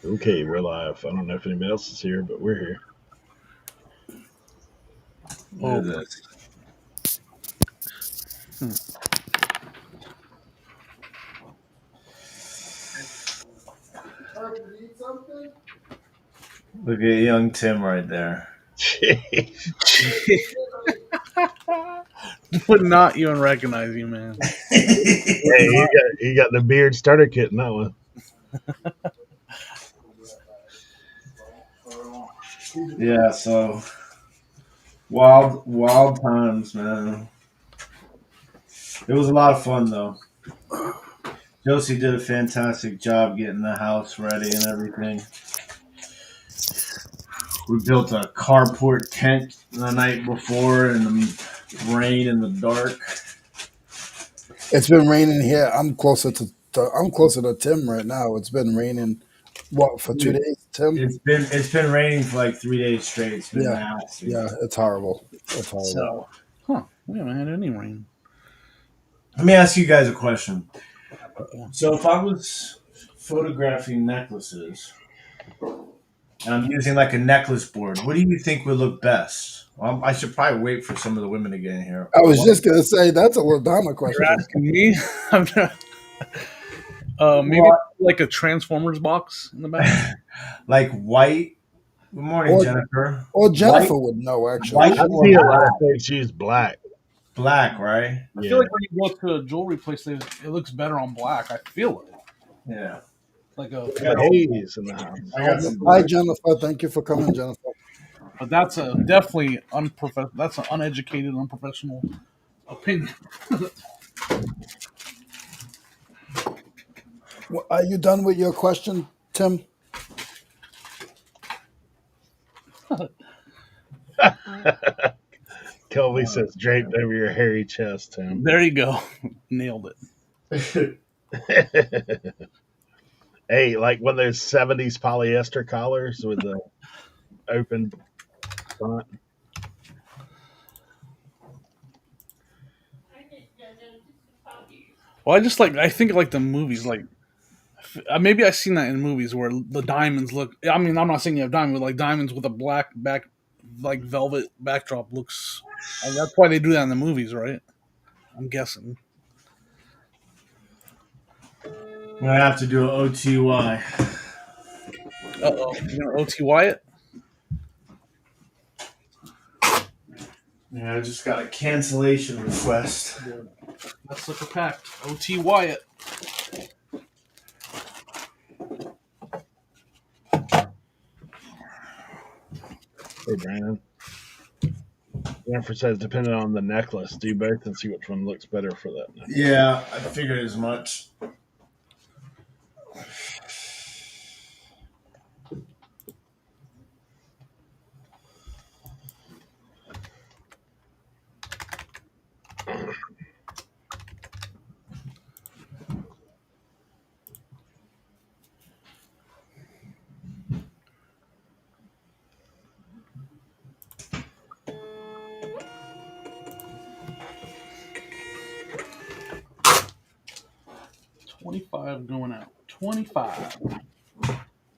Okay, we're live. I don't know if anybody else is here, but we're here. Oh, Look at this. hmm. Look at young Tim right there. Jeez. Would not even recognize you, man. Would Hey, not. you got the beard starter kit in that one. Yeah, so wild times, man. It was a lot of fun though. Josie did a fantastic job getting the house ready and everything. We built a carport tent the night before in the rain and the dark. It's been raining here. I'm closer to Tim right now. It's been raining what for 2 days, Tim? It's been raining for like 3 days straight. It's been Yeah, nasty. yeah, it's horrible. It's horrible. So Huh. We haven't had any rain. let me ask you guys a question. Uh-oh. So if I was photographing necklaces and I'm using like a necklace board, what do you think would look best? I should probably wait for some of the women to get in here. I was just gonna say that's a Ladonna You're question. asking me? I'm not, maybe Well, like a Transformers box in the back. like white. Good morning, Or Jennifer. or White, Jennifer would know actually. white I or see a lot black? of folks use black. Black, right? I Yeah. feel like when you go to a jewelry place, it looks better on black. I feel it. Yeah. Like a, We got Hayes in the house. I got some Hi black. Jennifer, thank you for coming, Jennifer. but that's a definitely unprofessional. That's an uneducated, unprofessional opinion. Are you done with your question, Tim? Kelby says draped over your hairy chest, Tim. There you go. Nailed it. Hey, like one of those 70s polyester collars with the open front. Well, I think like the movies, like maybe I've seen that in movies where the diamonds look. I mean, I'm not saying you have diamonds, but like diamonds with a black back, like velvet backdrop looks. And that's why they do that in the movies, right? I'm guessing. I'm gonna have to do an OTY. Oh, you gonna OTY it? Yeah, I just got a cancellation request. That's like a pact. OTY it. Hey, Brandon. Jennifer says, depending on the necklace, do both and see which one looks better for that necklace. Yeah, I figured as much. $25 going out. 25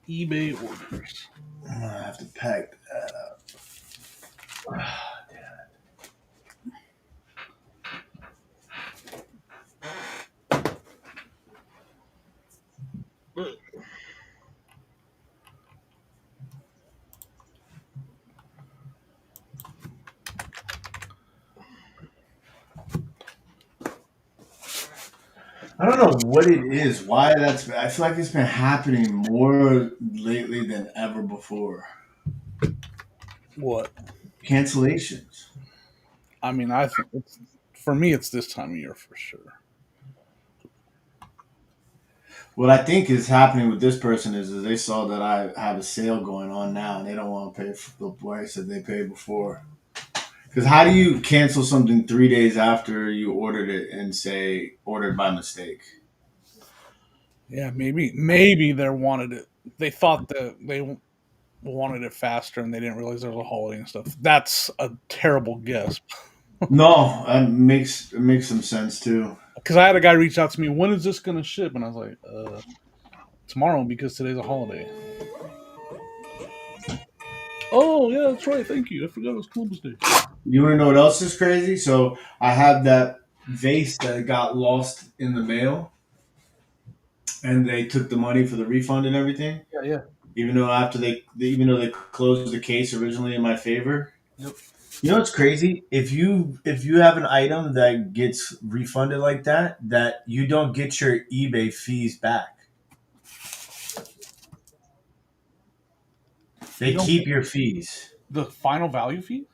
eBay orders. I'm gonna have to pack that up. I don't know what it is. Why that's. I feel like it's been happening more lately than ever before. What? Cancellations. I mean, I think for me, it's this time of year for sure. What I think is happening with this person is they saw that I have a sale going on now, and they don't want to pay for the price that they paid before. Because how do you cancel something 3 days after you ordered it and say ordered by mistake? Yeah, maybe they wanted it. They thought that they wanted it faster, and they didn't realize there was a holiday and stuff. That's a terrible guess. No, it makes some sense too. Because I had a guy reach out to me, when is this going to ship? And I was like, tomorrow because today's a holiday. Oh yeah, that's right. Thank you. I forgot it was Columbus Day. You want to know what else is crazy? So I have that vase that got lost in the mail, and they took the money for the refund and everything. Yeah, yeah. Even though even though they closed the case originally in my favor. Yep. You know what's crazy? If you have an item that gets refunded like that, that you don't get your eBay fees back. You They don't keep your fees the final value fee.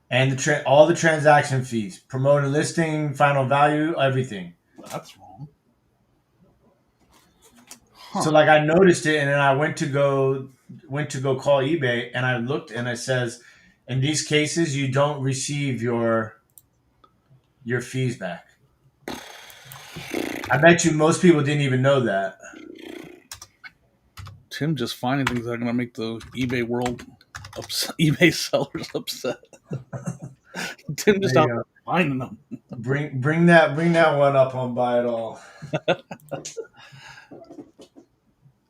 and all the transaction fees, promoted listing, final value, everything. That's wrong. So like I noticed it, and then I went to go call eBay, and I looked, and it says, in these cases, you don't receive your fees back. I bet you most people didn't even know that. Tim just finding things that are going to make the eBay world upset, eBay sellers upset. Tim just out there finding them. Bring that one up on Buy It All.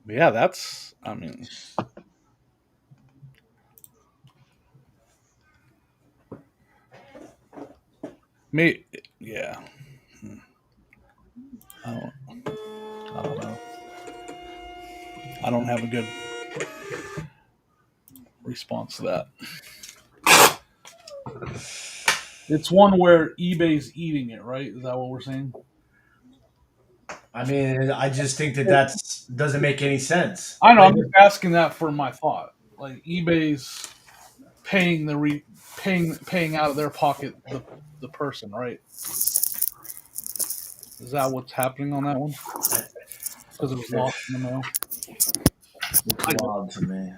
Yeah, that's. I mean, me. Yeah. I don't know. I don't have a good response to that. It's one where eBay's eating it, right? Is that what we're saying? I mean, I just think that doesn't make any sense. I know. Like, I'm just asking that for my thought. Like eBay's paying paying out of their pocket the person, right? Is that what's happening on that one? Because it was lost in the mail. it's wild to me.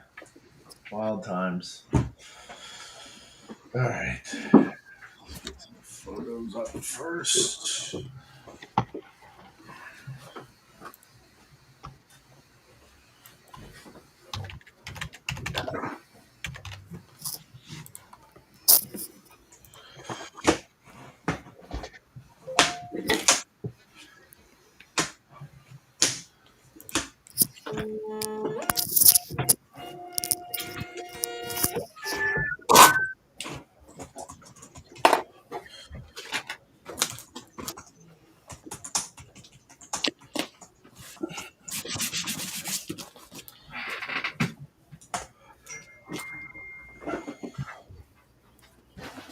Wild times. All right. Let's get some photos up first.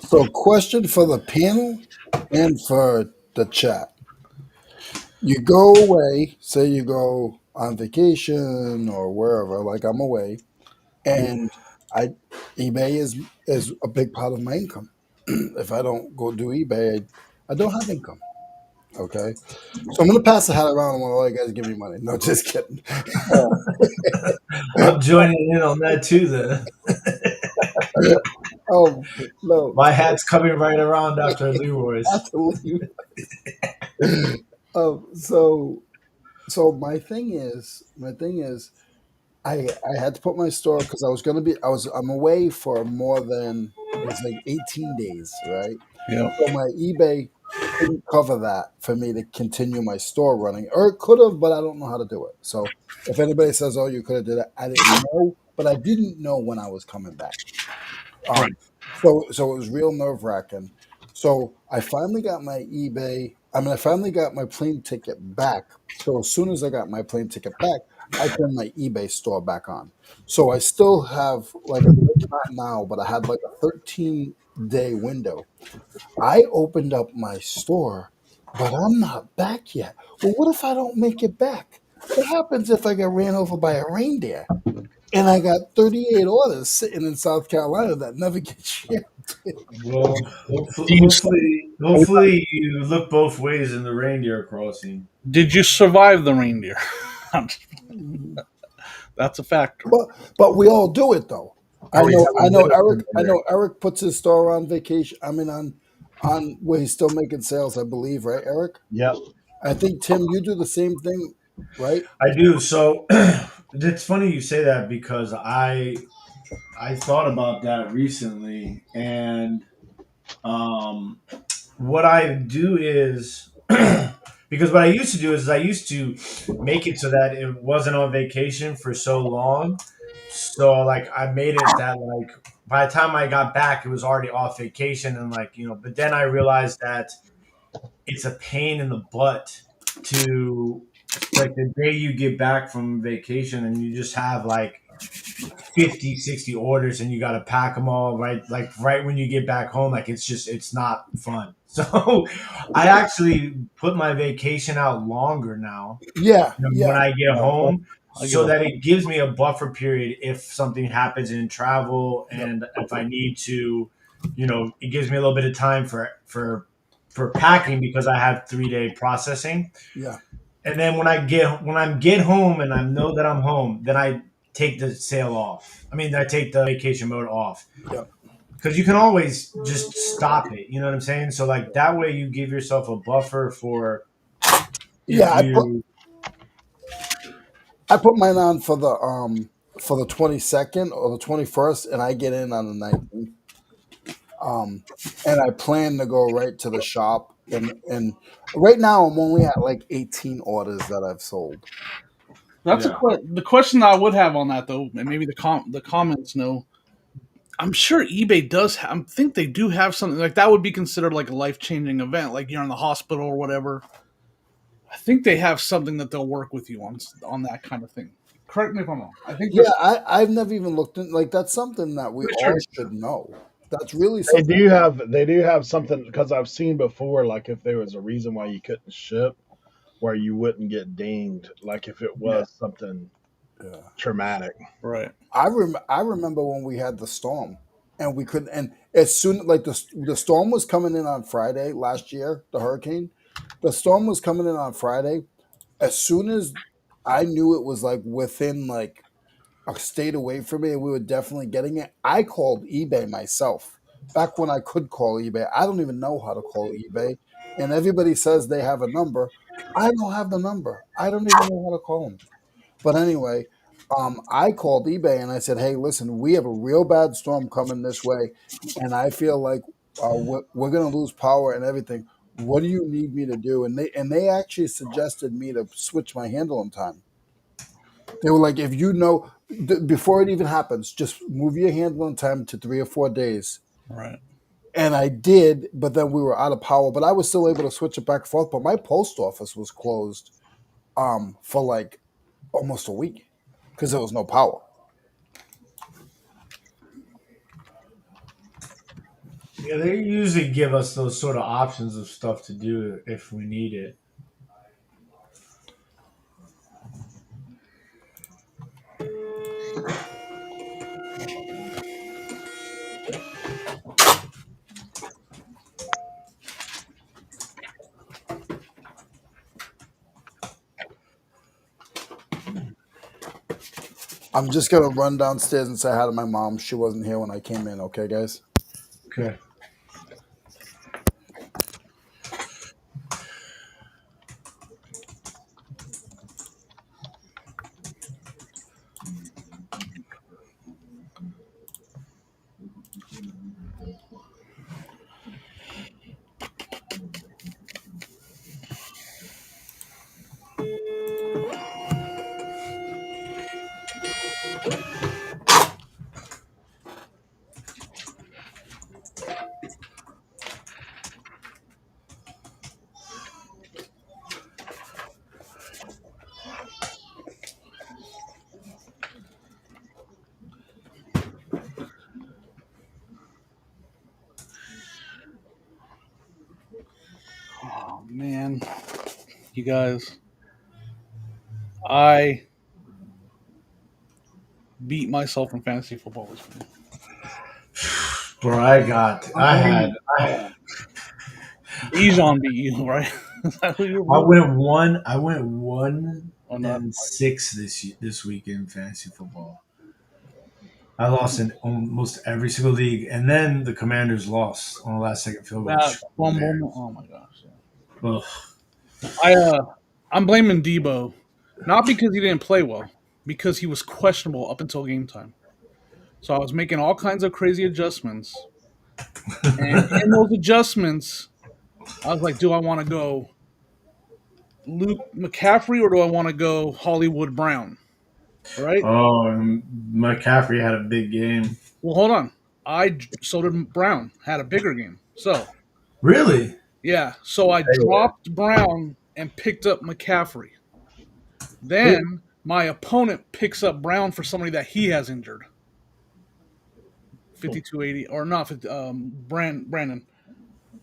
So, question for the panel and for the chat. You go away, say you go on vacation or wherever, like I'm away, and I eBay is a big part of my income. If I don't go do eBay, I don't have income. Okay, so I'm gonna pass the hat around and want all you guys to give me money. No, just kidding. I'm joining in on that too. Then Oh no, my hat's coming right around after Leroy's. I have to leave. So my thing is, I had to put my store because I'm away for more than it was like 18 days, right? Yeah. So my eBay couldn't cover that for me to continue my store running, or it could have, but I don't know how to do it. So if anybody says, "Oh, you could have did it," I didn't know, but I didn't know when I was coming back. Right. So it was real nerve wracking. So I finally got my eBay. I finally got my plane ticket back. So as soon as I got my plane ticket back, I turned my eBay store back on. So I still have like not now, but I had like a 13-day window. I opened up my store, but I'm not back yet. Well, what if I don't make it back? What happens if I get ran over by a reindeer? And I got 38 orders sitting in South Carolina that never get shipped. Well, Do you, hopefully you look both ways in the reindeer crossing. did you survive the reindeer? That's a factor. But we all do it though. I Are we know I having know dinner Eric for I dinner? know Eric puts his store on vacation. I mean on where he's still making sales, I believe, right, Eric? Yep. I think Tim, you do the same thing, right? I do. So it's funny you say that because I thought about that recently, and what I do is Because what I used to do is I used to make it so that it wasn't on vacation for so long. So like I made it that like by the time I got back, it was already off vacation and like But then I realized that it's a pain in the butt to like the day you get back from vacation and you just have like 50, 60 orders and you got to pack them all right when you get back home. Like it's not fun. So I actually put my vacation out longer now, Yeah, when yeah, I get Well, home, I get so a that it gives me a buffer period if something happens in travel yep, and if I need to, it gives me a little bit of time for packing because I have 3-day processing. yeah, And then when I get home and I know that I'm home, then I take the sale off. I mean, I take the vacation mode off yep. because you can always just stop it. You know what I'm saying? So like that way, you give yourself a buffer for Yeah, if you. I put mine on for the 22nd or the 21st, and I get in on the 19th. Um, and I plan to go right to the shop, and right now I'm only at like 18 orders that I've sold. That's Yeah. the question I would have on that though, and maybe the comments know. I'm sure eBay does. I think they do have something like that would be considered like a life changing event, like you're in the hospital or whatever. I think they have something that they'll work with you on that kind of thing. Correct me if I'm wrong. I think Yeah, there's I've never even looked in like that's something that we pretty sure all it's should know. That's really They something. do have they do have something because I've seen before, like if there was a reason why you couldn't ship, where you wouldn't get dinged, like if it yeah, was something Yeah. traumatic. right. I remember when we had the storm and we couldn't. And as soon like the storm was coming in on Friday last year, the hurricane, the storm was coming in on Friday. As soon as I knew it was like within like a state away from me and we were definitely getting it, I called eBay myself. Back when I could call eBay, I don't even know how to call eBay. And everybody says they have a number. I don't have the number. I don't even know how to call them. But anyway, I called eBay and I said, "Hey, listen, we have a real bad storm coming this way, and I feel like we're going to lose power and everything. What do you need me to do?" And they actually suggested me to switch my handling time. They were like, "If you know before it even happens, just move your handling time to 3 or 4 days." Right. And I did, but then we were out of power. But I was still able to switch it back and forth. But my post office was closed for like almost a week because there was no power. Yeah, they usually give us those sort of options of stuff to do if we need it. I'm just gonna run downstairs and say hi to my mom. She wasn't here when I came in. Okay, guys. Okay. Oh man, you guys, I beat myself in fantasy football this week. Bro, I'm blaming Bijan beat you, right? Is that who you're I blaming? went one Oh, not and six this week in fantasy football. I lost in almost every single league, and then the Commanders lost on the last second field goal. that fumble. Oh my gosh. Yeah. Ugh. I'm blaming Debo, not because he didn't play well, because he was questionable up until game time. So I was making all kinds of crazy adjustments, and in those adjustments, I was like, "Do I want to go Luke McCaffrey or do I want to go Hollywood Brown? Right? Oh, and McCaffrey had a big game. Well, hold on. So did Brown. Had a bigger game. So Really? yeah. So I dropped Brown and picked up McCaffrey. Then my opponent picks up Brown for somebody that he has injured. 52-80 or not? Brandon.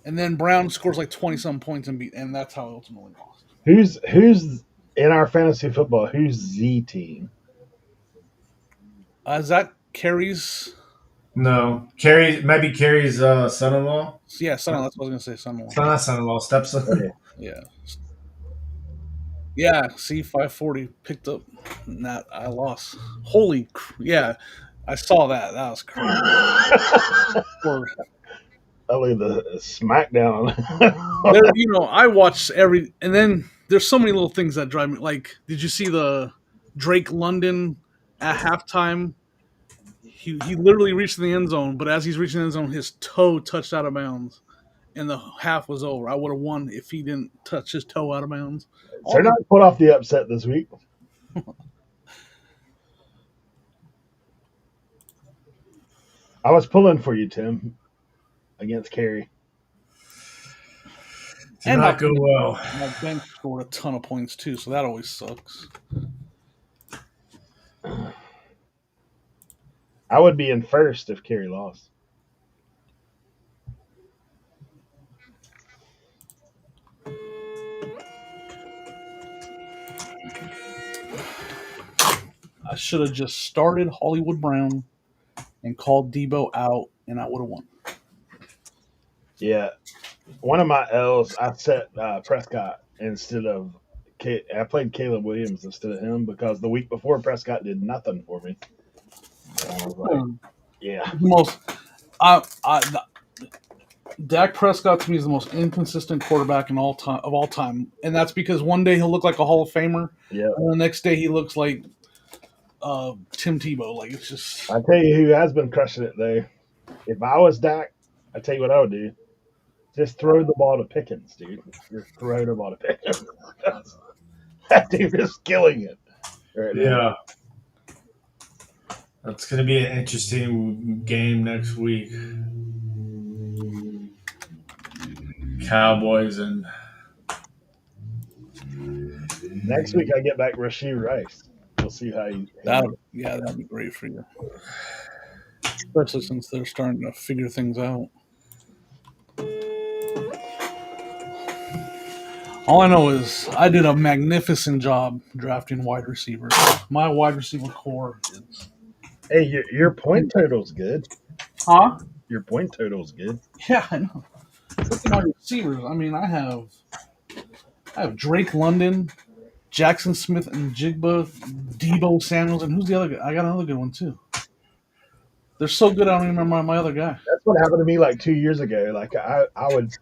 And then Brown scores like 20-some points and that's how I ultimately lost. Who's in our fantasy football? Who's Z team? Is that Carrie's? No. Maybe Carrie's son-in-law? Yeah, son. That's what I was gonna say. Son. It's not son-in-law, stepson. Yeah. Yeah. See, 540 picked up. That I lost. Yeah. I saw that. That was crazy. I leave the smackdown. I watch and then there's so many little things that drive me. Like, did you see the Drake London at halftime? He literally reached the end zone, but as he's reaching the end zone, his toe touched out of bounds, and the half was over. I would have won if he didn't touch his toe out of bounds. Cernoch put off the upset this week. I was pulling for you, Tim, against Carrie. Did not go well. My bench scored a ton of points too, so that always sucks. I would be in first if Carrie lost. I should have just started Hollywood Brown and called Debo out, and I would have won. Yeah. One of my L's, I set Prescott instead of I played Caleb Williams instead of him because the week before Prescott did nothing for me. I was like, yeah. Dak Prescott to me is the most inconsistent quarterback of all time, and that's because one day he'll look like a Hall of Famer, and the next day he looks like Tim Tebow. Like, it's just. I tell you who has been crushing it though. If I was Dak, I tell you what I would do. Just throw the ball to Pickens, dude. Just throw the ball to Pickens. That dude is killing it. Right now. That's going to be an interesting game next week. Cowboys and next week I get back Rashee Rice. We'll see how he. That'd be great for you, especially since they're starting to figure things out. All I know is I did a magnificent job drafting wide receivers. My wide receiver core is. Hey, your point total's good. Huh? Your point total's good. Yeah, I know. Look at my receivers. I mean, I have Drake London, Jackson Smith and Jigba, Debo Samuels, and who's the other guy? I got another good one too. They're so good I don't even remember my other guy. That's what happened to me like 2 years ago. Like I would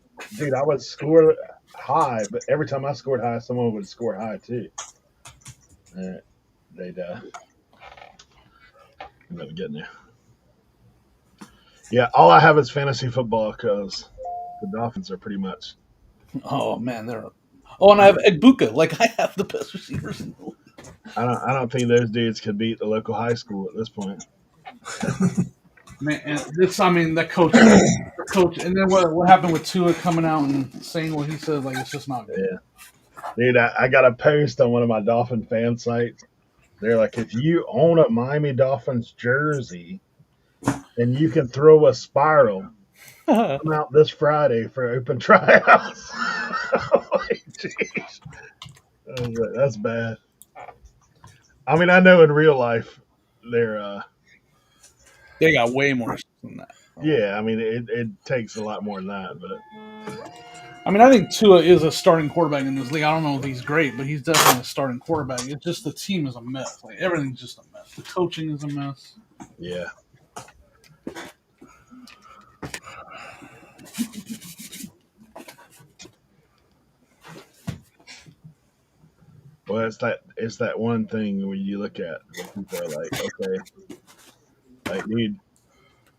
score high, but every time I scored high, someone would score high too. They'd end up getting you. Yeah, all I have is fantasy football because the Dolphins are pretty much. Oh man, they're. Oh, and I have Egbuka. Like, I have the best receivers in the league. I don't think those dudes could beat the local high school at this point. Man, and that coach, and then what happened with Tua coming out and saying what he said? Like, it's just not good. Yeah, dude, I got a post on one of my Dolphin fan sites. They're like, if you own a Miami Dolphins jersey and you can throw a spiral, come out this Friday for open tryouts. Like, jeez. I was like, that's bad. I mean, I know in real life they got way more than that. Yeah, I mean, it takes a lot more than that, but I mean, I think Tua is a starting quarterback in this league. I don't know if he's great, but he's definitely a starting quarterback. It's just the team is a mess. Like, everything's just a mess. The coaching is a mess. Yeah. Well, it's that one thing where you look at people are like, okay, like, dude,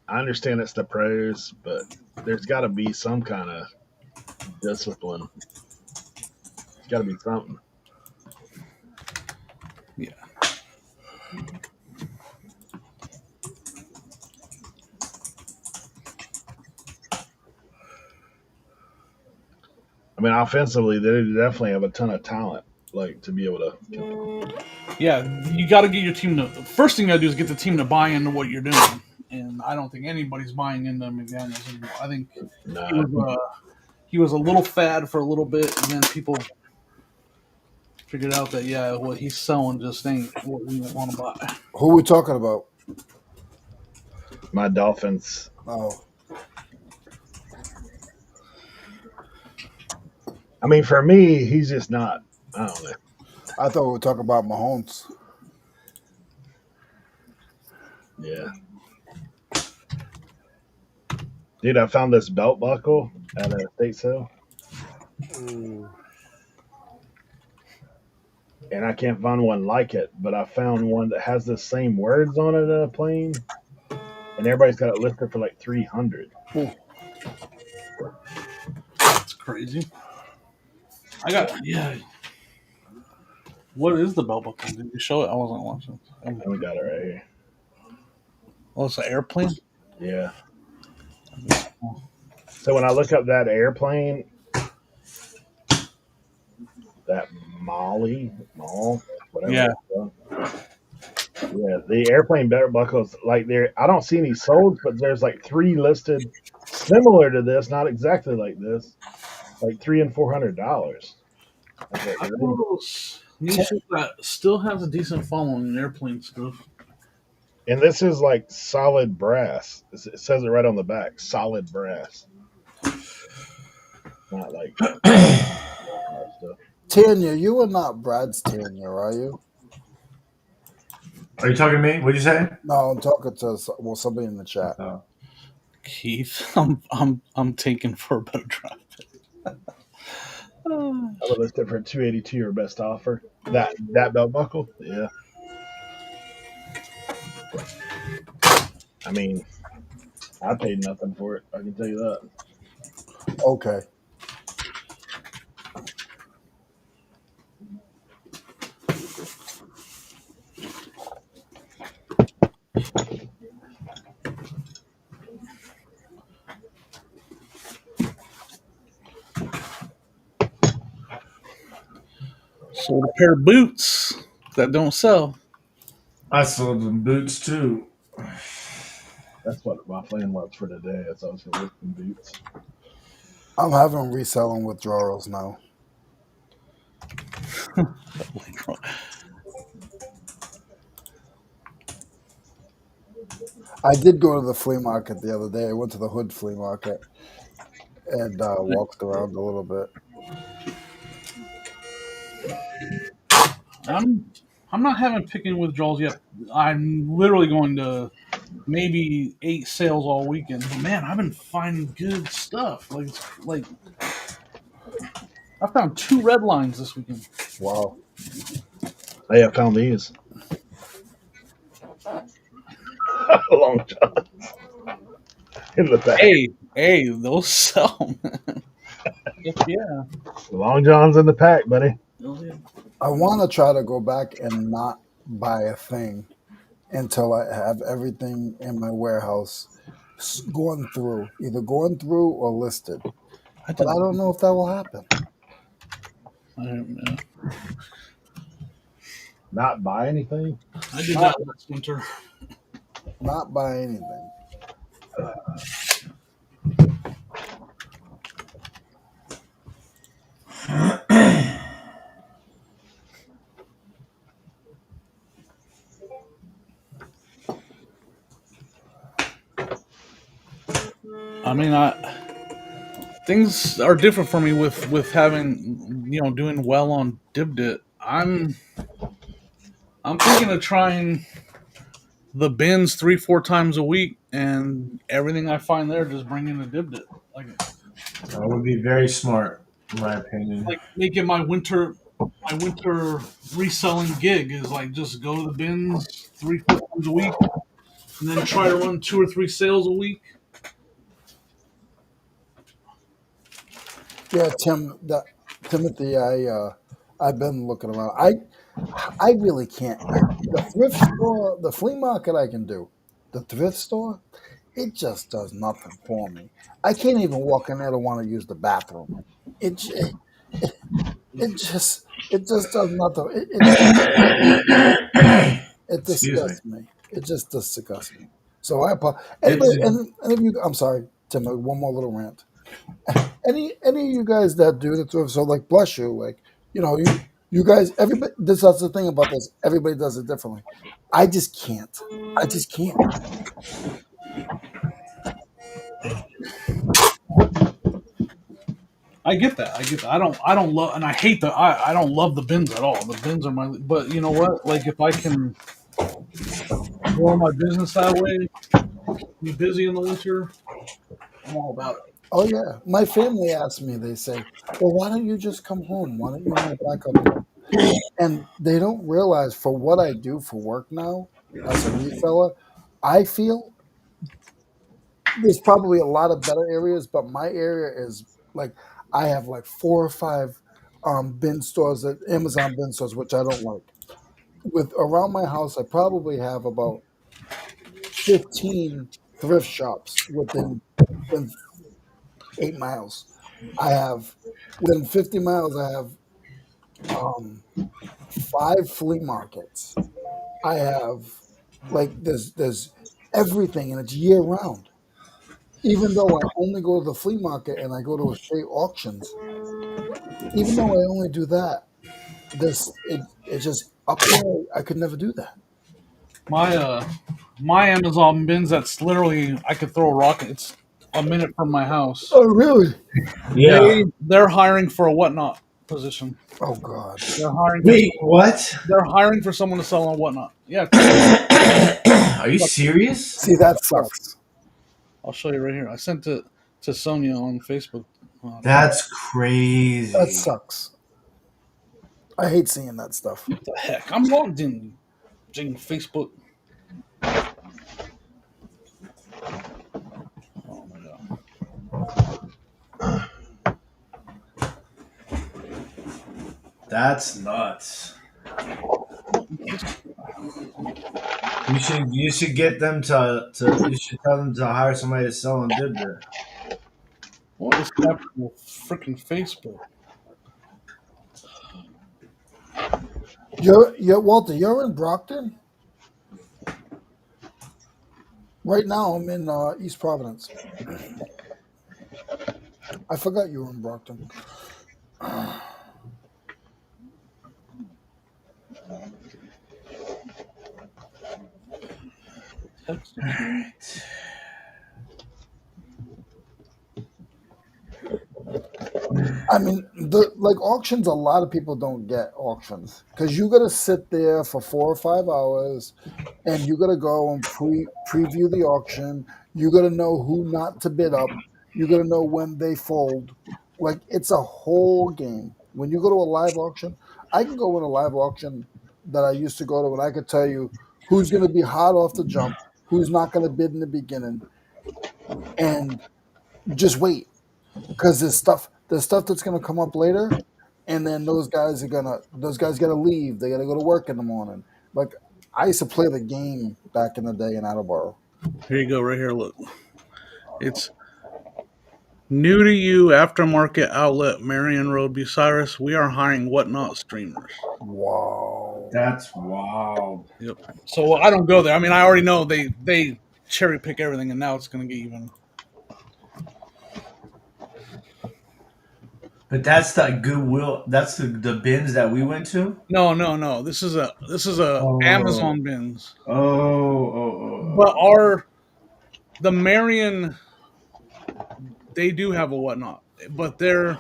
I understand it's the pros, but there's got to be some kind of discipline. got to be something. Yeah. I mean, offensively, they definitely have a ton of talent, like to be able to. Yeah, you got to get your team to. First thing you got to do is get the team to buy into what you're doing, and I don't think anybody's buying into McDaniels anymore. I think Nah, he was a little fad for a little bit, and then people figured out that what he's selling just ain't what we want to buy. Who are we talking about? my Dolphins. Oh, I mean, for me, he's just not. I don't know. I thought we were talking about Mahomes. Yeah, dude, I found this belt buckle at a estate sale, and I can't find one like it. But I found one that has the same words on it in a plane, and everybody's got it listed for like 300. It's crazy. What is the belt buckle? Did you show it? I wasn't watching. We got it right here. Oh, it's an airplane. Yeah. So when I look up that airplane, that Mall, whatever. Yeah. Yeah, the airplane belt buckles, like there, I don't see any sold, but there's like 3 listed similar to this, not exactly like this, like $300 and $400. Okay, I know those niches that still has a decent following in airplane stuff. and this is like solid brass. It says it right on the back, solid brass, not like stuff. Tanya, you are not Brad's Tanya, are you? Are you talking to me? What'd you say? No, I'm talking to somebody in the chat. Oh. Keith, I'm taking for a better drive. I would list it for 282 or best offer. That belt buckle, yeah. I mean, I paid nothing for it. I can tell you that. Okay. Sold a pair of boots that don't sell. I sold them boots too. That's what my plan was for today. Is I was going to lift some boots. I'm having reselling withdrawals now. I did go to the flea market the other day. I went to the Hood flea market and walked around a little bit. I'm not having picking withdrawals yet. I'm literally going to maybe 8 sales all weekend. But man, I've been finding good stuff. Like I found 2 red lines this weekend. Wow. Hey, I found these. Long johns in the back. Hey, those sell, man. Yeah. Long johns in the pack, buddy. I want to try to go back and not buy a thing until I have everything in my warehouse going through, either going through or listed. But I don't know if that will happen. I don't know. Not buy anything. I did that last winter. Not buy anything. I mean, things are different for me with having doing well on DibDit. I'm thinking of trying the bins 3-4 times a week, and everything I find there just bring in a DibDit. That would be very smart, in my opinion. Like making my winter reselling gig is like just go to the bins 3-4 times a week, and then try to run 2 or 3 sales a week. Yeah, Timothy, I I've been looking around. I really can't. The thrift store, the flea market, I can do. The thrift store, it just does nothing for me. I can't even walk in there to want to use the bathroom. It j- it just does nothing. It disgusts me. It Excuse me. disgusts me. It just disgusts me. So It, anybody, any of you. I'm sorry, Tim. One more little rant. Any of you guys that do the thrift, so like bless you, like you guys, everybody. That's the thing about this. Everybody does it differently. I just can't. I just can't. I get that. I get that. I don't love, and I hate the. I don't love the bins at all. The bins are my. But you know what? Like if I can grow my business that way, be busy in the winter, I'm all about it. Oh yeah, my family asks me. They say, "Well, why don't you just come home? Why don't you not back up here?" And they don't realize for what I do for work now as a reseller, I feel there's probably a lot of better areas, but my area is like I have like 4 or 5 bin stores at Amazon bin stores, which I don't like. With around my house, I probably have about 15 thrift shops within 8 miles. I have within 50 miles. I have um, 5 flea markets. I have like there's everything, and it's year round. Even though I only go to the flea market and I go to estate auctions, even though I only do that, it's just up here. I could never do that. My my Amazon bins. That's literally I could throw a rock. It's a minute from my house. Oh really? yeah. They're hiring for a whatnot position. Oh god. They're hiring for Wait, what? they're hiring for someone to sell on whatnot. Yeah, Are you serious? See that sucks. I'll show you right here. I sent it to Sonia on Facebook. That's That crazy. sucks. I hate seeing that stuff. What the heck? I'm logged in. Facebook. Oh my god. That's nuts. You should get them to you should tell them to hire somebody to sell on Dibber. What is happening with freaking Facebook? You're Walter. You're in Brockton right now. I'm in East Providence. I forgot you were in Brockton. Text. I mean, the like auctions. A lot of people don't get auctions because you got to sit there for 4 or 5 hours, and you got to go and preview the auction. You got to know who not to bid up. You got to know when they fold. Like it's a whole game. When you go to a live auction, I can go in a live auction that I used to go to, and I could tell you who's going to be hot off the jump, who's not going to bid in the beginning, and just wait because there's stuff that's going to come up later, and then those guys got to leave. They got to go to work in the morning. Like I used to play the game back in the day in Attleboro. Here you go, right here. Look, it's new to you aftermarket outlet, Marion Road, Bucyrus. We are hiring whatnot streamers. Wow. That's wild. Yep. So I don't go there. I mean, I already know they cherry pick everything, and now it's going to get even. But that's the Goodwill. That's the bins that we went to. No. This is a Oh, Amazon bins, but oh. the Marion, they do have a whatnot, but they're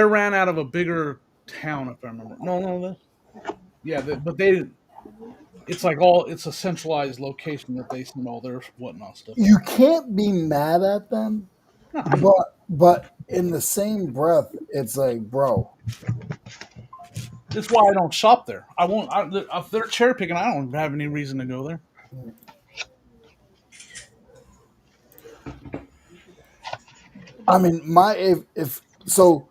ran out of a bigger town, if I remember. Yeah, but they it's like it's a centralized location that they send all their whatnot stuff You can't be mad at them, at. but in the same breath, it's like, bro, That's why I don't shop there. I won't. If they're cherry picking, I don't have any reason to go there. I mean, my if so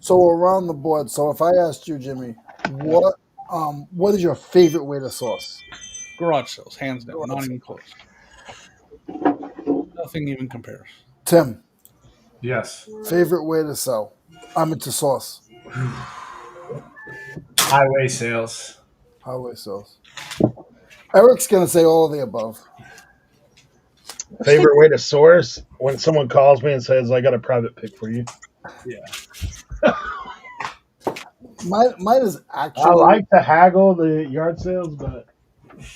So around the board. So if I asked you, Jimmy, what is your favorite way to source? Garage sales, hands down, not Garage even sale. close. Nothing even compares. Tim, Yes. favorite way to sell? I'm into source. Highway sales. Highway sales. Eric's gonna say all of the above. Favorite way to source when someone calls me and says, I got a private pick for you. Yeah. Mine is I actually like to haggle the yard sales, but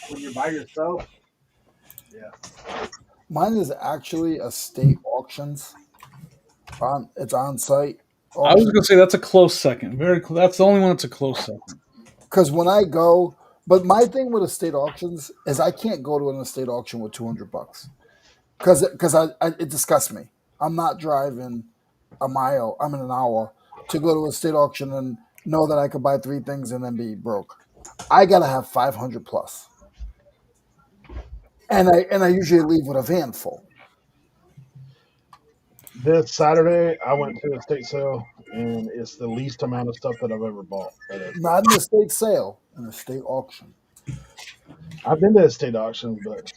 when you're by yourself, yeah. mine is actually a state auctions. It's on site I was auction. gonna say that's a close second. Very close. That's the only one that's a close second. Because when I go, but my thing with estate auctions is I can't go to an estate auction with $200 because it disgusts me. I'm not driving a mile. I'm in an hour to go to a state auction and know that I could buy three things and then be broke. I gotta have 500 plus, and I usually leave with a van full. This Saturday, I went to a state sale, and it's the least amount of stuff that I've ever bought. Not an estate sale, an estate auction. I've been to estate auctions, but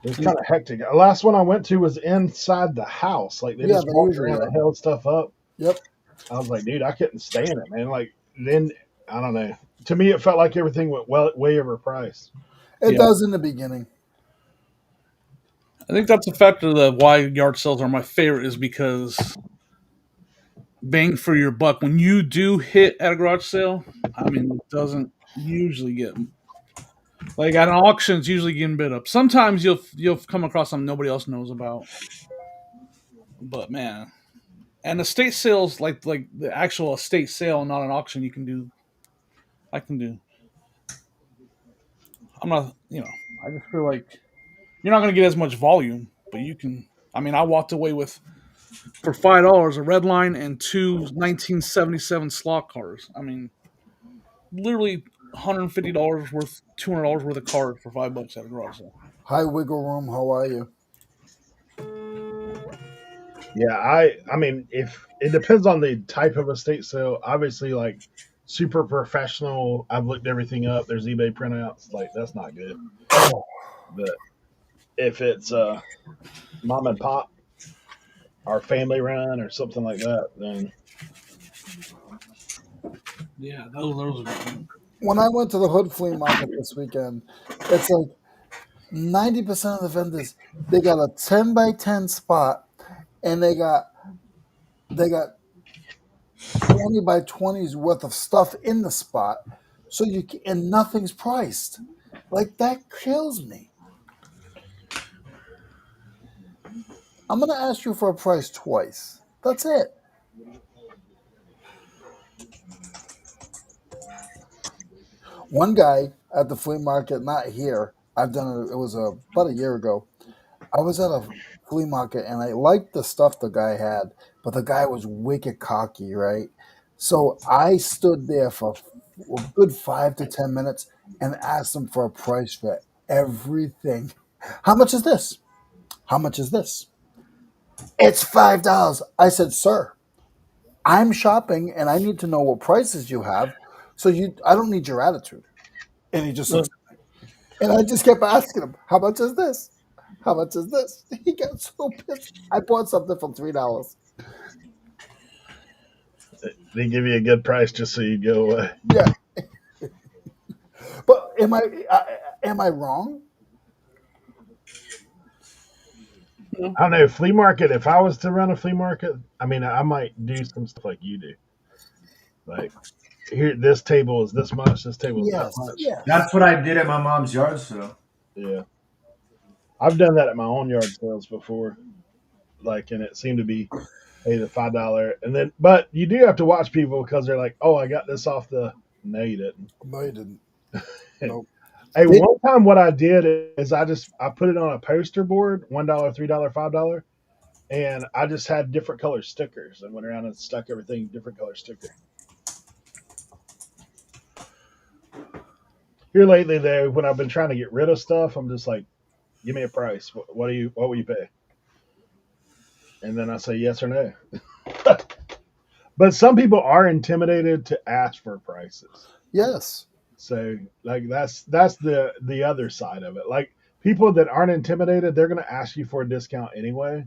it was kind of hectic. The last one I went to was inside the house. Like they Yeah, just they walked usually around are. and held stuff up. Yep, I was like, dude, I couldn't stand it, man. Like then I don't know. To me, it felt like everything went way overpriced. it Yeah. does in the beginning. I think that's a factor of why yard sales are my favorite is because bang for your buck. When you do hit at a garage sale, I mean, it doesn't usually get like at an auction. It's usually getting bid up. Sometimes you'll come across something nobody else knows about, but man, and estate sales like the actual estate sale, not an auction. You can do. I can do. I'm not. I just feel like you're not going to get as much volume, but you can. I mean, I walked away with for $5 a red line and two 1977 slot cars. I mean, literally $150 worth, $200 worth of cars for $5 at a garage sale. Hi, Wiggle Room. How are you? Yeah, I mean, if it depends on the type of estate sale. Obviously, like super professional. I've looked everything up. There's eBay printouts. Like that's not good. Oh, But if it's mom and pop or family run or something like that, then Yeah, those are good. when I went to the Hood Flea Market this weekend, it's like 90% of the vendors they got a 10 by 10 spot, and they got 20 by 20s worth of stuff in the spot, so and nothing's priced. Like that kills me. I'm gonna ask you for a price twice. That's it. One guy at the flea market, not here. I've done it. It was about a year ago. I was at a flea market and I liked the stuff the guy had, but the guy was wicked cocky, right? So I stood there for a good 5 to 10 minutes and asked him for a price for everything. How much is this? How much is this? It's $5. I said, sir, I'm shopping and I need to know what prices you have. So I don't need your attitude. And he just looks at me. And I just kept asking him, how much is this? How much is this? He got so pissed. I bought something for $3. they give you a good price just so you go away. Yeah, but am I wrong? I don't know, flea market. If I was to run a flea market, I mean, I might do some stuff like you do. Like here, this table is this much. This table is that Yes, much. yes. That's what I did at my mom's yard sale. Yeah, I've done that at my own yard sales before. Like, and it seemed to be hey the $5, and then but you do have to watch people because they're like, oh, I got this off the. No, you didn't. No, you didn't. Nope. Hey, They, one time what I did is I put it on a poster board, $1, $3, $5, and I just had different color stickers and went around and stuck everything different color sticker. Here lately, though, when I've been trying to get rid of stuff, I'm just like, give me a price. What will you pay? And then I say yes or no. But some people are intimidated to ask for prices. Yes. So like that's the other side of it. Like people that aren't intimidated, they're going to ask you for a discount anyway.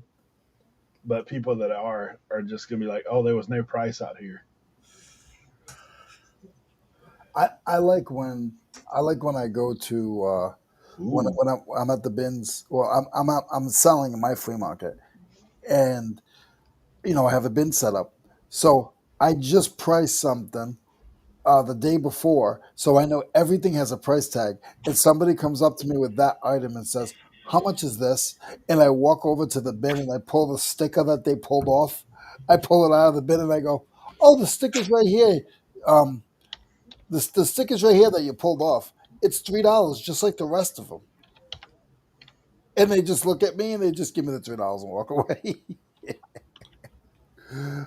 But people that are just going to be like, oh, there was no price out here. I like when I go to Ooh, when I'm at the bins. Well, I'm selling in my flea market, and I have a bin set up. So I just priced something the day before, so I know everything has a price tag. And somebody comes up to me with that item and says, "How much is this?" And I walk over to the bin and I pull the sticker that they pulled off. I pull it out of the bin and I go, "Oh, the sticker's right here. Um, the sticker's right here that you pulled off. It's $3, just like the rest of them." And they just look at me and they just give me the $3 and walk away.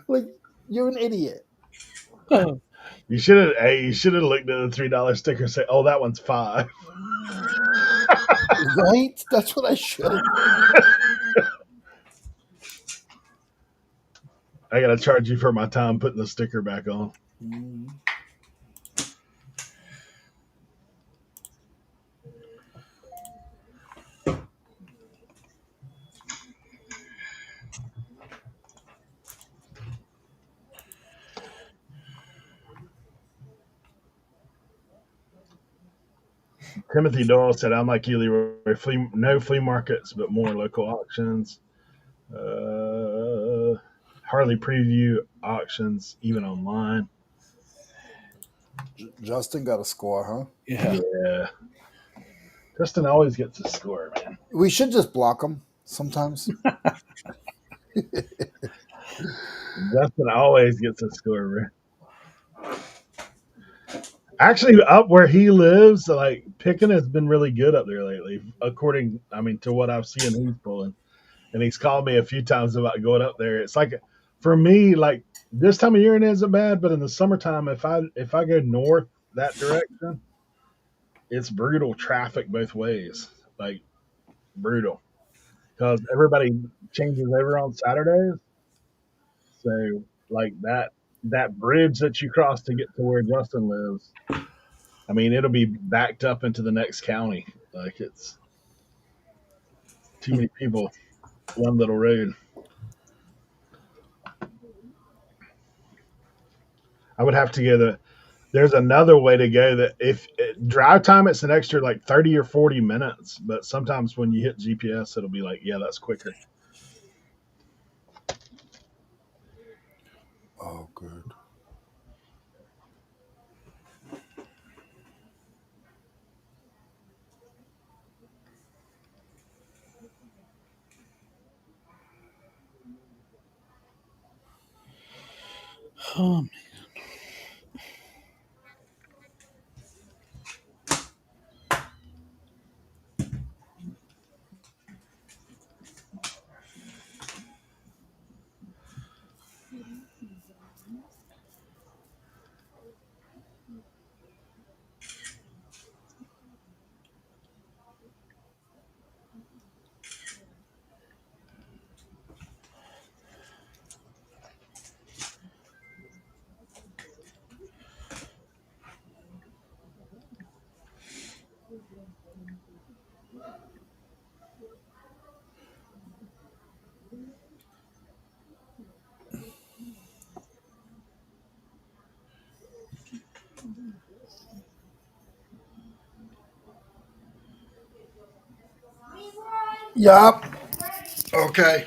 Like, you're an idiot, you should have looked at the $3 sticker and say, oh, that one's five. right? That's what I should have. I got to charge you for my time putting the sticker back on. Mm. Timothy Doyle said, I'm like you, Leroy. No flea markets, but more local auctions. Uh, Hardly preview auctions, even online. Justin got a score, huh? Yeah. Yeah. Justin always gets a score, man. We should just block him sometimes. Justin always gets a score, man. Actually, up where he lives, like picking has been really good up there lately, according, I mean, to what I've seen he's pulling. And he's called me a few times about going up there. It's like for me, like this time of year it isn't bad, but in the summertime, if I go north that direction, it's brutal traffic both ways, like brutal, because everybody changes over on Saturdays. So like that bridge that you cross to get to where Justin lives, I mean, it'll be backed up into the next county. Like it's too many people, one little road. I would have to go the. There's another way to go that if drive time, it's an extra like 30 or 40 minutes. But sometimes when you hit GPS, it'll be like, yeah, that's quicker. Oh, good. Um, Yup. Okay.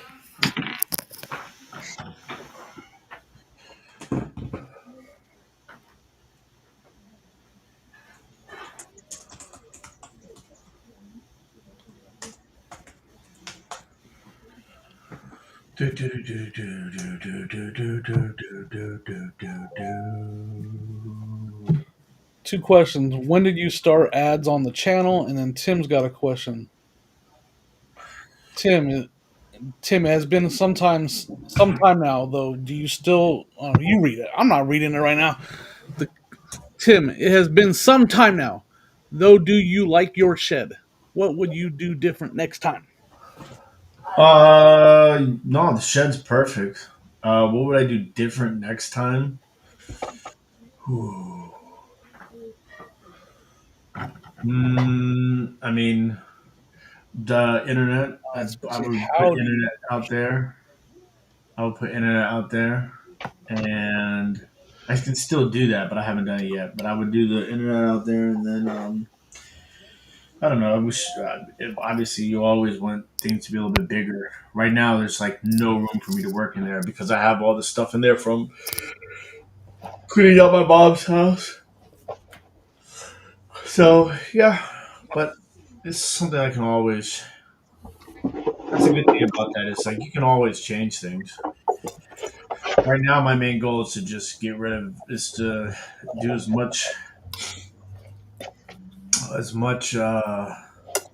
two questions. When did you start ads on the channel? And then Tim's got a question. Tim, Tim has been sometime now though. Do you still? You read it. I'm not reading it right now. The, Tim, it has been some time now. Though, do you like your shed? What would you do different next time? No, the shed's perfect. What would I do different next time? Whew. I mean, the internet. I Especially would put howdy. internet out there. I would put internet out there, and I can still do that, but I haven't done it yet. But I would do the internet out there, and then I don't know. I wish obviously you always want things to be a little bit bigger. Right now, there's like no room for me to work in there because I have all the stuff in there from cleaning out my mom's house. So yeah, but it's something I can always. That's a good thing about that. It's like you can always change things. Right now, my main goal is to just get rid of is to do as much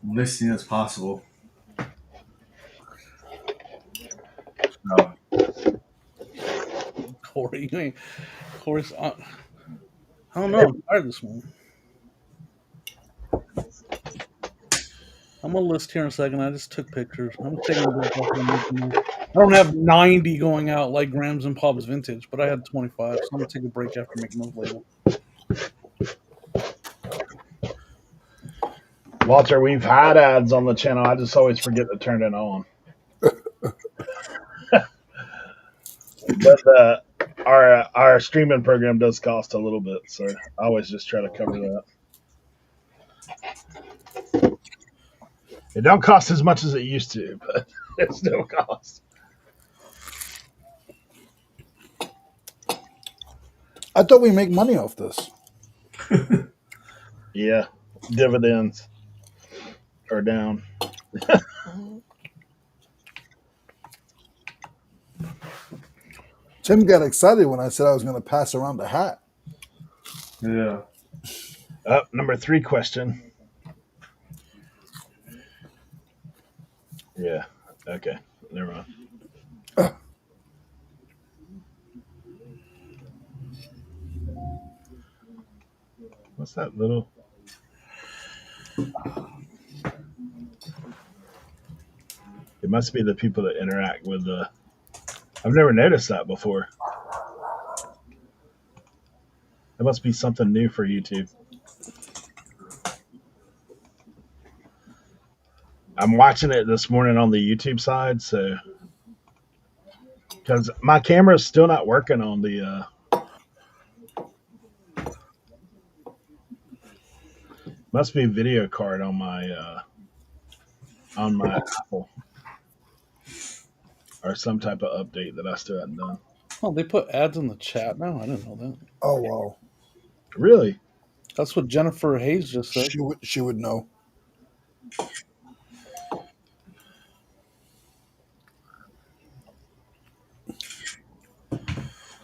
listing as possible. So Corey, you ain't Corey's. I don't know. I'm tired this morning. I'm gonna list here in a second. I just took pictures. I'm taking a break after I'm making those. I don't have 90 going out like Grams and Pubs vintage, but I had 25, so I'm gonna take a break after making those labels. Walter, we've had ads on the channel. I just always forget to turn it on. But our streaming program does cost a little bit, so I always just try to cover that. It don't cost as much as it used to, but it still costs. I thought we make money off this. Yeah, dividends are down. Tim got excited when I said I was going to pass around the hat. yeah, Number 3 question. Yeah. Okay. Never mind. What's that little? It must be the people that interact with the. I've never noticed that before. It must be something new for YouTube. I'm watching it this morning on the YouTube side, so because my camera's still not working on the. Must be a video card on my Apple or some type of update that I still hadn't done. Oh, they put ads in the chat now. I didn't know that. Oh, wow. Really? That's what Jennifer Hayes just said. She would know.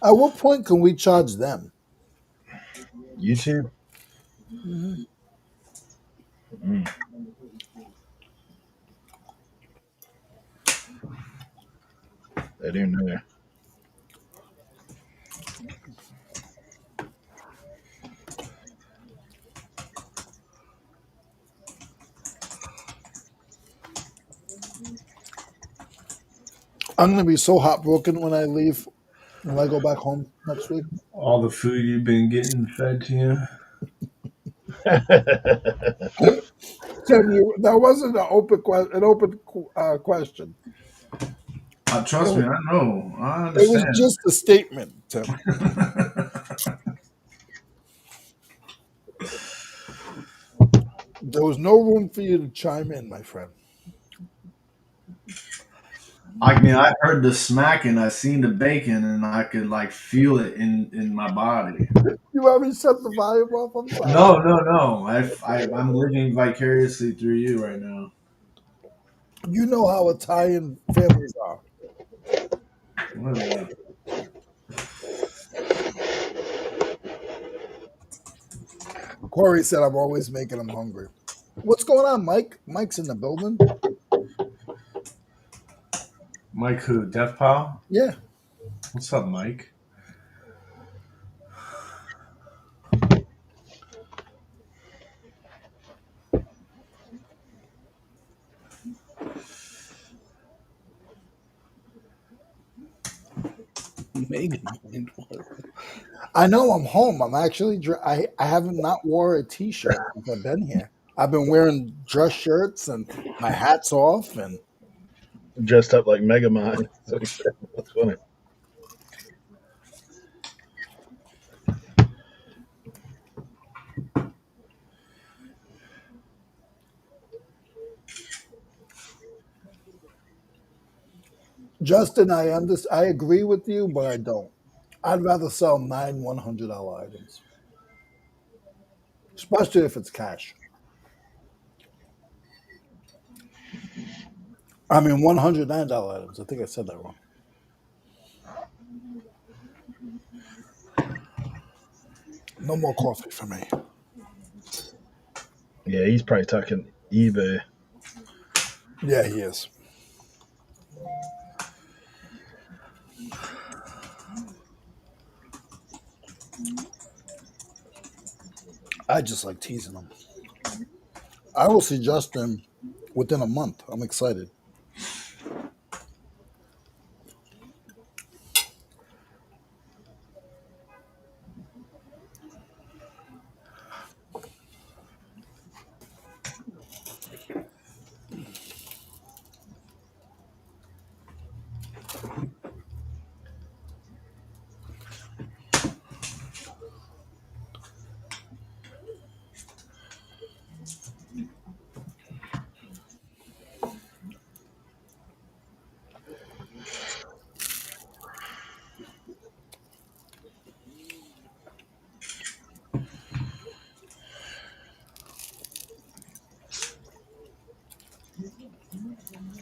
At what point can we charge them? YouTube? Mm-hmm. Mm, I didn't know. I'm going to be so heartbroken when I leave, when I go back home next week. all the food you've been getting fed to you. Tim, that wasn't an open question. Trust me, I know. I It was understand. just a statement, Tim. There was no room for you to chime in, my friend. I mean, I heard the smacking, I seen the bacon, and I could like feel it in my body. You already set the volume off. I'm sorry. No. I'm living vicariously through you right now. You know how Italian families are. Whatever. Corey said I'm always making him hungry. What's going on, Mike? Mike's in the building. Mike who? Death Pal? Yeah. What's up, Mike? Megan mind what? I know I'm home. I'm actually I haven't not wore a t-shirt since I've been here. I've been wearing dress shirts and my hat's off, and Dressed up like Megamind. So he said, that's funny. Justin, I agree with you, but I don't. I'd rather sell 9 $100 items, especially if it's cash. I mean, $109 items. I think I said that wrong. No more coffee for me. Yeah, he's probably talking eBay. Yeah, he is. I just like teasing him. I will see Justin within a month. I'm excited.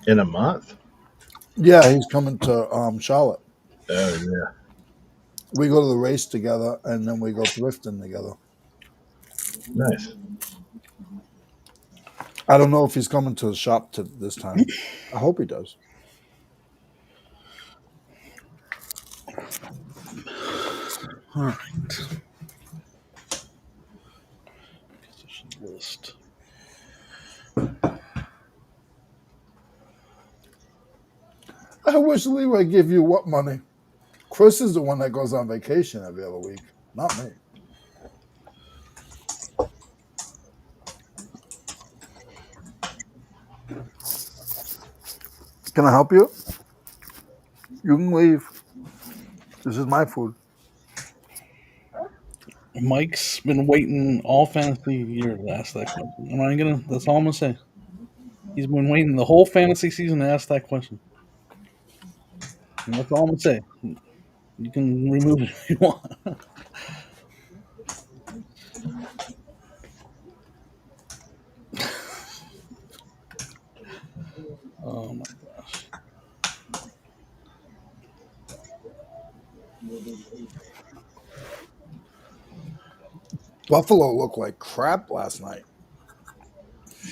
In a month? Yeah, he's coming to Charlotte. Oh, yeah. We go to the race together, and then we go thrifting together. Nice. I don't know if he's coming to the shop this time. I hope he does. All right. Position list. I wish Leroy give you what money? Chris is the one that goes on vacation every other week, not me. Can I help you? You can leave. This is my food. Mike's been waiting all fantasy year to ask that question. I'm not gonna. That's all I'm gonna say. He's been waiting the whole fantasy season to ask that question. And that's all I'm gonna say. You can remove it if you want. Oh my gosh. Buffalo looked like crap last night.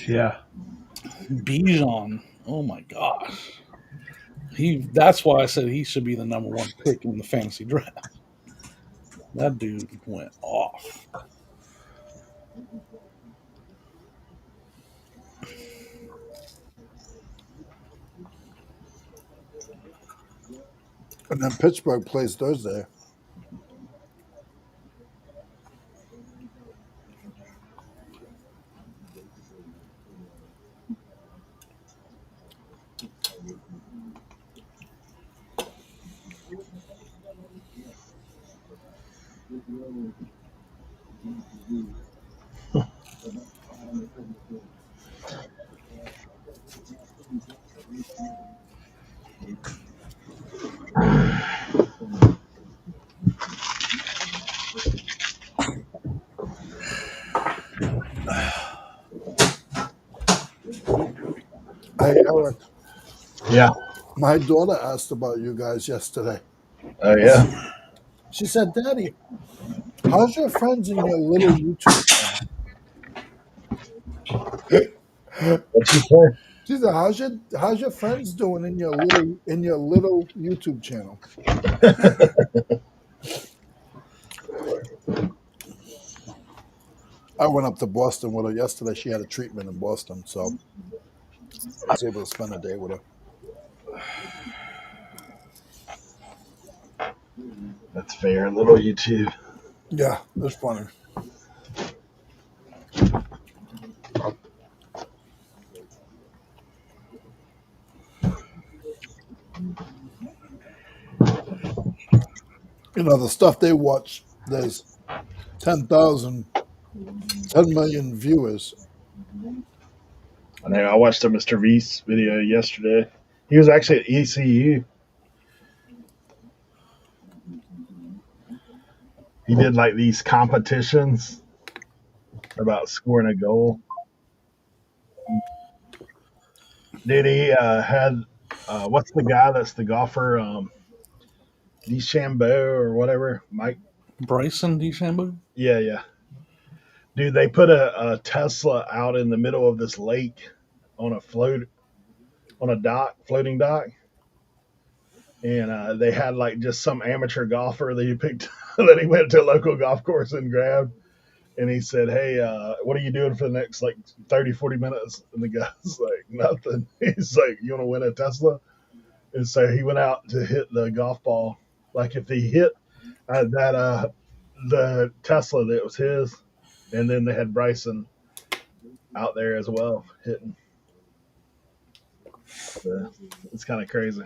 Yeah. Bijan. Oh my gosh. That's why I said he should be the number one pick in the fantasy draft. That dude went off. And then Pittsburgh plays Thursday. Hey, Eric, Yeah. my daughter asked about you guys yesterday. Oh, yeah. She said, Daddy, how's your friends in your little YouTube channel? What'd you say? She said, how's your friends doing in your little YouTube channel? I went up to Boston with her yesterday. She had a treatment in Boston, so I was able to spend a day with her. That's fair. Little YouTube. Yeah, that's funny. You know, the stuff they watch, there's 10,000, 10 million viewers. I know. I watched a Mr. Beast video yesterday. He was actually at ECU. He did like these competitions about scoring a goal. Dude, he had what's the guy that's the golfer? DeChambeau or whatever. Mike. Bryson DeChambeau. Yeah, yeah. Dude, they put a Tesla out in the middle of this lake on a floating dock, and they had like just some amateur golfer that he picked that he went to a local golf course and grabbed, and he said, "Hey, what are you doing for the next like 30, 40 minutes?" And the guy's like, "Nothing." He's like, "You want to win a Tesla?" And so he went out to hit the golf ball. Like if he hit that the Tesla that was his, and then they had Bryson out there as well hitting. So it's kind of crazy.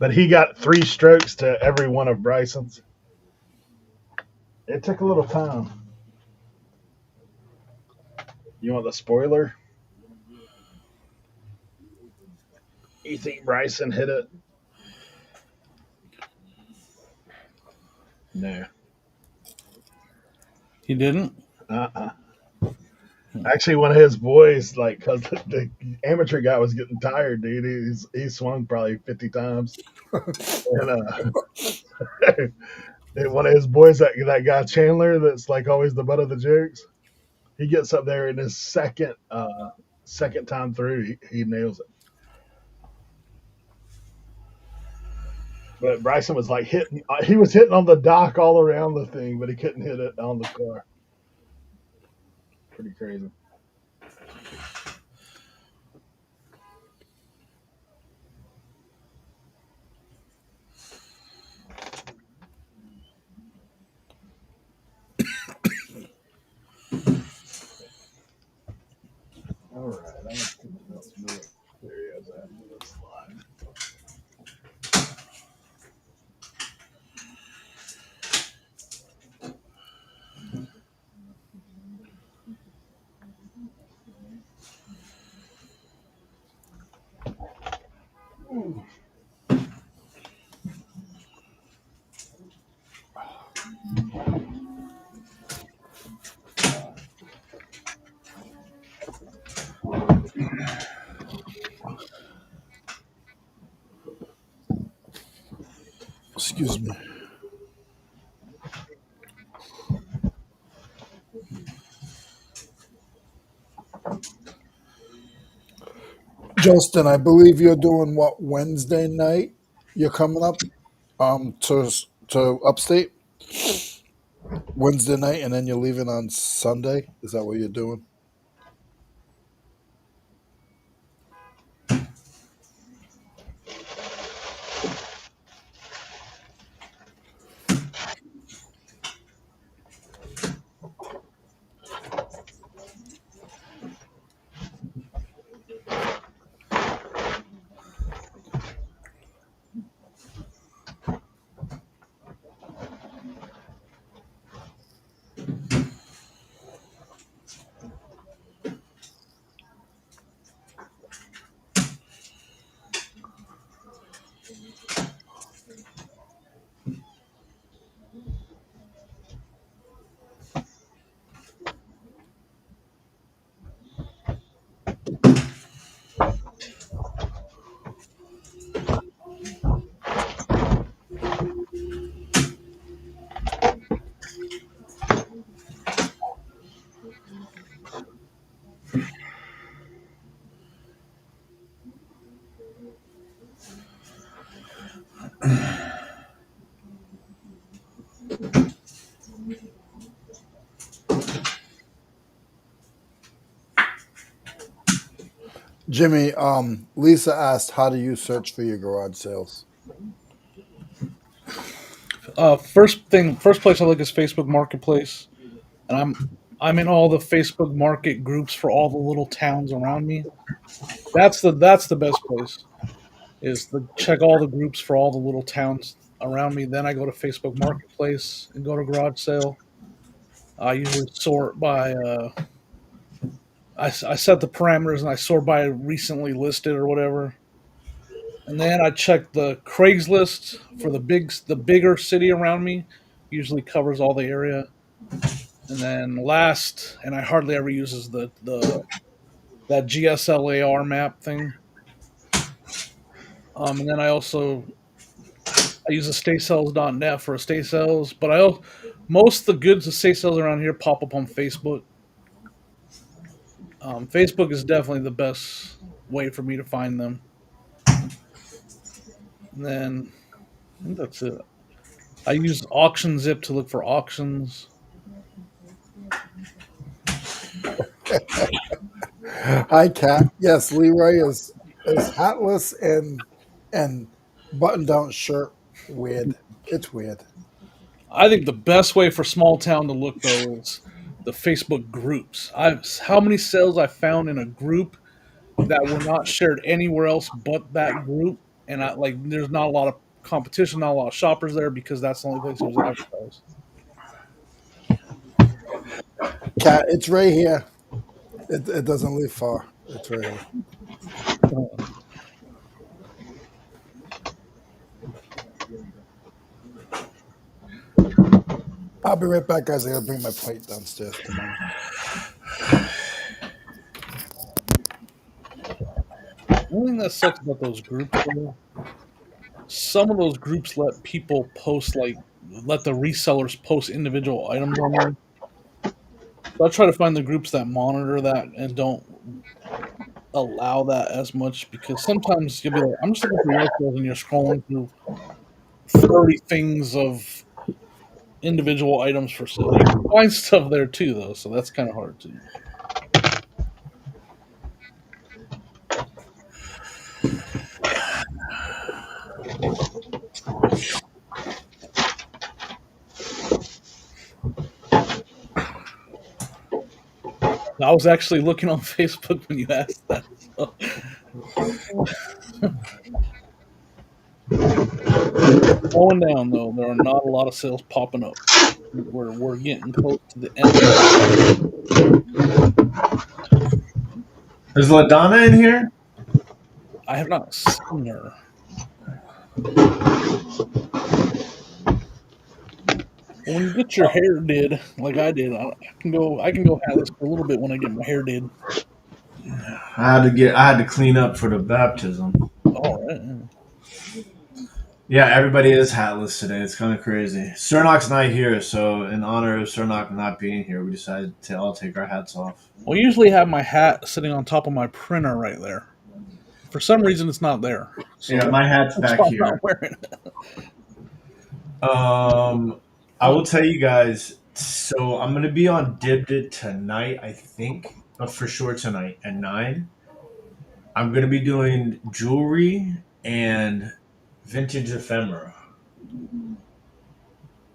But he got 3 strokes to every one of Bryson's. It took a little time. You want the spoiler? You think Bryson hit it? No. He didn't. Uh-uh. Actually, one of his boys, like, cause the amateur guy was getting tired, dude. He swung probably 50 times, and and one of his boys, that guy Chandler, that's like always the butt of the jokes. He gets up there in his second time through, he nails it. But Bryson was like hitting. He was hitting on the dock all around the thing, but he couldn't hit it on the car. Pretty crazy. All right, I'm gonna there he is at this slide. Excuse me. Justin, I believe you're doing what Wednesday night? You're coming up to upstate Wednesday night, and then you're leaving on Sunday. Is that what you're doing? Jimmy, Lisa asked, how do you search for your garage sales? First place I look is Facebook Marketplace, and I'm in all the Facebook Market groups for all the little towns around me. That's the best place is to check all the groups for all the little towns around me. Then I go to Facebook Marketplace and go to garage sale. I usually sort by I set the parameters and I sort by recently listed or whatever. And then I check the Craigslist for the bigger city around me. Usually covers all the area. And then last, and I hardly ever uses the that GSLAR map thing. And then I use estatesales.net for estate sales, but most of the goods estate sales around here pop up on Facebook. Facebook is definitely the best way for me to find them. And then I think that's it. I use Auction Zip to look for auctions. Hi, Kat. Yes, Leroy is hatless and button down shirt. Weird. It's weird. I think the best way for small town to look though is the Facebook groups. How many sales I found in a group that were not shared anywhere else but that group, and there's not a lot of competition, not a lot of shoppers there because that's the only place it was advertised. Kat, it's right here. It doesn't leave far. It's right here. I'll be right back, guys. I gotta bring my plate downstairs tomorrow. The only thing that sucks about those groups, though, some of those groups let people post let the resellers post individual items on there. So I try to find the groups that monitor that and don't allow that as much because sometimes you'll be like, I'm just looking for your sales and you're scrolling through 30 things of individual items for sale. You can find stuff there too, though, so that's kind of hard too. I was actually looking on Facebook when you asked that. So. Going down though, there are not a lot of sales popping up. We're getting close to the end. Is LaDonna in here? I have not seen her. When you get your hair did, like I did, I can go hatless for a little bit when I get my hair did. I had to clean up for the baptism. All right. Yeah, everybody is hatless today. It's kind of crazy. Cernoch's not here, so in honor of Cernoch not being here, we decided to all take our hats off. Well, I usually have my hat sitting on top of my printer right there. For some reason, it's not there. So yeah, my hat's back here. I'm not wearing it. I will tell you guys. So I'm gonna be on Dibbed It tonight, I think, but for sure tonight at 9. I'm gonna be doing jewelry and vintage ephemera.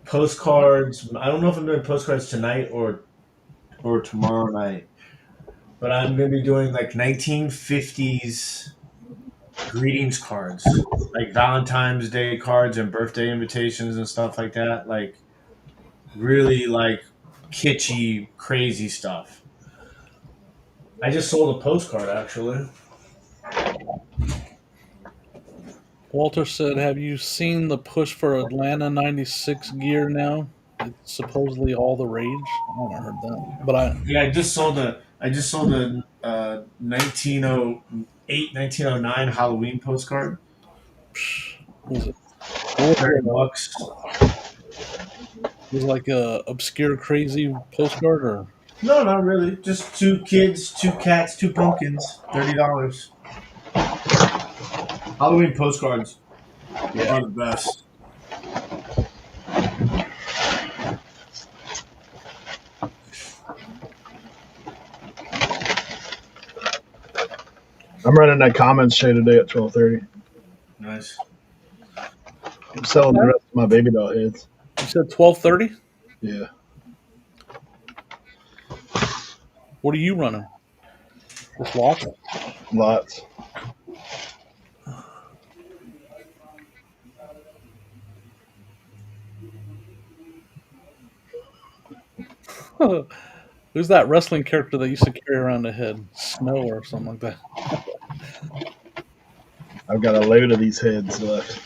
Postcards. I don't know if I'm doing postcards tonight or tomorrow night, but I'm gonna be doing like 1950s greetings cards, like Valentine's Day cards and birthday invitations and stuff like that. Like really like kitschy, crazy stuff. I just sold a postcard actually. Walter said, "Have you seen the push for Atlanta '96 gear now? It's supposedly all the rage." I haven't heard that, but I just sold a 1908, 1909 Halloween postcard. Was it? $30. Was it like a obscure, crazy postcard, or no, not really. Just 2 kids, 2 cats, 2 pumpkins. $30. Halloween postcards are the best. I'm running that comments show today at 12:30. Nice. I'm selling the rest of my baby doll heads. You said 12:30. Yeah, What are you running? Just walking. lots. Who's that wrestling character that used to carry around a head? Snow or something like that. I've got a load of these heads left.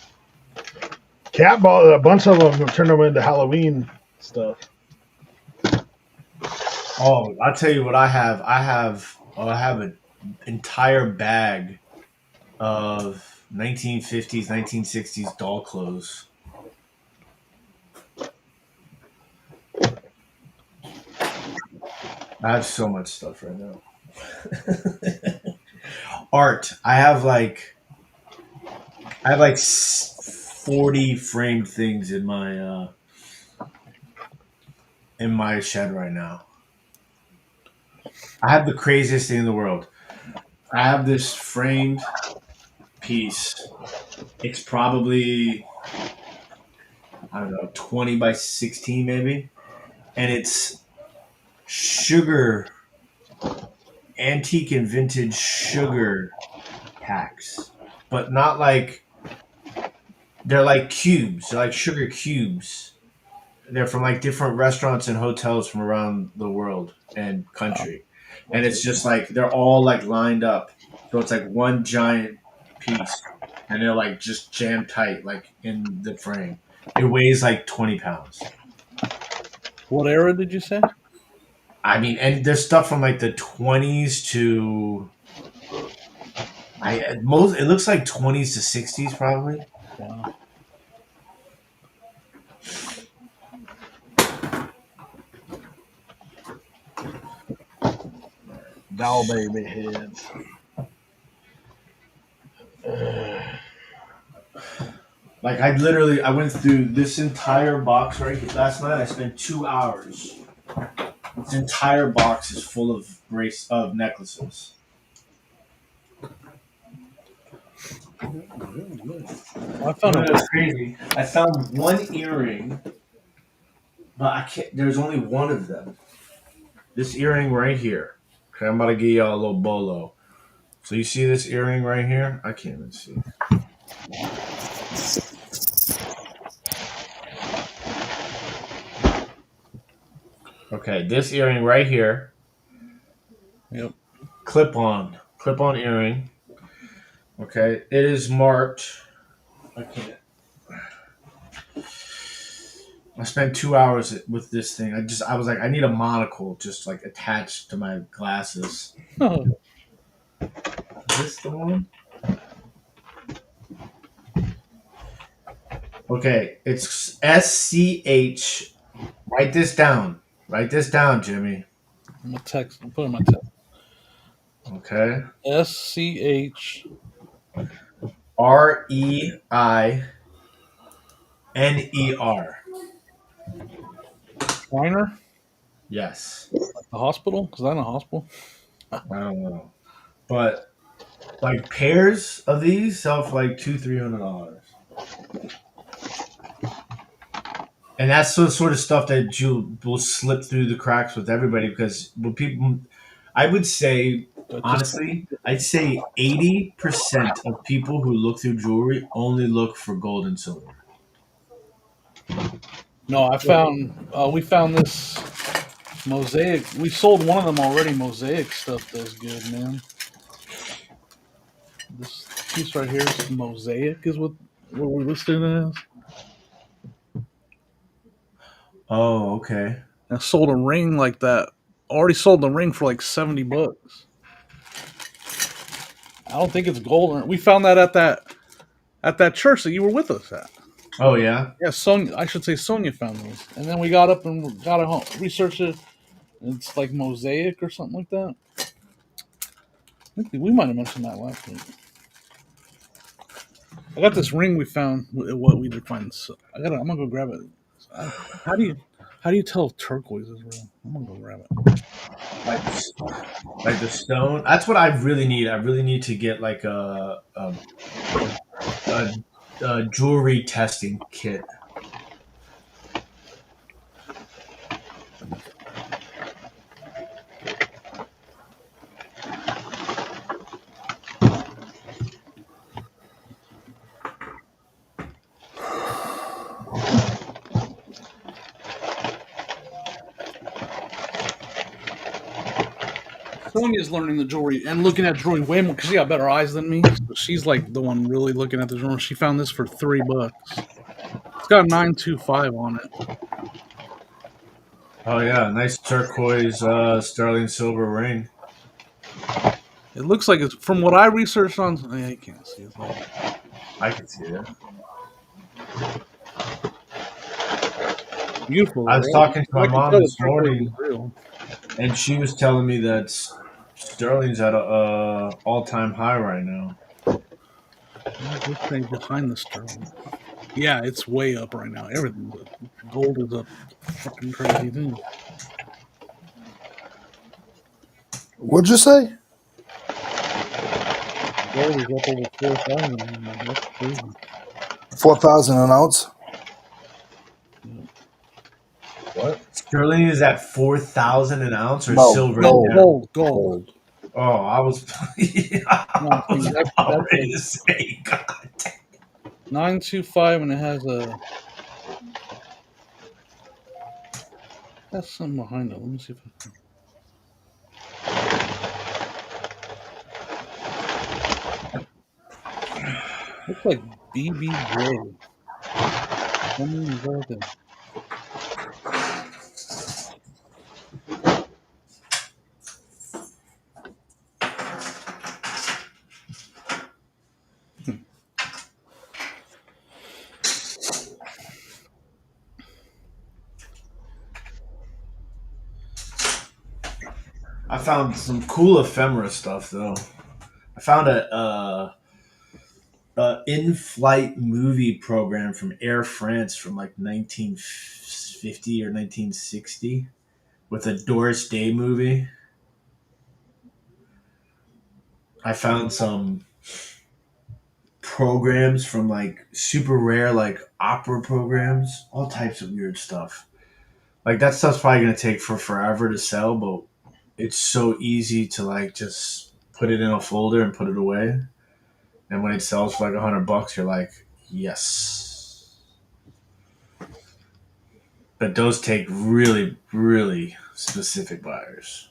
Cat bought a bunch of them and turned them into Halloween stuff. Oh, I'll tell you what I have. I have an entire bag of 1950s, 1960s doll clothes. I have so much stuff right now. Art. I have like 40 framed things in my shed right now. I have the craziest thing in the world. I have this framed piece. It's probably, I don't know, 20 by 16 maybe. And it's sugar, antique and vintage sugar packs. But not like, they're like cubes. They're like sugar cubes. They're from like different restaurants and hotels from around the world and country. And it's just like, they're all like lined up. So it's like one giant piece. And they're like just jammed tight, like in the frame. It weighs like 20 pounds. What era did you say? I mean, and there's stuff from like the 20s to it looks like 20s to 60s probably. Wow. Doll baby heads. Like I went through this entire box right here last night. I spent 2 hours. This entire box is full of necklaces. I found You know a what's crazy? I found one earring, but I can't. There's only one of them. This earring right here. Okay, I'm about to give y'all a little bolo. So you see this earring right here? I can't even see. Okay, this earring right here. Yep. Clip-on earring. Okay, it is marked. I can't. I spent 2 hours with this thing. I was like, I need a monocle just like attached to my glasses. Is this the one? Okay, it's SCH. Write this down. Write this down, Jimmy. I'm gonna text. I'll put it in my text. Okay. SCH. REINER. Weiner? Yes. The hospital? Because I'm in a hospital. I don't know. But like pairs of these sell for like $200-$300. And that's the sort of stuff that you will slip through the cracks with everybody because when people, I would say, honestly, I'd say 80% of people who look through jewelry only look for gold and silver. No, we found this mosaic. We sold one of them already. Mosaic stuff does good, man. This piece right here is mosaic, is what we're listed as. Oh, okay. I sold a ring like that. Already sold the ring for like $70. I don't think it's gold. We found that at that church that you were with us at. Oh, yeah? Yeah, Sonia. I should say Sonia found these, and then we got up and got it home, researched it. It's like mosaic or something like that. I think we might have mentioned that last week. I got this ring we found. What we did find. I'm gonna go grab it. How do you tell if turquoise is real? I'm gonna go grab it. Like the stone. That's what I really need. I really need to get like a jewelry testing kit. Sonia's learning the jewelry and looking at jewelry way more because she got better eyes than me. So she's like the one really looking at the jewelry. She found this for $3. It's got a 925 on it. Oh yeah, nice turquoise sterling silver ring. It looks like it's from what I researched on. Yeah, you can't see it. I can see it. Beautiful. I was Right? talking to I my can mom tell the this turquoise is morning, real. and she was telling me that sterling's at a all-time high right now. Where's this thing behind the sterling? Yeah, it's way up right now. Everything's up. Gold is up. Fucking crazy thing. What'd you say? Gold is up over 4,000. That's crazy. 4,000 an ounce. What? Sterling is at 4,000 an ounce, or No, silver in Gold, general? gold, gold. Gold. Oh, I was, No, I see, was that's about ready like to say, God. 925, and it has a. That's something behind it. Let me see if I can. Looks like BBJ. Something American. I found some cool ephemera stuff though. I found a in-flight movie program from Air France from like 1950 or 1960 with a Doris Day movie. I found some programs from like super rare like opera programs, all types of weird stuff. Like that stuff's probably gonna take for forever to sell, but it's so easy to like just put it in a folder and put it away. And when it sells for like $100, you're like, yes. But those take really, really specific buyers.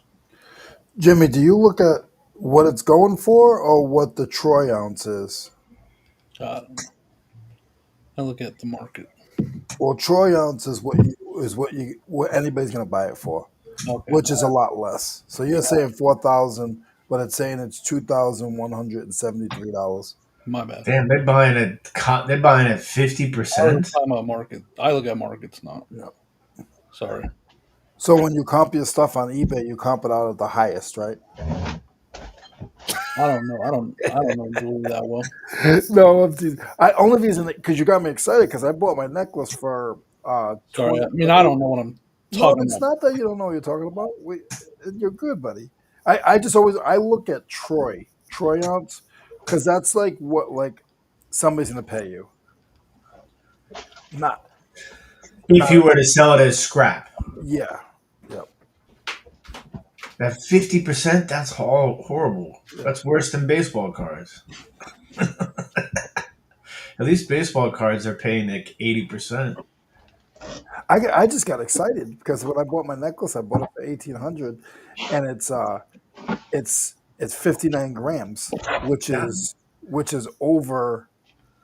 Jimmy, do you look at what it's going for or what the troy ounce is? I don't know. I look at the market. Well, troy ounce is what anybody's going to buy it for, Okay, which is a lot less. So you're saying 4,000, but it's saying it's $2,173. my bad. Damn, they're buying it. They're buying it I was 50%. talking about market. I look at markets, not. Yeah. Sorry. So when you comp your stuff on eBay, you comp it out at the highest, right? I don't know. I don't know jewelry that well. No, I'm teasing. I only reason because you got me excited because I bought my necklace for Sorry. 20. I mean, I don't know what I'm No, talking it's about. not that you don't know what you're talking about. You're good, buddy. I just always I look at Troy ounce, because that's like what like somebody's gonna pay you. Not If you were to sell it as scrap, yeah, yeah. that 50%, that's horrible. Yeah. That's worse than baseball cards. At least baseball cards are paying like 80%. I just got excited because when I bought my necklace, I bought it for 1,800, and it's 59 grams, which Damn. is over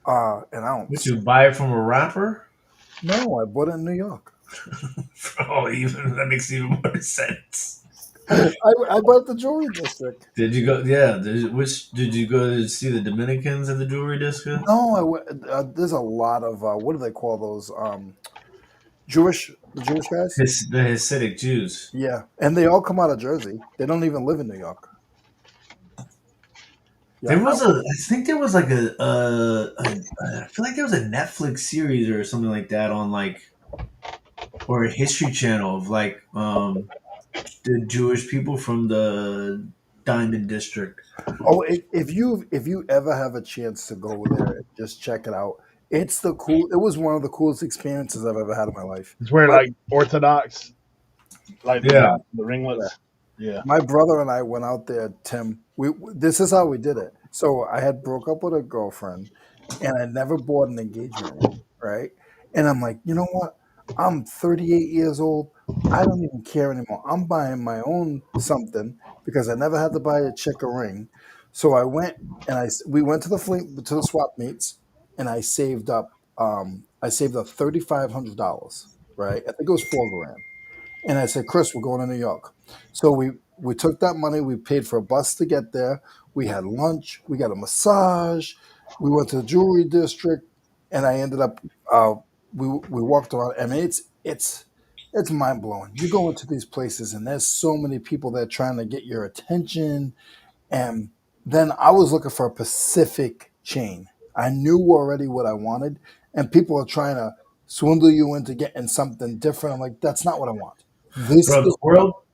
an Would ounce. you buy it from a rapper? No, I bought it in New York. Oh, even that makes even more sense. I bought the jewelry district. Did you go? Yeah. Did you go to see the Dominicans at the jewelry district? No, there's a lot of what do they call those? The Jewish guys. The Hasidic Jews. Yeah, and they all come out of Jersey. They don't even live in New York. Yeah, I think there was like I feel like there was a Netflix series or something like that on like, or a History Channel of like, the Jewish people from the Diamond District. oh, if you ever have a chance to go there, just check it out. It was one of the coolest experiences I've ever had in my life. It's where My, like Orthodox, like Yeah. the ringlets. Yeah. my brother and I went out there, Tim. This is how we did it. So I had broke up with a girlfriend, and I never bought an engagement ring, right? And I'm like, you know what? I'm 38 years old. I don't even care anymore. I'm buying my own something because I never had to buy a chick a ring. So I went and we went to the swap meets, and I saved up $3,500. Right, I think it was 4 grand. And I said, Chris, we're going to New York. So we took that money. We paid for a bus to get there. We had lunch. We got a massage. We went to the jewelry district, and I ended up. Uh, we walked around. I mean, it's mind blowing. You go into these places, and there's so many people that are trying to get your attention. And then I was looking for a Pacific chain. I knew already what I wanted, and people are trying to swindle you into getting something different. I'm like, that's not what I want. This Bro, is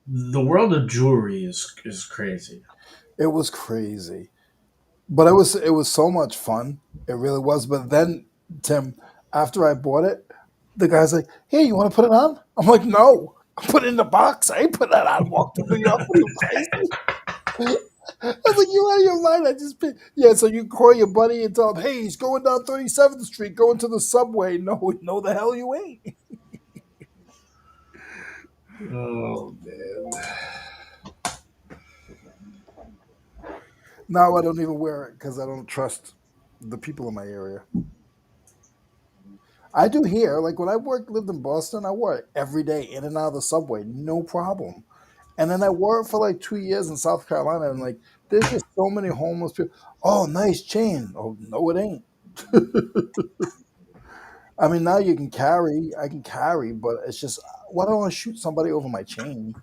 the world of jewelry is crazy. it was crazy. But it was so much fun. It really was. But then, Tim, after I bought it, the guy's like, "Hey, you want to put it on?" I'm like, "No, I put it in the box. I ain't put that on. Walk to New York. What are you crazy?" I was like, "You out of your mind?" I just yeah. So you call your buddy and tell him, "Hey, he's going down 37th Street, going to the subway." No, the hell you ain't. Oh man. Now I don't even wear it because I don't trust the people in my area. I do here. Like when I lived in Boston, I wore it every day in and out of the subway, no problem. And then I wore it for like 2 years in South Carolina, and like there's just so many homeless people. Oh, nice chain. Oh, no, it ain't. I mean, now I can carry, but it's just why do I want to shoot somebody over my chain?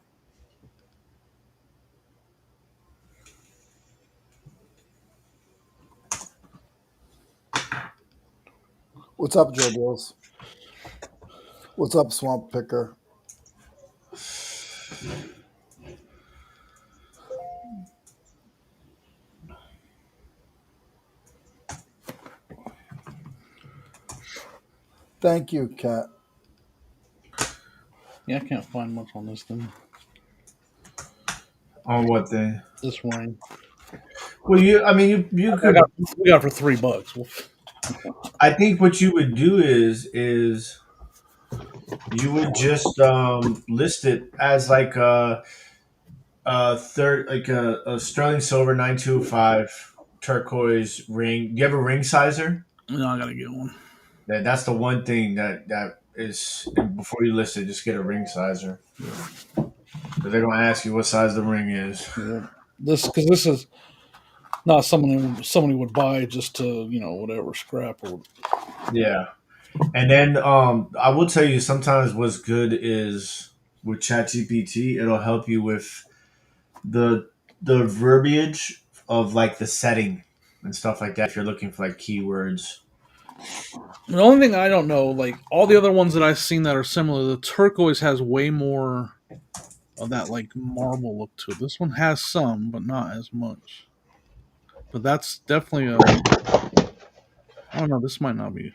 What's up, Joe Bills? What's up, Swamp Picker? Thank you, Kat. Yeah, I can't find much on this thing. On what thing? This ring. Well, I mean, you I could. got we got it for $3. Well, I think what you would do is you would just list it as like a third, like a sterling silver 925 turquoise ring. Do you have a ring sizer? no, I gotta get one. That's the one thing that is, and before you list it, just get a ring sizer. Yeah, Because they're gonna ask you what size the ring is. yeah. This is not somebody would buy just to whatever scrap or Yeah. And then I will tell you sometimes what's good is with ChatGPT, it'll help you with the the verbiage of like the setting and stuff like that if you're looking for like keywords. the only thing I don't know, like all the other ones that I've seen that are similar, the turquoise has way more of that like marble look to it. This one has some, but not as much. But that's definitely a. I don't know. This might not be.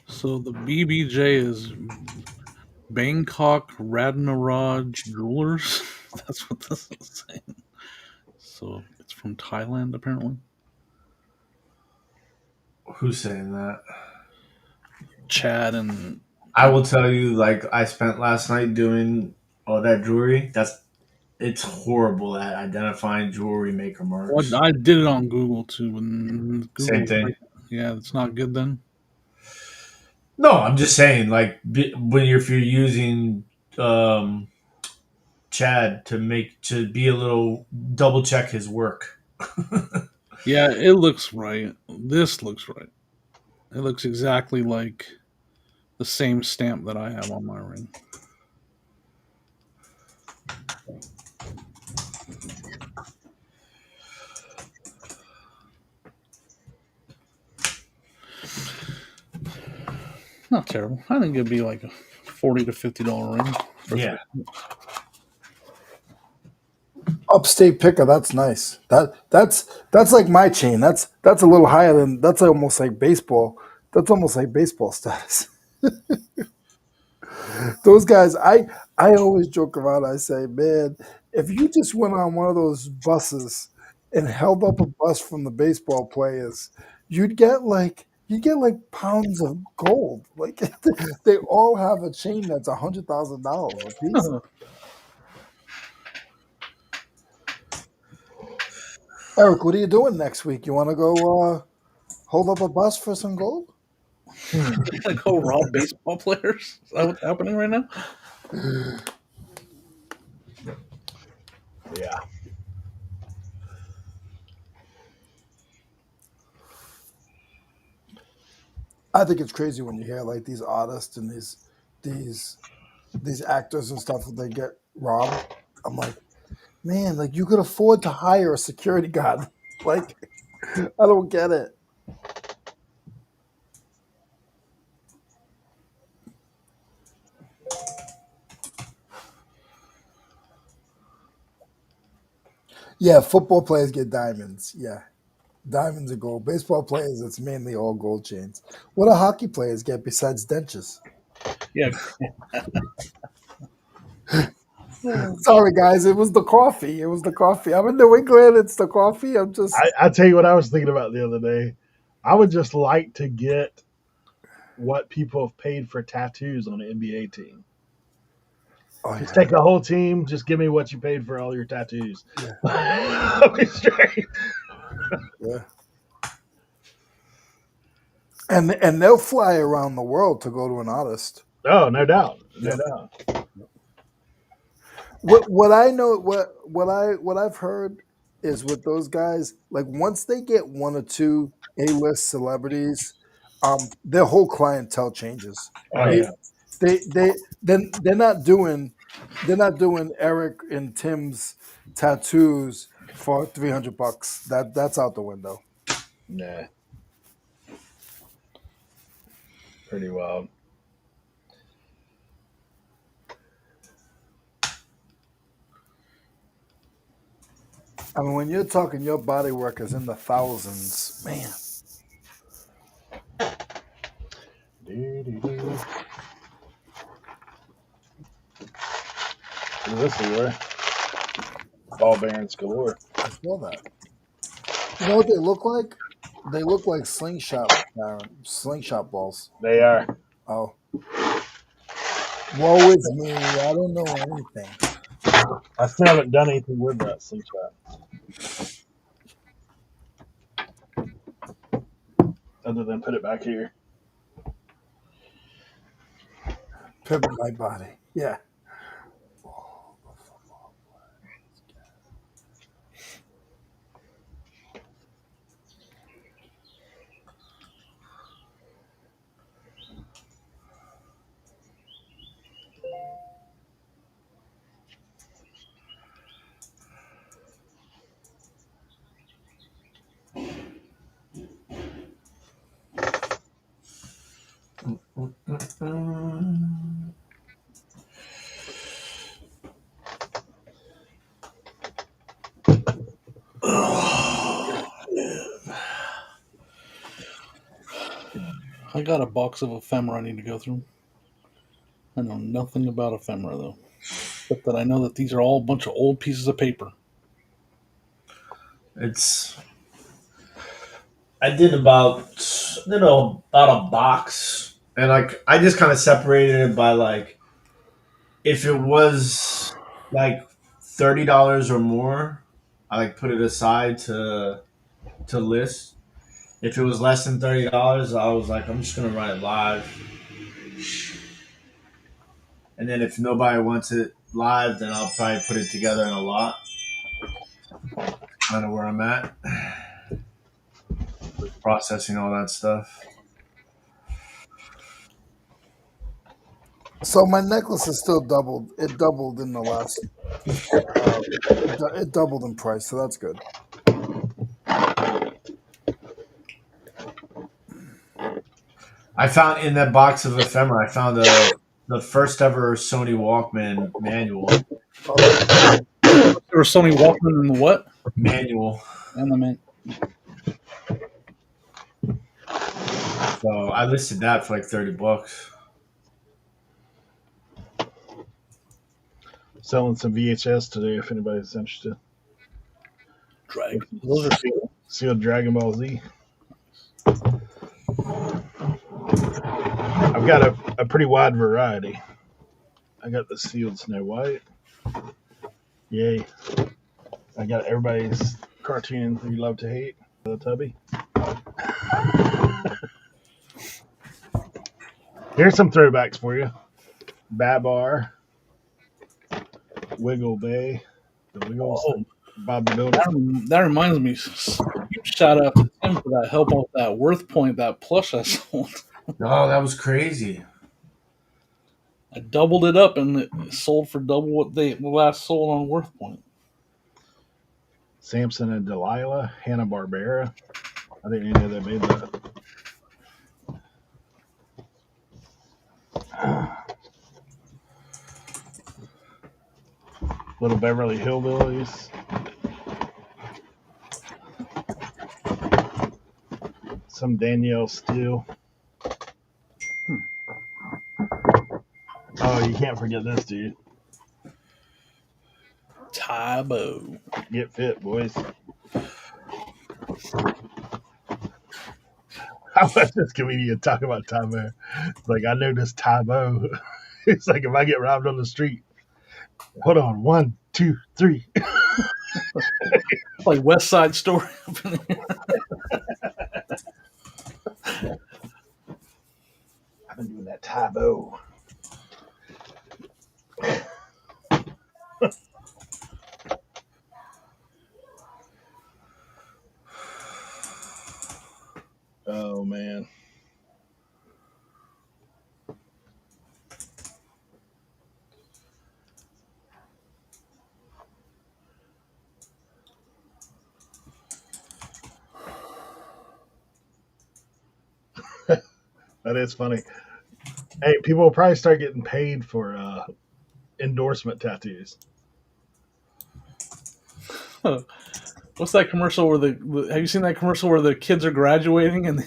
So the BBJ is Bangkok Radnaraj Jewelers. That's what this is saying. So it's from Thailand, apparently. Who's saying that? Chad and I will tell you, like I spent last night doing all that jewelry. It's horrible at identifying jewelry maker what marks. I did it on Google too, and Same Google, thing. yeah, it's not good then. No, I'm just saying, like when if you're using um, Chad to be a little double check his work. Yeah, it looks right. This looks right. It looks exactly like the same stamp that I have on my ring. Not terrible. I think it'd be like a $40 to $50 ring for Yeah. 3 months. Upstate picker, that's nice. That's like my chain. That's a little higher than that's almost like baseball. That's almost like baseball status. Those guys, I always joke around. I say, man, if you just went on one of those buses and held up a bus from the baseball players, you'd get like pounds of gold. Like they all have a chain that's $100,000 a piece. Eric, what are you doing next week? You want to go hold up a bus for some gold? Gonna go rob baseball players? Is that what's happening right now? Yeah. I think it's crazy when you hear like these artists and these these actors and stuff they get robbed. I'm like, man, like you could afford to hire a security guard. Like, I don't get it. Yeah, football players get diamonds. Yeah, diamonds are gold. Baseball players, it's mainly all gold chains. What do hockey players get besides dentures? Yeah. Sorry, guys, it was the coffee. It was the coffee. I'm in New England. It's the coffee. I'm just. I tell you what I was thinking about the other day. I would just like to get what people have paid for tattoos on an NBA team. Oh Just yeah, take the whole team. Just give me what you paid for all your tattoos. yeah, I'll be straight. yeah. And they'll fly around the world to go to an artist. Oh, no doubt, no Yeah. doubt. What I know what I've heard is with those guys, like once they get one or two A-list celebrities, their whole clientele changes. Oh They yeah, they then they're not doing Eric and Tim's tattoos for $300. That's out the window. nah, pretty wild. I mean, when you're talking your body work is in the thousands, man. Doo-doo-doo. Look at this, Leroy. Ball bearings galore. I saw that. You know what they look like? They look like slingshot balls. They are. Oh, woe is me. I don't know anything. I still haven't done anything with that slingshot other than put it back here. Pivot my body. Yeah. I got a box of ephemera I need to go through. I know nothing about ephemera though, except that I know that these are all a bunch of old pieces of paper. It's I did about a box, and like I just kind of separated it by like if it was like $30 or more, I like put it aside to list. If it was less than $30, I was like, I'm just gonna run it live, and then if nobody wants it live, then I'll probably put it together in a lot. Kind of where I'm at. processing all that stuff. So my necklace is still doubled. It doubled in the last. It doubled in price, so that's good. I found in that box of ephemera, I found the first ever Sony Walkman manual. There was Sony Walkman in the what? Manual. And the man. So I listed that for like $30. Selling some VHS today if anybody's interested. Dragon. Those are cool. Sealed Dragon Ball Z. I've got a pretty wide variety. I got the sealed Snow White. Yay. I got everybody's cartoon you love to hate. The Tubby. Here's some throwbacks for you. Babar. Wiggle Bay. The Wiggles. Oh. Bob the Builder. That reminds me. Shout out to Tim for that help out that Worth Point, that plush I sold. Oh, that was crazy. I doubled it up and it sold for double what they last sold on Worth Point. Samson and Delilah. Hanna-Barbera. I didn't even know they made that. Little Beverly Hillbillies. Some Danielle Steele. Oh, you can't forget this, dude. Tybo. Get fit, boys. How about this comedian talk about Tybo? Like, I know this Tybo. It's like if I get robbed on the street. Hold on. 1, 2, 3. Like West Side Story. I've been doing that Tybo. Oh, man. That is funny. Hey, people will probably start getting paid for endorsement tattoos. What's that commercial where have you seen that commercial where the kids are graduating and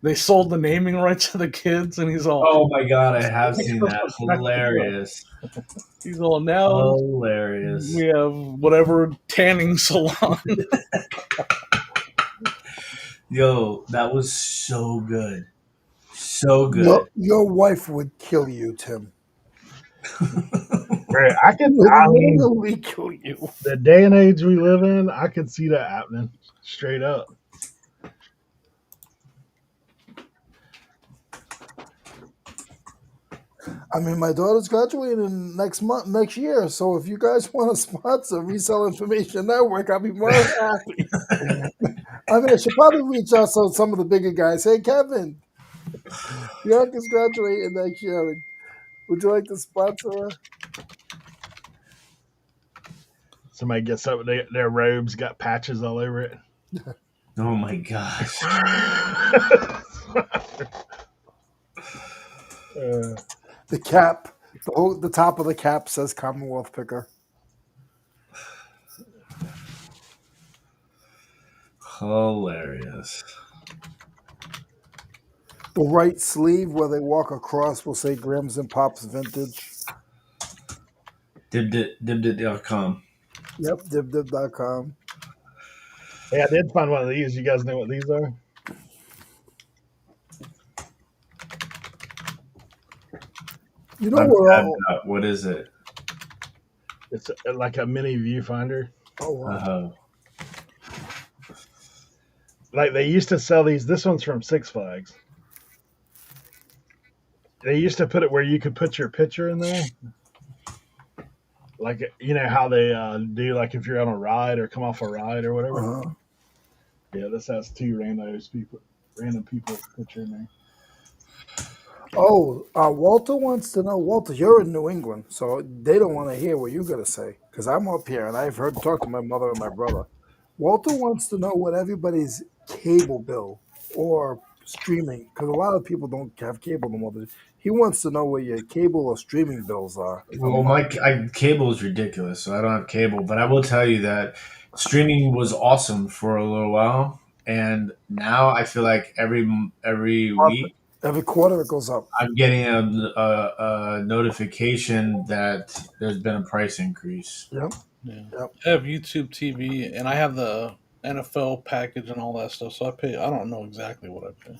they sold the naming rights to the kids and he's all, Oh my god, I have seen that. Hilarious. he's all, now Hilarious. we have whatever tanning salon. Yo, that was so good. So good. Your wife would kill you, Tim. Right, I can. Would I mean, literally kill you. the day and age we live in, I can see that happening straight up. I mean, my daughter's graduating next year. So if you guys want to sponsor Resell Information Network, I'll be more than happy. I mean, I should probably reach out to some of the bigger guys. Hey, Kevin, Bianca's graduating next year. Would you like to sponsor her? Somebody gets up, their robes got patches all over it. Oh my gosh. The cap, the top of the cap says Commonwealth Picker. Hilarious. The right sleeve where they walk across will say Grams and Pops Vintage. Dibdit.com. Yep, dibdib.com. Hey, I did find one of these. You guys know what these are? You know what is it? It's like a mini viewfinder. Oh, wow. Like they used to sell these. This one's from Six Flags. They used to put it where you could put your picture in there. Like, you know how they do, like if you're on a ride or come off a ride or whatever. Uh-huh. Yeah, this has 2 randos random people picture me. Oh, Walter wants to know. Walter, you're in New England, so they don't want to hear what you got to say because I'm up here and I've heard talk to my mother and my brother. Walter wants to know what everybody's cable bill or streaming because a lot of people don't have cable no more. He wants to know what your cable or streaming bills are a Well, month. cable is ridiculous, so I don't have cable. But I will tell you that streaming was awesome for a little while, and now I feel like every week Every quarter it goes up. I'm getting a notification that there's been a price increase. Yep, Yeah, yep. I have YouTube TV, and I have the NFL package and all that stuff. So I pay. I don't know exactly what I pay.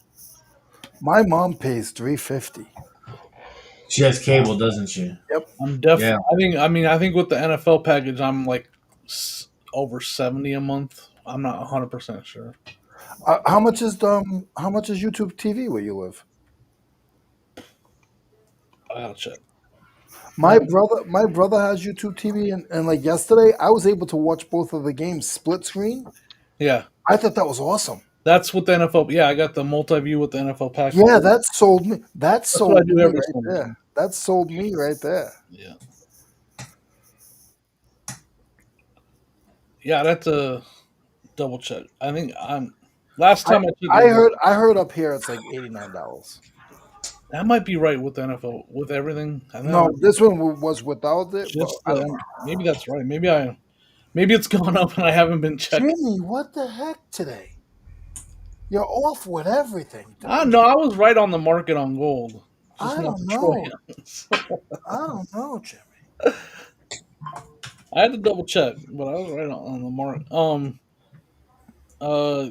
My mom pays $350. She has cable, doesn't she? Yep. I'm Yeah. definitely. I think. I mean, I think with the NFL package, I'm like over 70 a month. I'm not 100% sure. How much is YouTube TV where you live? I gotta check. My brother has YouTube TV, and like yesterday, I was able to watch both of the games split screen. Yeah, I thought that was awesome. that's what the NFL. Yeah, I got the multi-view with the NFL package. Yeah, that sold me. That That's what I sold do me every right Sunday. there. That sold me right there. Yeah, yeah. That's a double check. I think I'm. Last I time I checked, I it was, heard up here it's like $89. that might be right with the NFL with everything. I think that No, might be this one was without it, but just I don't the. know. Maybe that's right. Maybe it's gone up and I haven't been checking. Jimmy, what the heck today? You're off with everything, I dude. know I was right on the market on gold, just I not don't know. petroleum. I don't know, Jimmy. I had to double check, but I was right on the mark.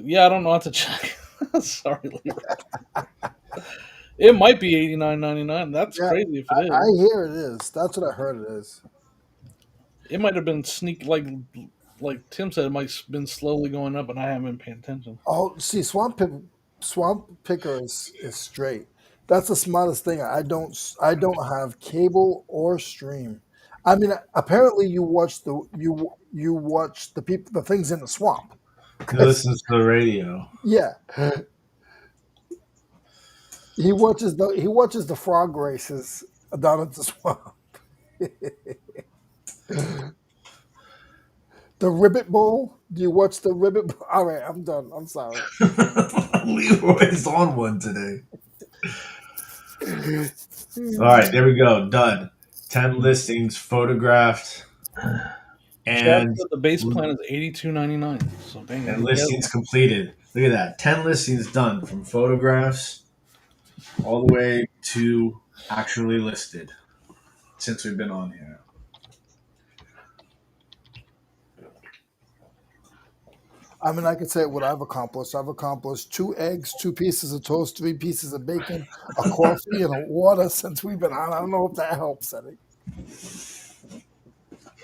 Yeah, I don't know how to check. Sorry, Leroy. It might be 89.99. That's Yeah, crazy if it I is. hear it is. That's what I heard it is. It might have been sneak like Tim said. It might have been slowly going up, and I haven't been paying attention. Oh, see, Swamp Picker is straight. That's the smartest thing. I don't have cable or stream. I mean, apparently you watch the things in the swamp. He listens to the radio. Yeah, he watches the frog races down at the swamp. The Ribbit Bowl. Do you watch the Ribbit Bowl? All right, I'm done. I'm sorry. Leroy's on one today. All right, there we go. Done. 10 listings photographed Chad and said the base plan is 82.99. So dang it. listings completed. Look at that. 10 listings done from photographs all the way to actually listed since we've been on here. I mean, I could say what I've accomplished. I've accomplished 2 eggs, 2 pieces of toast, 3 pieces of bacon, a coffee, and a water since we've been on. I don't know if that helps any.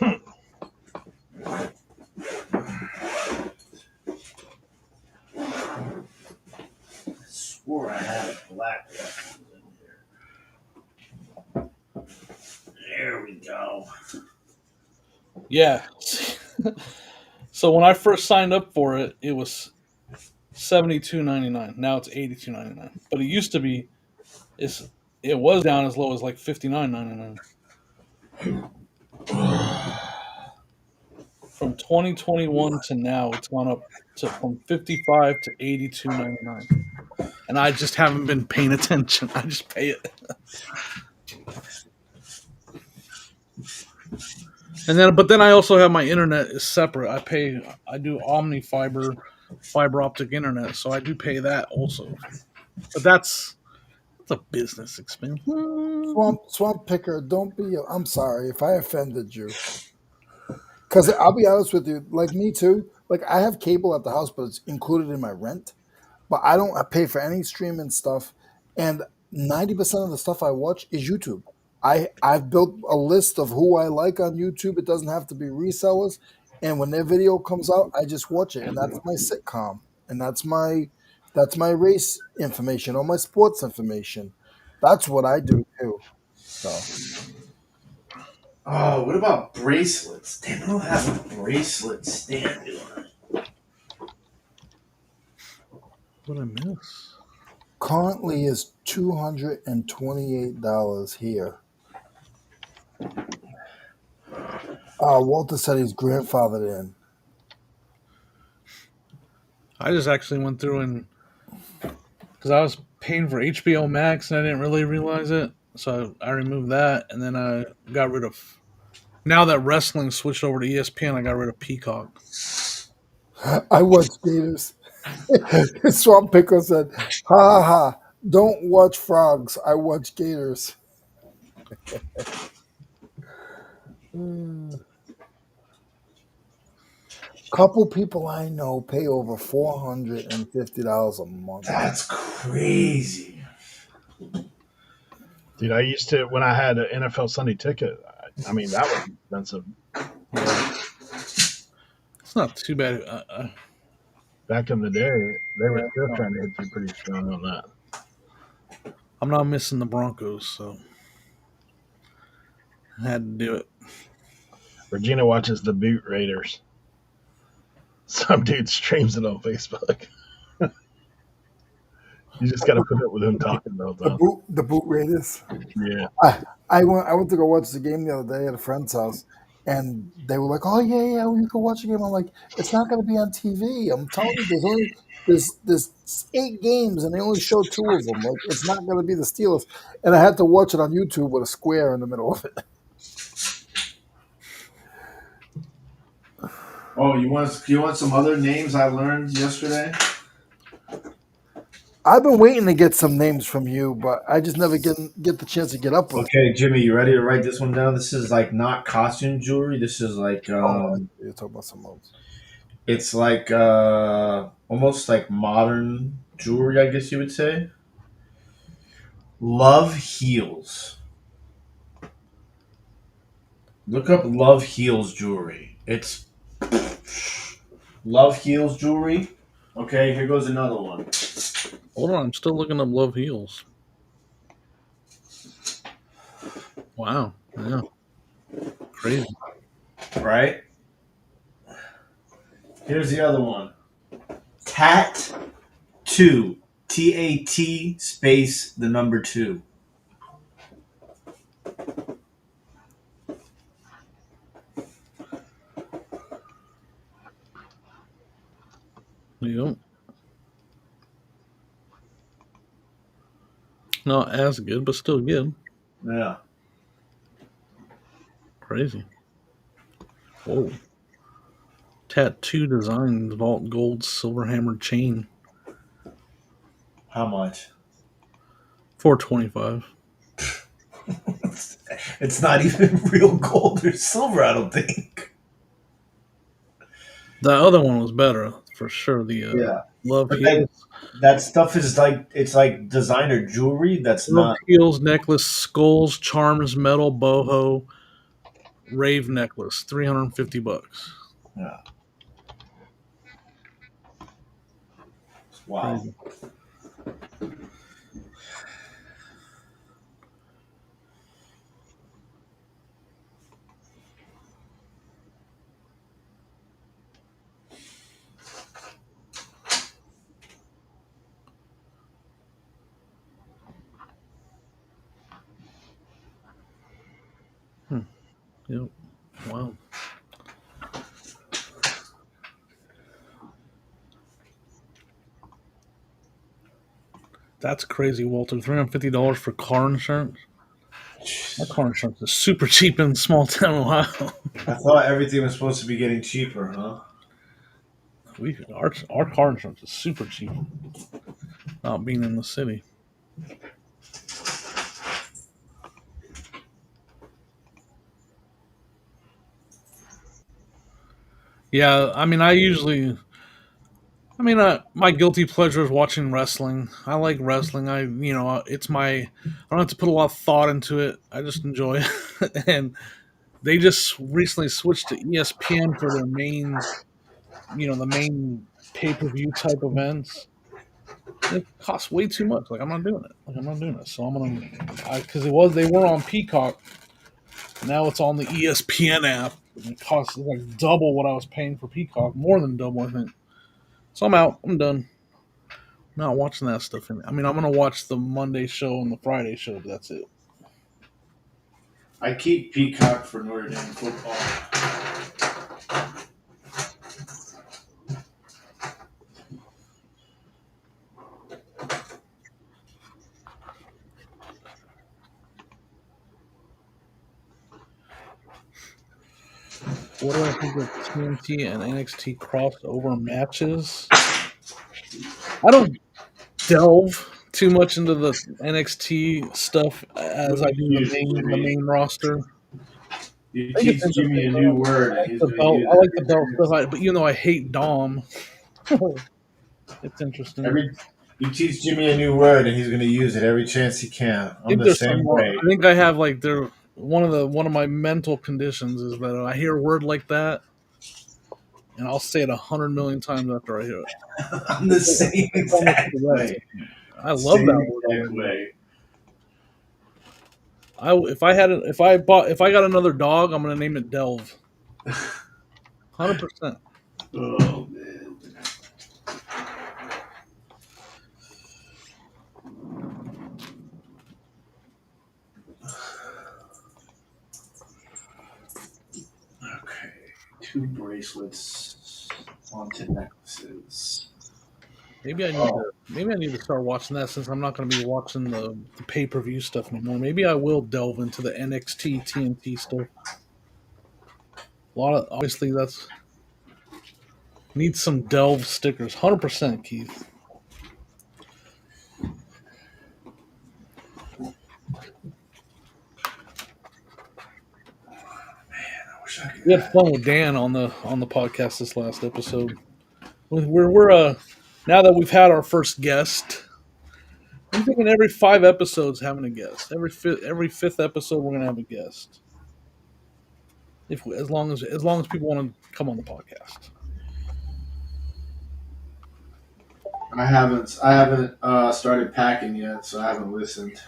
I swore I had a black one in here. There we go. Yeah. So when I first signed up for it, it was 72.99. Now it's 82.99. But it used to be it was down as low as like 59.99. From 2021 to now, it's gone up to from 55 to 82.99. And I just haven't been paying attention. I just pay it. But then I also have my internet is separate. I do Omni fiber optic internet, so I do pay that also. But that's a business expense. Swamp Picker, don't be. I'm sorry if I offended you. Because I'll be honest with you, like me too. Like I have cable at the house, but it's included in my rent. But I pay for any streaming stuff, and 90% of the stuff I watch is YouTube. I've built a list of who I like on YouTube. It doesn't have to be resellers, and when their video comes out, I just watch it, and that's my sitcom, and that's my race information or my sports information. That's what I do too. So Oh, what about bracelets? Damn, I don't have a bracelet stand, do I? What did I miss? currently is $228 here. Walter said he's grandfathered in. I just actually went through and because I was paying for HBO Max and I didn't really realize it, so I removed that, and then I got rid of. Now that wrestling switched over to ESPN, I got rid of Peacock. I watch Gators. Swamp Pickle said, "Ha ha ha! Don't watch frogs. I watch Gators." Couple people I know pay over $450 a month. That's crazy. Dude, I used to when I had an NFL Sunday ticket. I mean, that was expensive Yeah, it's not too bad. back in the day. They were Yeah, still trying to hit you pretty strong on that. I'm not missing the Broncos, so I had to do it. Regina watches the Boot Raiders. Some dude streams it on Facebook. You just got to put up with him talking the whole time. The boot Raiders. Yeah. I went to go watch the game the other day at a friend's house, and they were like, "Oh yeah, you can watch the game." I'm like, "It's not going to be on TV. I'm telling you, there's 8 games, and they only show 2 of them. Like, it's not going to be the Steelers." And I had to watch it on YouTube with a square in the middle of it. Oh, you want some other names I learned yesterday? I've been waiting to get some names from you, but I just never get the chance to get up with. Okay, Jimmy, you ready to write this one down? This is like not costume jewelry. This is like You're talking about some else. it's like almost like modern jewelry, I guess you would say. Love Heals. Look up Love Heals jewelry. It's Love Heals jewelry. Okay, here goes another one. Hold on, I'm still looking up Love Heals. Wow, yeah, crazy. Right? Here's the other one. Tat 2. TAT space the number 2. Yep. Not as good, but still good. Yeah. Crazy. Whoa. Tattoo designs, vault gold, silver hammered chain. How much? $425. It's not even real gold or silver, I don't think. The other one was better for sure. The Yeah. Love But Heals. that stuff is like it's like designer jewelry that's Love not Heals necklace, skulls, charms, metal, boho, rave necklace, $350. yeah. Wow. Crazy. Yep. Wow. That's crazy, Walter. $350 for car insurance. My car insurance is super cheap in small town Ohio. I thought everything was supposed to be getting cheaper, huh? Our car insurance is super cheap. Not being in the city. Yeah, I mean, my guilty pleasure is watching wrestling. I like wrestling. It's I don't have to put a lot of thought into it. I just enjoy it. And they just recently switched to ESPN for their the main pay-per-view type events. It costs way too much. Like, I'm not doing it. So because they were on Peacock. Now it's on the ESPN app. And it costs like double what I was paying for Peacock. More than double, I think. So I'm out. I'm done. Not watching that stuff. I mean, I'm gonna watch the Monday show and the Friday show, but that's it. I keep Peacock for Notre Dame football. What do I think of TNT and NXT crossover matches? I don't delve too much into the NXT stuff as I do Use it, the Jimmy. main roster. You I think it's teach Jimmy interesting. a Though. new word, I and like he's the going to belt. use I it like the belt stuff. But even though I hate Dom, it's interesting. every. You teach Jimmy a new word, and he's going to use it every chance he can. I I'm think the there's some same more. way. I think I have like there one of my mental conditions is that I hear a word like that and I'll say it 100 million times after I hear it. I'm the same It's almost exact Tourette's. way. I love that Same word exact already. way. If I got another dog, I'm gonna name it Delve. 100%. Oh man. Okay. 2 bracelets onto necklaces. Oh, Maybe I need to start watching that since I'm not going to be watching the pay per view stuff anymore. Maybe I will delve into the NXT TNT stuff. A lot of obviously that's needs some delve stickers. 100% Keith. I wish I could We had have. fun with Dan on the podcast this last episode. We're now that we've had our first guest. I'm thinking every 5 episodes having a guest. Every fifth episode we're gonna have a guest. If as long as people want to come on the podcast. I haven't started packing yet, so I haven't listened.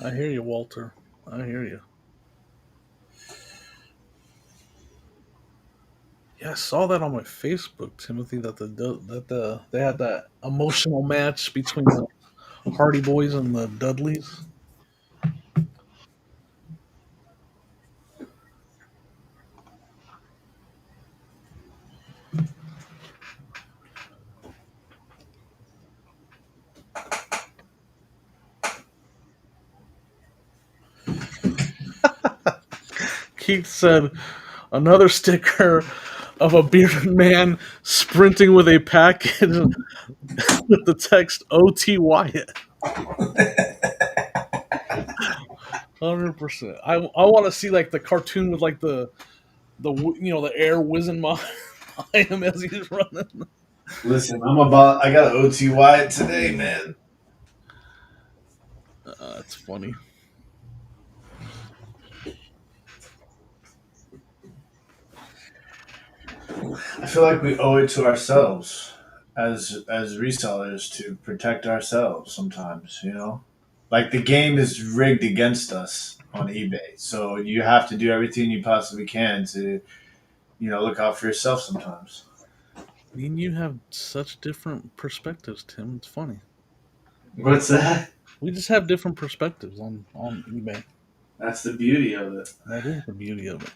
I hear you, Walter. I hear you. Yeah, I saw that on my Facebook, Timothy. They had that emotional match between the Hardy Boys and the Dudleys. Keith said another sticker of a bearded man sprinting with a package with the text "OT Wyatt." 100%. I want to see like the cartoon with like the air whizzing by him as he's running. Listen, I got an OTY today, man. It's funny. I feel like we owe it to ourselves as resellers to protect ourselves sometimes, you know? Like the game is rigged against us on eBay. So you have to do everything you possibly can to, look out for yourself sometimes. Me and you have such different perspectives, Tim. It's funny. What's that? We just have different perspectives on eBay. That's the beauty of it. That is the beauty of it.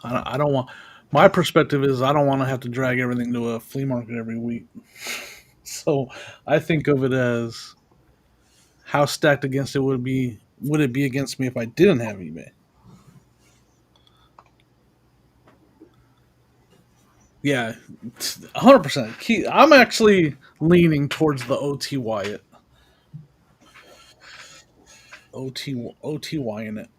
I don't want. My perspective is I don't want to have to drag everything to a flea market every week. So I think of it as how stacked against it would be. Would it be against me if I didn't have eBay? Yeah, 100%. I'm actually leaning towards the OTY in it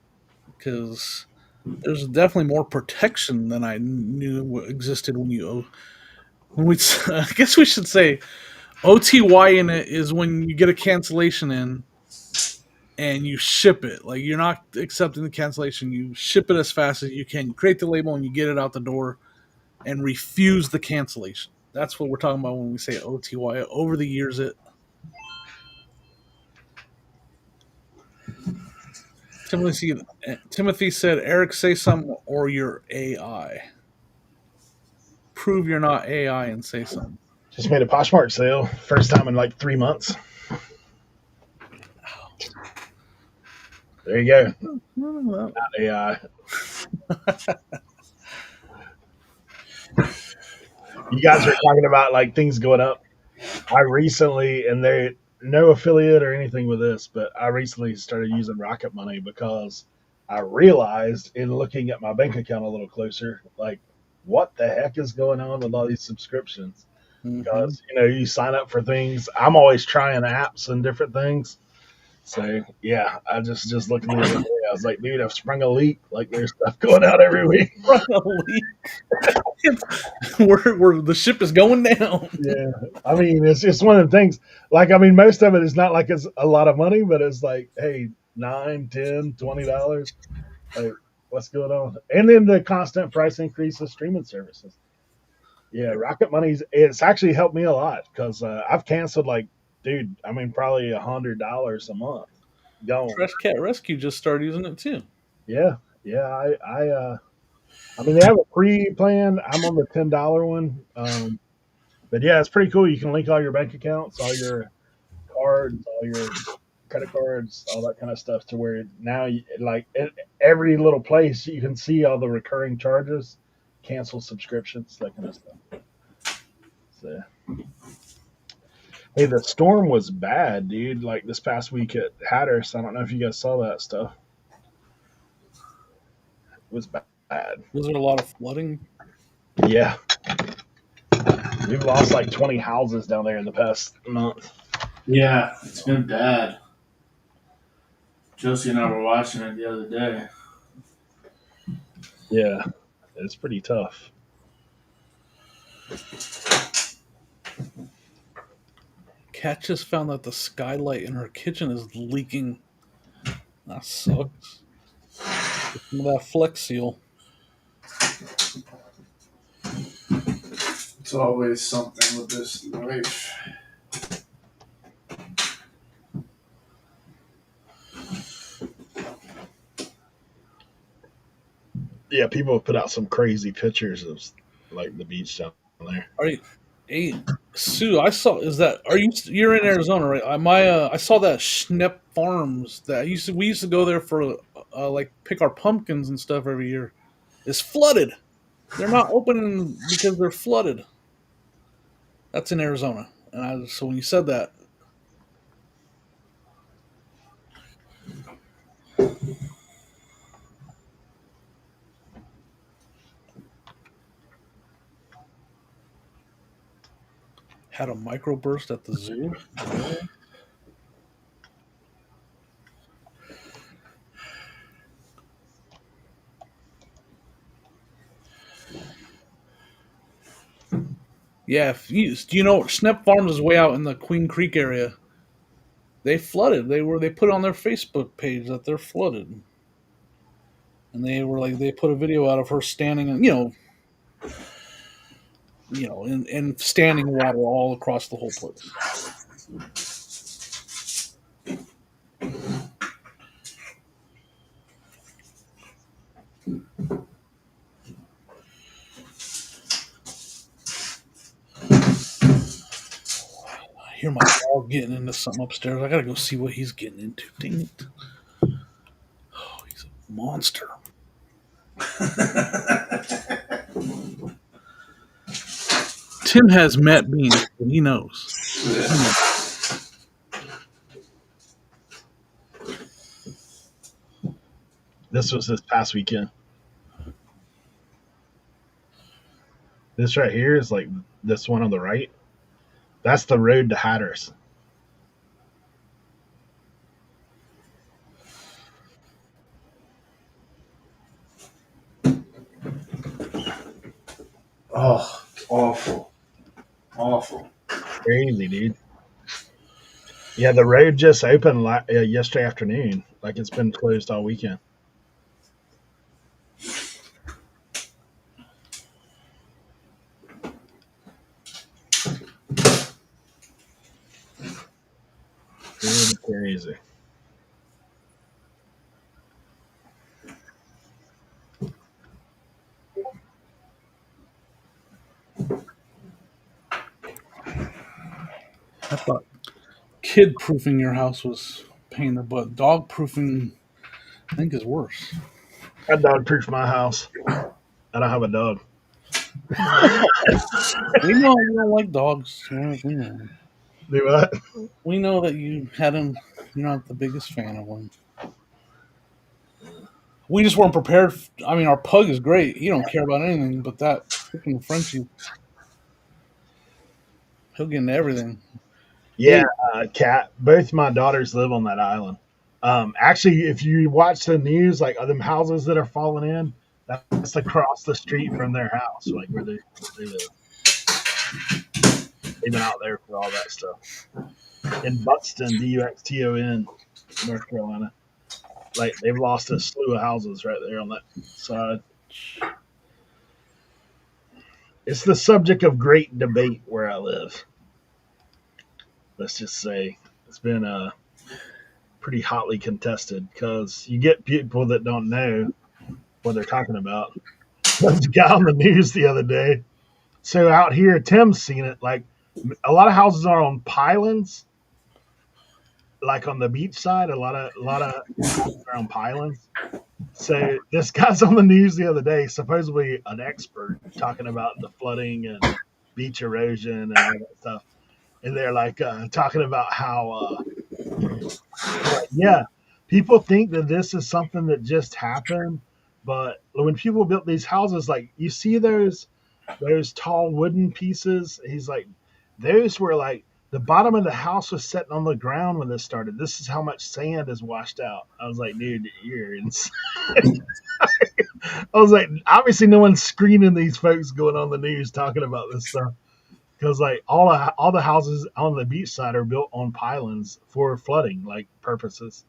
because there's definitely more protection than I knew existed when we. I guess we should say OTY in it is when you get a cancellation in and you ship it. Like you're not accepting the cancellation, you ship it as fast as you can. You create the label and you get it out the door and refuse the cancellation. That's what we're talking about when we say OTY. Over the years, Timothy said, "Eric, say something or you're AI. Prove you're not AI and say something." Just made a Poshmark sale, first time in like 3 months. There you go, Well, not AI. You guys are talking about like things going up. I recently, and they no affiliate or anything with this, but I recently started using Rocket Money because I realized in looking at my bank account a little closer, like what the heck is going on with all these subscriptions? mhm. Because you sign up for things. I'm always trying apps and different things. So yeah, I just looked the other day. I was like, dude, I've sprung a leak. Like there's stuff going out every week. Where the ship is going down. Yeah, I mean, it's just one of the things. Like, I mean, most of it is not like it's a lot of money, but it's like, hey, 9, 10, $20. Like, what's going on? And then the constant price increase of streaming services. Yeah, Rocket Money's it's actually helped me a lot because I've canceled like, dude, I mean, probably $100 a month gone. Trash Cat Rescue just started using it too. Yeah, yeah. I mean, they have a free plan. I'm on the $10 one. But yeah, it's pretty cool. You can link all your bank accounts, all your cards, all your credit cards, all that kind of stuff to where now, like every little place, you can see all the recurring charges, cancel subscriptions, that kind of stuff. So, hey, the storm was bad, dude. Like this past week at Hatteras. I don't know if you guys saw that stuff. It was bad. Was there a lot of flooding? Yeah. We've lost like 20 houses down there in the past month. Yeah, it's been bad. Josie and I were watching it the other day. Yeah. It's pretty tough. Cat just found that the skylight in her kitchen is leaking. That sucks. Some of that Flex Seal. It's always something with this life. Yeah, people have put out some crazy pictures of like the beach down there. Are you, hey, Sue? I saw. Is that? You're in Arizona, right? I saw that Schnepp Farms that we used to go there for like pick our pumpkins and stuff every year. It's flooded. They're not open because they're flooded. That's in Arizona. So when you said that, had a microburst at the zoo. Really? Yeah. Do you know Schnepp Farms is way out in the Queen Creek area? They flooded. They put on their Facebook page that they're flooded, and they put a video out of her standing and in standing water all across the whole place. I hear my dog getting into something upstairs. I gotta go see what he's getting into. Dang it! Oh, he's a monster. Tim has met beans, and he knows. He knows. This was this past weekend. This right here is like this one on the right. That's the road to Hatteras. Oh, awful, awful. Crazy, dude. Yeah, the road just opened yesterday afternoon. Like it's been closed all weekend. Pretty crazy. I thought kid proofing your house was pain in the butt. Dog proofing, I think, is worse. I dog proof my house. I don't have a dog. We know you don't like dogs. We know. Do what? We know that you had him. You're not the biggest fan of one. We just weren't prepared. I mean, our pug is great. He don't care about anything, but that freaking Frenchie, he'll get into everything. Yeah, Hey, cat. Both my daughters live on that island. Actually, if you watch the news, like them houses that are falling in, that's across the street from their house, like where they live. They've been out there for all that stuff in Buxton, Buxton, North Carolina. Like they've lost a slew of houses right there on that side. It's the subject of great debate where I live. Let's just say it's been pretty hotly contested because you get people that don't know what they're talking about. There's a guy on the news the other day. So out here, Tim's seen it. Like a lot of houses are on pylons, like on the beach side. A lot of houses are on pylons. So this guy's on the news the other day, supposedly an expert, talking about the flooding and beach erosion and all that stuff. And they're like talking about how, like, yeah, people think that this is something that just happened, but when people built these houses, like you see those tall wooden pieces, he's like, those were like the bottom of the house was sitting on the ground when this started. This is how much sand is washed out. I was like, dude, you're insane. I was like, obviously, no one's screening these folks going on the news talking about this stuff because like all the houses on the beach side are built on pylons for flooding like purposes,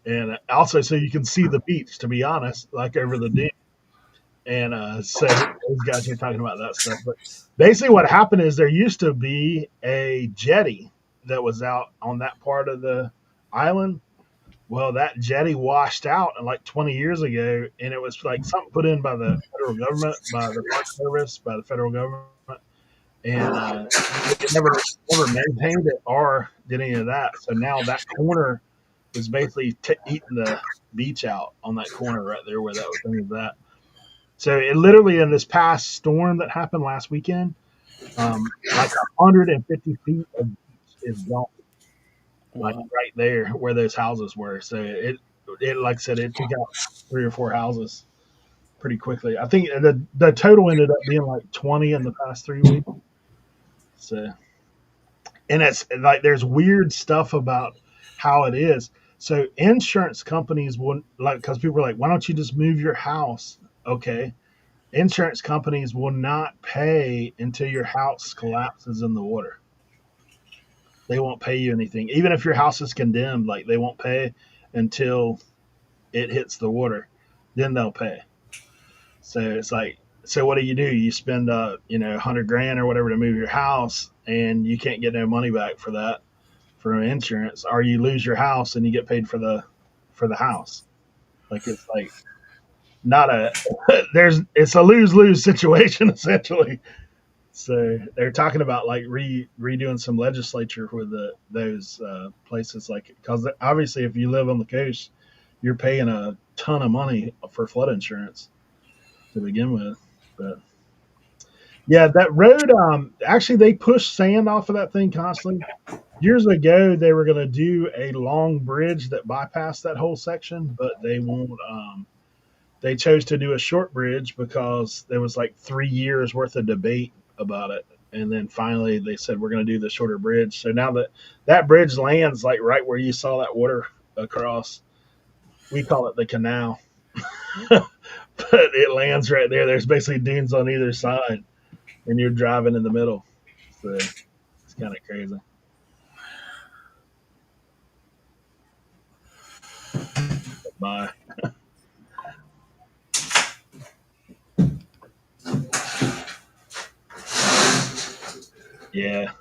and also so you can see the beach. To be honest, like over the dam, and so those guys are talking about that stuff. But basically, what happened is there used to be a jetty that was out on that part of the island. Well, that jetty washed out like 20 years ago, and it was like something put in by the federal government, by the Park Service, by the federal government, and it never maintained it or did any of that. So now that corner is basically eating the beach out on that corner right there where that thing is at. So it literally in this past storm that happened last weekend, like 150 feet of beach is gone, like wow. right there where those houses were. So it like I said, it took out 3 or 4 houses pretty quickly. I think the total ended up being like 20 in the past 3 weeks. So and it's like there's weird stuff about how it is. So insurance companies wouldn't like because people are like, why don't you just move your house? Okay, insurance companies will not pay until your house collapses in the water. They won't pay you anything, even if your house is condemned. Like they won't pay until it hits the water. Then they'll pay. So it's like, so what do? You spend 100 grand or whatever to move your house, and you can't get no money back for that for insurance, or you lose your house and you get paid for the house. Like it's like not a it's a lose lose situation essentially. So they're talking about like redoing some legislature with those places, like because obviously if you live on the coast, you're paying a ton of money for flood insurance to begin with. But yeah, that road actually they push sand off of that thing constantly. Years ago, they were going to do a long bridge that bypassed that whole section, but they won't. They chose to do a short bridge because there was like 3 years worth of debate about it. And then finally they said, we're going to do the shorter bridge. So now that bridge lands like right where you saw that water across. We call it the canal, but it lands right there. There's basically dunes on either side, and you're driving in the middle. So it's kind of crazy. Bye. Yeah.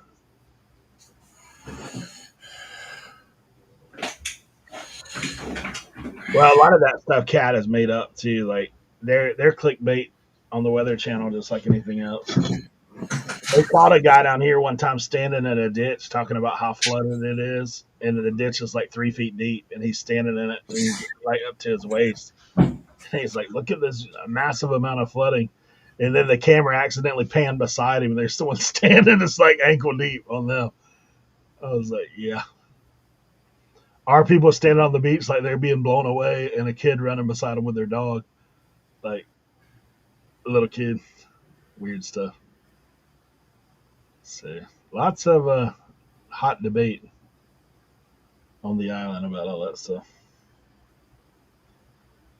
Well, a lot of that stuff Cat has made up too. Like they're clickbait on the Weather Channel, just like anything else. They caught a guy down here one time standing in a ditch talking about how flooded it is, and the ditch is like 3 feet deep, and he's standing in it, and he's right up to his waist. And he's like, "Look at this massive amount of flooding." And then the camera accidentally panned beside him, and there's someone standing that's like ankle deep on them. I was like, "Yeah." Our people standing on the beach like they're being blown away, and a kid running beside them with their dog, like a little kid. Weird stuff. So lots of hot debate on the island about all that stuff.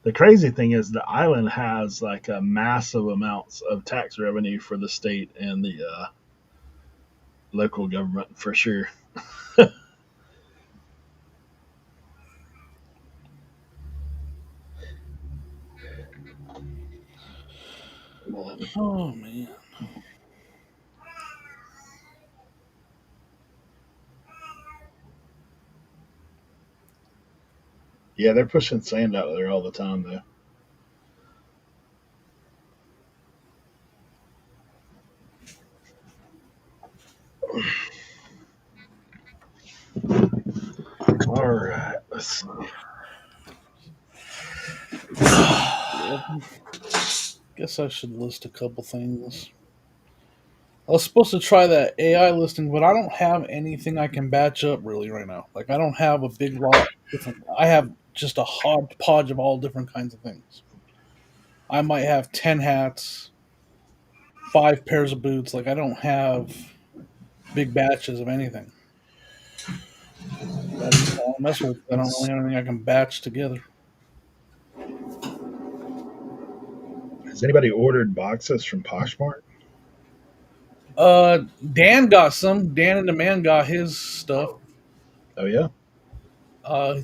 The crazy thing is the island has like a massive amounts of tax revenue for the state and the local government for sure. Oh man. Yeah, they're pushing sand out there all the time though. All right, let's see. Yep. Guess I should list a couple things. I was supposed to try that AI listing, but I don't have anything I can batch up really right now. Like I don't have a big lot of different. I have just a hodgepodge of all different kinds of things. I might have 10 hats, 5 pairs of boots. Like I don't have big batches of anything. That's all I mess with. I don't really have anything I can batch together. Has anybody ordered boxes from Poshmark? Dan got some. Dan and the man got his stuff. Oh yeah.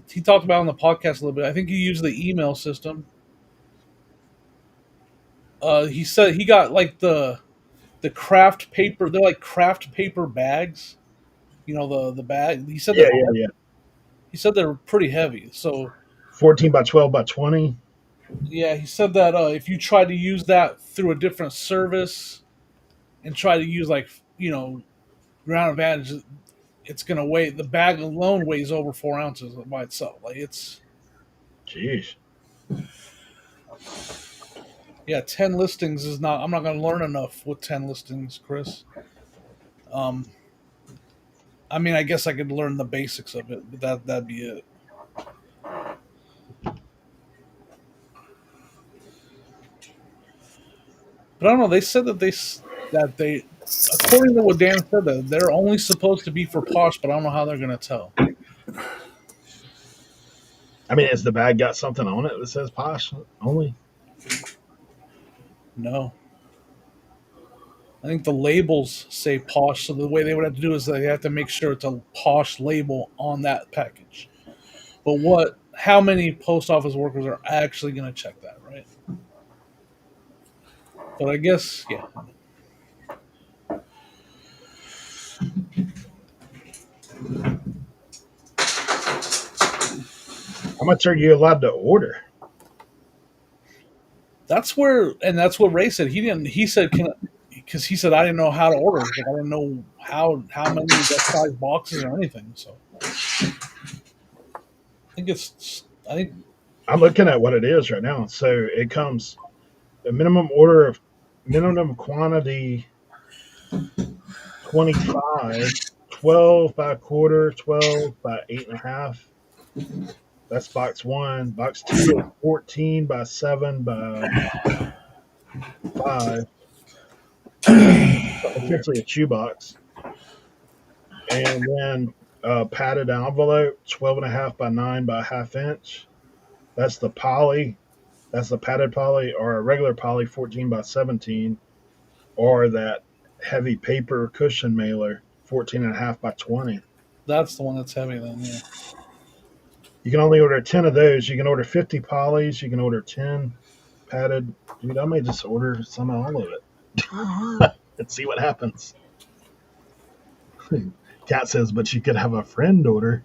He talked about it on the podcast a little bit. I think he used the email system. He said he got like the craft paper. They're like craft paper bags. You know the bag. He said Yeah, they're yeah, yeah. he said they're pretty heavy. So 14 by 12 by 20. yeah, he said that if you try to use that through a different service and try to use like ground advantage, it's gonna weigh the bag alone weighs over 4 ounces by itself. Like it's Jeez. yeah, 10 listings is not. I'm not gonna learn enough with 10 listings, Chris. Um, I mean, I guess I could learn the basics of it, but that'd be it. But I don't know. They said that they, according to what Dan said, that they're only supposed to be for Posh, but I don't know how they're gonna tell. I mean, has the bag got something on it that says Posh only? No, I think the labels say Posh, so the way they would have to do is they have to make sure it's a Posh label on that package. But what? How many post office workers are actually going to check that, right? But I guess, yeah. How much are you allowed to order? That's where, and that's what Ray said. He didn't. He said, because he said I didn't know how to order. Like, I didn't know how many what size boxes or anything. So I think it's. I think I'm looking at what it is right now. So it comes a minimum order of minimum quantity 25, 12 by a quarter, 12 by 8.5, That's box one. Box two is 14 by 7 by 5, essentially a shoebox. And then padded envelope, 12 and a half by 9 by half inch. That's the poly. That's the padded poly, or a regular poly, 14 by 17, or that heavy paper cushion mailer, 14 and a half by 20. That's the one that's heavy then, yeah. You can only order 10 of those. You can order 50 polys. You can order 10 padded. Dude, I may just order some of all of it and see what happens. Cat says, but you could have a friend order.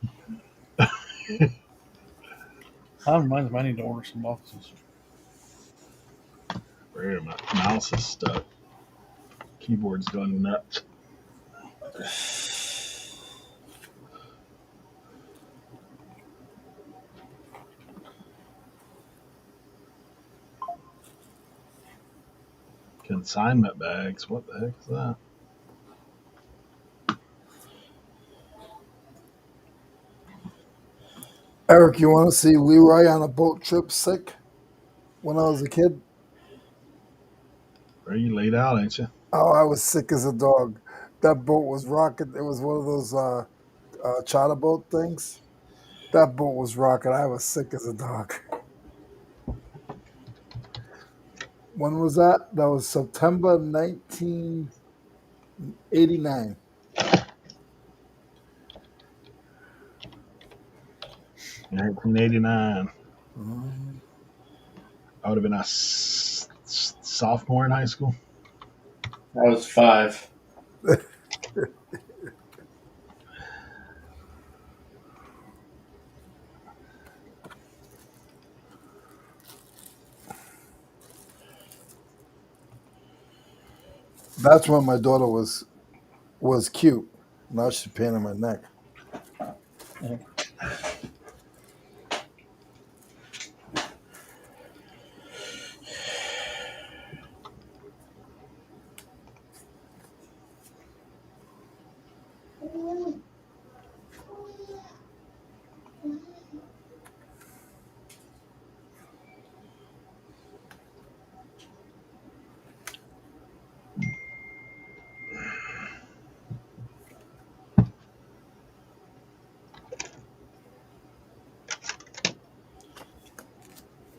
That reminds me, I need to order some boxes. Where my mouse is stuck. Keyboard's going nuts. Consignment bags. What the heck is that? Eric, you want to see Leroy on a boat trip sick when I was a kid? Are you laid out, ain't you? Oh, I was sick as a dog. That boat was rocking. It was one of those charter boat things. That boat was rocking. I was sick as a dog. When was that? That was September 1989. 1989. Mhm. I would have been a sophomore in high school. I was 5. That's when my daughter was cute. Now she's a pain in my neck. Yeah.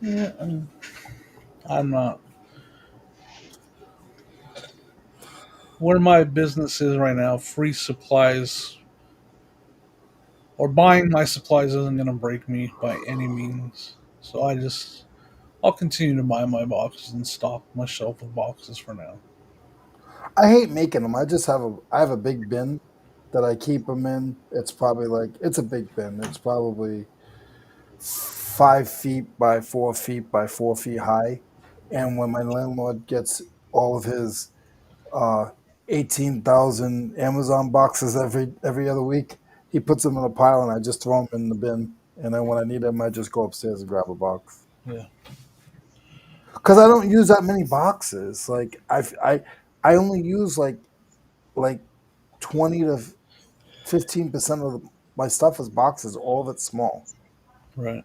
Yeah, I'm not. Where my business is right now, free supplies or buying my supplies isn't going to break me by any means. So I'll continue to buy my boxes and stock my shelf of boxes for now. I hate making them. I have a big bin that I keep them in. It's probably like it's a big bin. It's probably 5 feet by 4 feet by 4 feet high. And when my landlord gets all of his uh, 18,000 Amazon boxes every other week, he puts them in a pile and I just throw them in the bin. And then when I need them, I just go upstairs and grab a box. Yeah. Because I don't use that many boxes. Like I only use like 20 to 15% of my stuff is boxes. All of it's small. Right.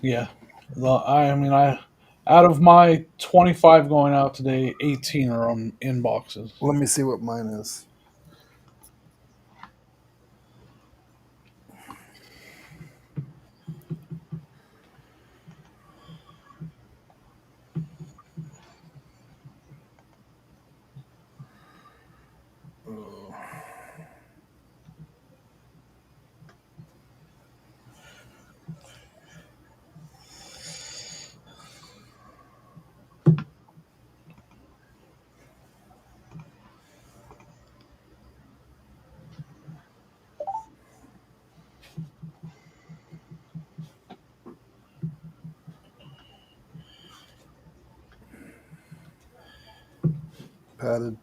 Yeah. I mean, out of my 25 going out today, 18 are on in boxes. Let me see what mine is.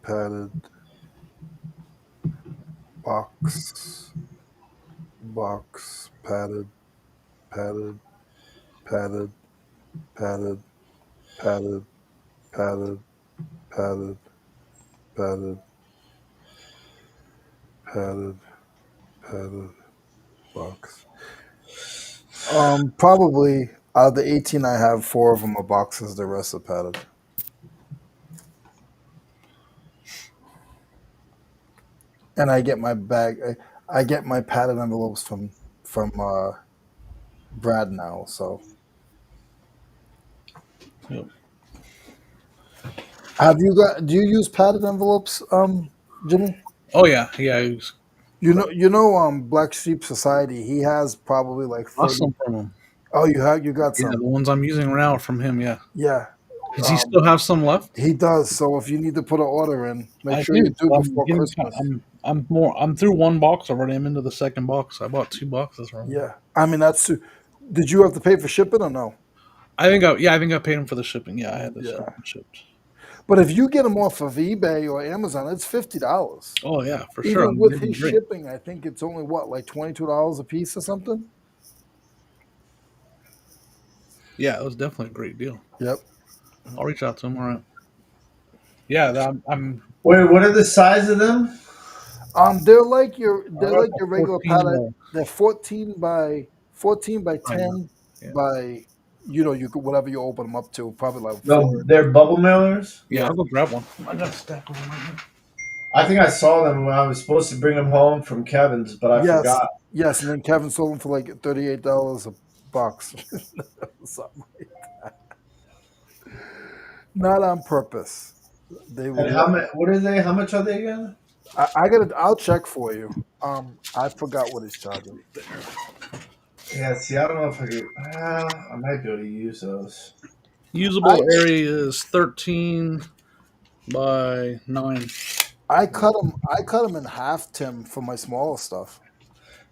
Padded box, box, padded, padded, padded, padded, padded, padded, padded, padded, padded, box. Probably out of the 18 I have, 4 of them are boxes. The rest are padded. And I get my bag. I get my padded envelopes from Brad now. So Yep. have you got? Do you use padded envelopes, Jimmy? Oh yeah, yeah. It was Black Sheep Society. He has probably like 30. awesome from him. Oh, you got Yeah, the some. ones I'm using right now are from him. Yeah. Yeah, Does he um, still have some left? he does. So if you need to put an order in, make I sure you do. do So I'm before getting. Christmas. I'm through one box already. I'm into the second box. I bought 2 boxes from him. Yeah, I mean that's. Did you have to pay for shipping or no? I think I paid him for the shipping. Yeah, I had this Yeah, shipped. but if you get them off of eBay or Amazon, it's $50. Oh yeah, for sure. I Even mean, with they've been his great. shipping, I think it's only what, like $22 a piece or something. Yeah, it was definitely a great deal. Yep. I'll reach out to him. All right. Yeah, I'm Wait, what are the size of them? They're about like your regular 14 palette. They're 14 by by 9. 10 Yeah. by you could whatever you open them up to, probably like No, 4. they're bubble mailers. Yeah, Yeah. I'll go grab one. I got a stack of them right here. I think I saw them when I was supposed to bring them home from Kevin's, but I Yes. forgot. Yes, and then Kevin sold them for like $38 a box. Something like that. Not on purpose. They And were. how much? What are they? How much are they again? I gotta. I'll check for you. I forgot what he's charging. Yeah, see, I don't know if I could. I might be able to use those. I Usable area is 13 by 9. I cut them in half, Tim, for my smaller stuff.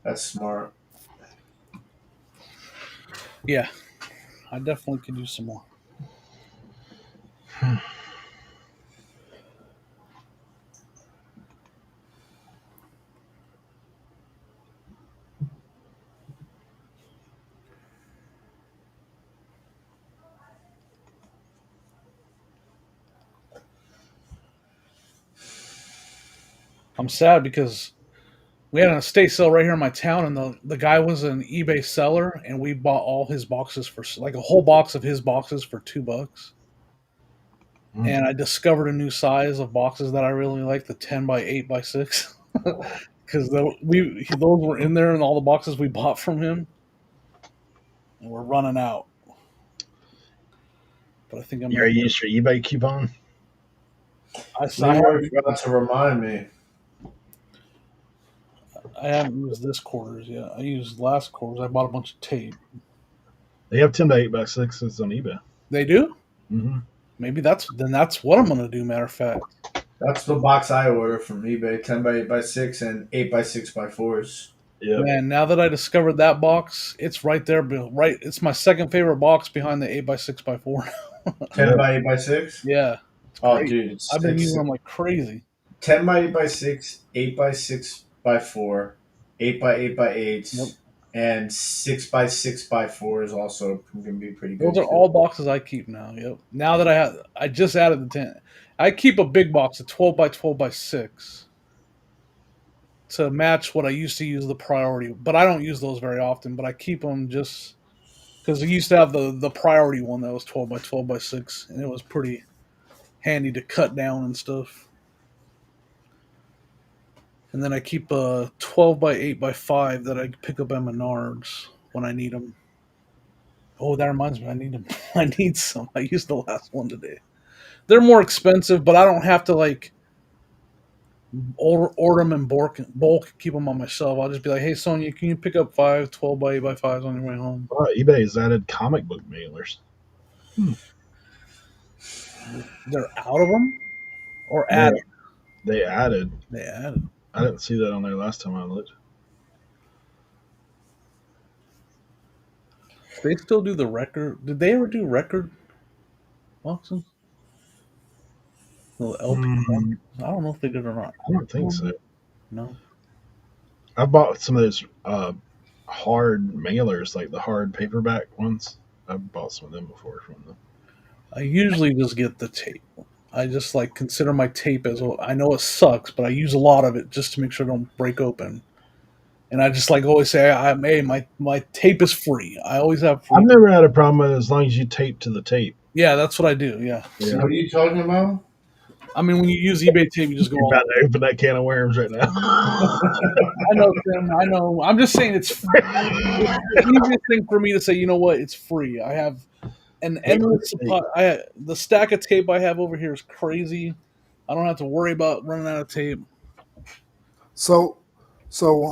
That's smart. Yeah, I definitely could use some more. I'm sad because we had an estate sale right here in my town, and the guy was an eBay seller, and we bought all his boxes for like a whole box of his boxes for $2. Mm. And I discovered a new size of boxes that I really like, the 10 by 8 by 6, because those were in there in all the boxes we bought from him, and we're running out. But I think I'm You gonna. already used your eBay coupon? I Leroy forgot to remind me. haven't used this quarters yet. I used last quarters. I bought a bunch of tape. They have 10 by 8 by 6s on eBay. They do. Mm-hmm. Maybe that's what I'm gonna do. Matter of fact. That's the box I ordered from eBay: 10 by 8 by 6 and 8 by 6 by 4s. Yep. Man, now that I discovered that box, it's right there. Right, it's my second favorite box behind the 8 by 6 by 4. 10 Yep. by 8 by 6. Yeah, it's Oh, great. dude, I've been using them like crazy. 10 by 8 by 6, 8 by 6 by 4, 8 by 8 by 8, Yep. and 6 by 6 by 4 is also going to be pretty Those good are too. all boxes I keep now. Yep. Now that I just added the 10. I keep a big box, a 12 by 12 by 6, to match what I used to use the priority. But I don't use those very often. But I keep them just because I used to have the priority one that was 12 by 12 by 6, and it was pretty handy to cut down and stuff. And then I keep a 12 by 8 by 5 that I pick up at Menards when I need them. Oh, that reminds me, I need them. I need some. I used the last one today. They're more expensive, but I don't have to like order them in bulk, keep them on my shelf. I'll just be like, hey, Sonia, can you pick up 12 by 8 by 5s on your way home? eBay has added comic book mailers. They're out of them or They added? they added. They added. I didn't see that on there last time I looked. They still do the record. Did they ever do record boxes? The LP Mm, boxes? I don't know if they did or not. I don't think so. No. I bought some of those hard mailers, like the hard paperback ones. I've bought some of them before from them. I usually just get the tape. I just like consider my tape as I know it sucks, but I use a lot of it just to make sure it don't break open. And I just like always say, I'm hey, my tape is free. I always have I've free. never had a problem with it as long as you tape to the tape. Yeah, that's what I do. Yeah. Yeah. What are you talking about? I mean, when you use eBay tape, you just go You're all about the way. to open that can of worms right now. I know, Tim. I know. I'm just saying it's the easiest thing for me to say. You know what? It's free. I have an Tape to endless the tape. supply. The stack of tape I have over here is crazy. I don't have to worry about running out of tape. So, so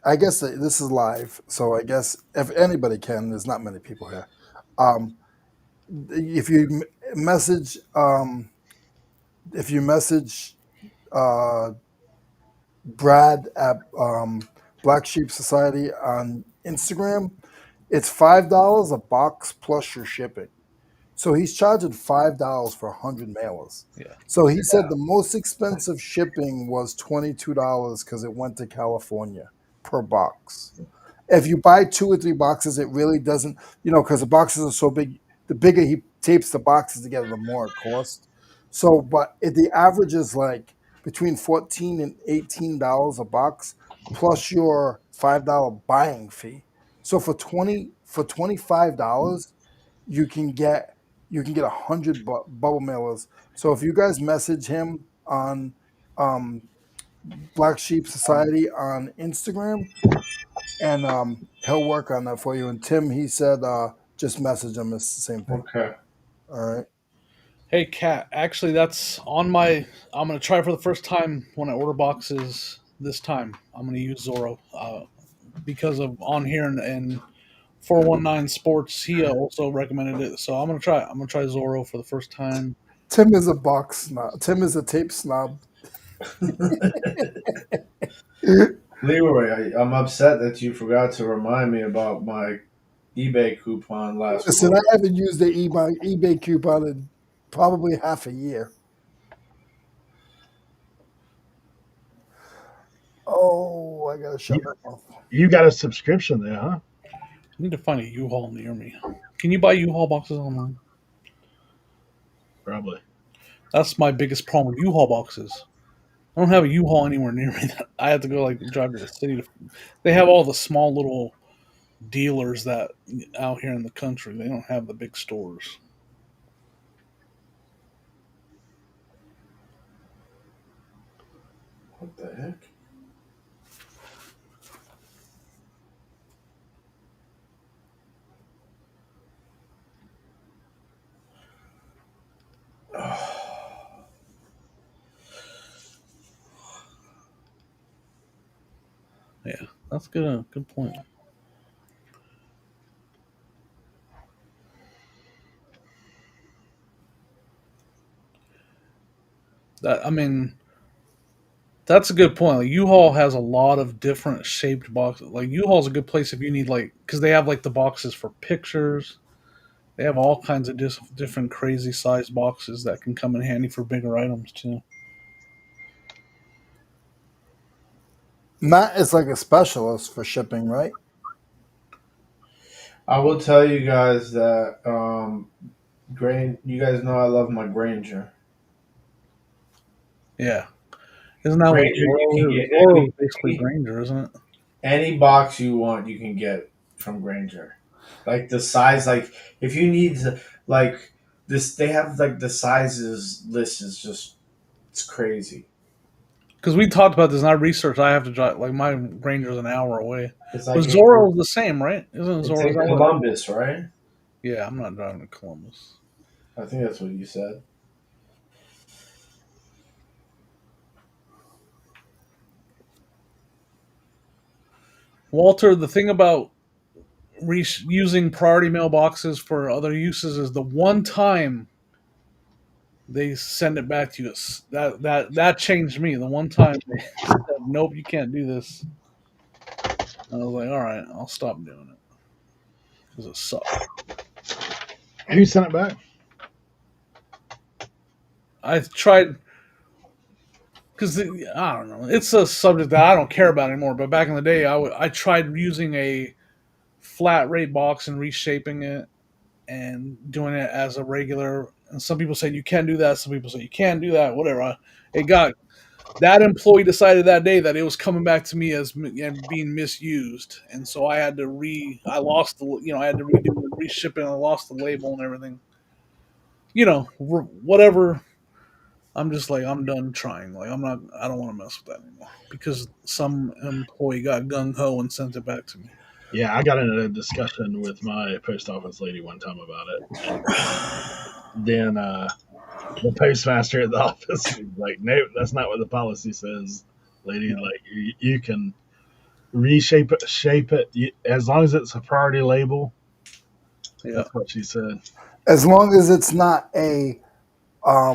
I guess that this is live. So I guess if anybody can, there's not many people here. Um, if you message, if you message uh, Brad at Black Sheep Society on Instagram, it's $5 a box plus your shipping. So he's charging $5 for 100 mailers. Yeah. So he said the most expensive shipping was $22 because it went to California per box. If you buy 2 or 3 boxes, it really doesn't, because the boxes are so big. The bigger he tapes the boxes together, the more it costs. So, but the average is like between $14 and $18 a box, plus your $5 buying fee. So for $25, you can get you can get 100 bubble mailers. So if you guys message him on um, Black Sheep Society on Instagram, and he'll work on that for you. And Tim, he said, just message him. It's the same thing. Okay. All right. Hey, Kat. Actually, that's on my. I'm gonna try for the first time when I order boxes this time. I'm gonna use Zorro because of on here and 419 Sports. He also recommended it, so I'm gonna try. I'm gonna try Zorro for the first time. Tim is a box snob. Tim is a tape snob. Leroy, I'm upset that you forgot to remind me about my eBay coupon last Listen, I quarter. haven't used the eBay coupon in probably half a year. Oh, I gotta You, shut my mouth. you got a subscription there, huh? I need to find a U-Haul near me. Can you buy U-Haul boxes online? Probably. That's my biggest problem with U-Haul boxes. I don't have a U-Haul anywhere near me. I have to go like drive to the city. They have all the small little dealers that out here in the country. They don't have the big stores. What the heck? Yeah, that's good. Good point. That I mean, that's a good point. Like, U-Haul has a lot of different shaped boxes. Like U-Haul's a good place if you need like because they have like the boxes for pictures. They have all kinds of different crazy sized boxes that can come in handy for bigger items too. Matt is like a specialist for shipping, right? I will tell you guys that you guys know I love my Granger. Yeah, isn't that what Granger, you can Zorro is? get Zorro is basically Granger, isn't it? any box you want, you can get from Granger. Like the size, like if you need to, like this, they have like the sizes list is just it's crazy. Because we talked about this in our research. I have to drive like my Granger's an hour away, It's but like Zorro's the same, right? Isn't it's Zorro? Is in that what? Columbus, right? Yeah, I'm not driving to Columbus. I think that's what you said. Walter, the thing about using priority mailboxes for other uses is the one time they send it back to us. That changed me. The one time they said, "Nope, you can't do this." I was like, "All right, I'll stop doing it because it sucked." Who sent it back? I tried because I don't know. It's a subject that I don't care about anymore. But back in the day, I tried using a flat rate box and reshaping it and doing it as a regular. And some people say you can do that. Some people say you can't do that. Whatever. It got that employee decided that day that it was coming back to me as being misused, and so I had to I lost the, I had to redo the reshipping. I lost the label and everything. Whatever. I'm just like, I'm done trying. Like, I don't want to mess with that anymore because some employee got gung ho and sent it back to me. Yeah, I got into a discussion with my post office lady one time about it, and then the postmaster at the office was like, "Nope, that's not what the policy says, lady. Like, you can reshape it, shape it, as long as it's a priority label." Yeah. That's what she said. As long as it's not a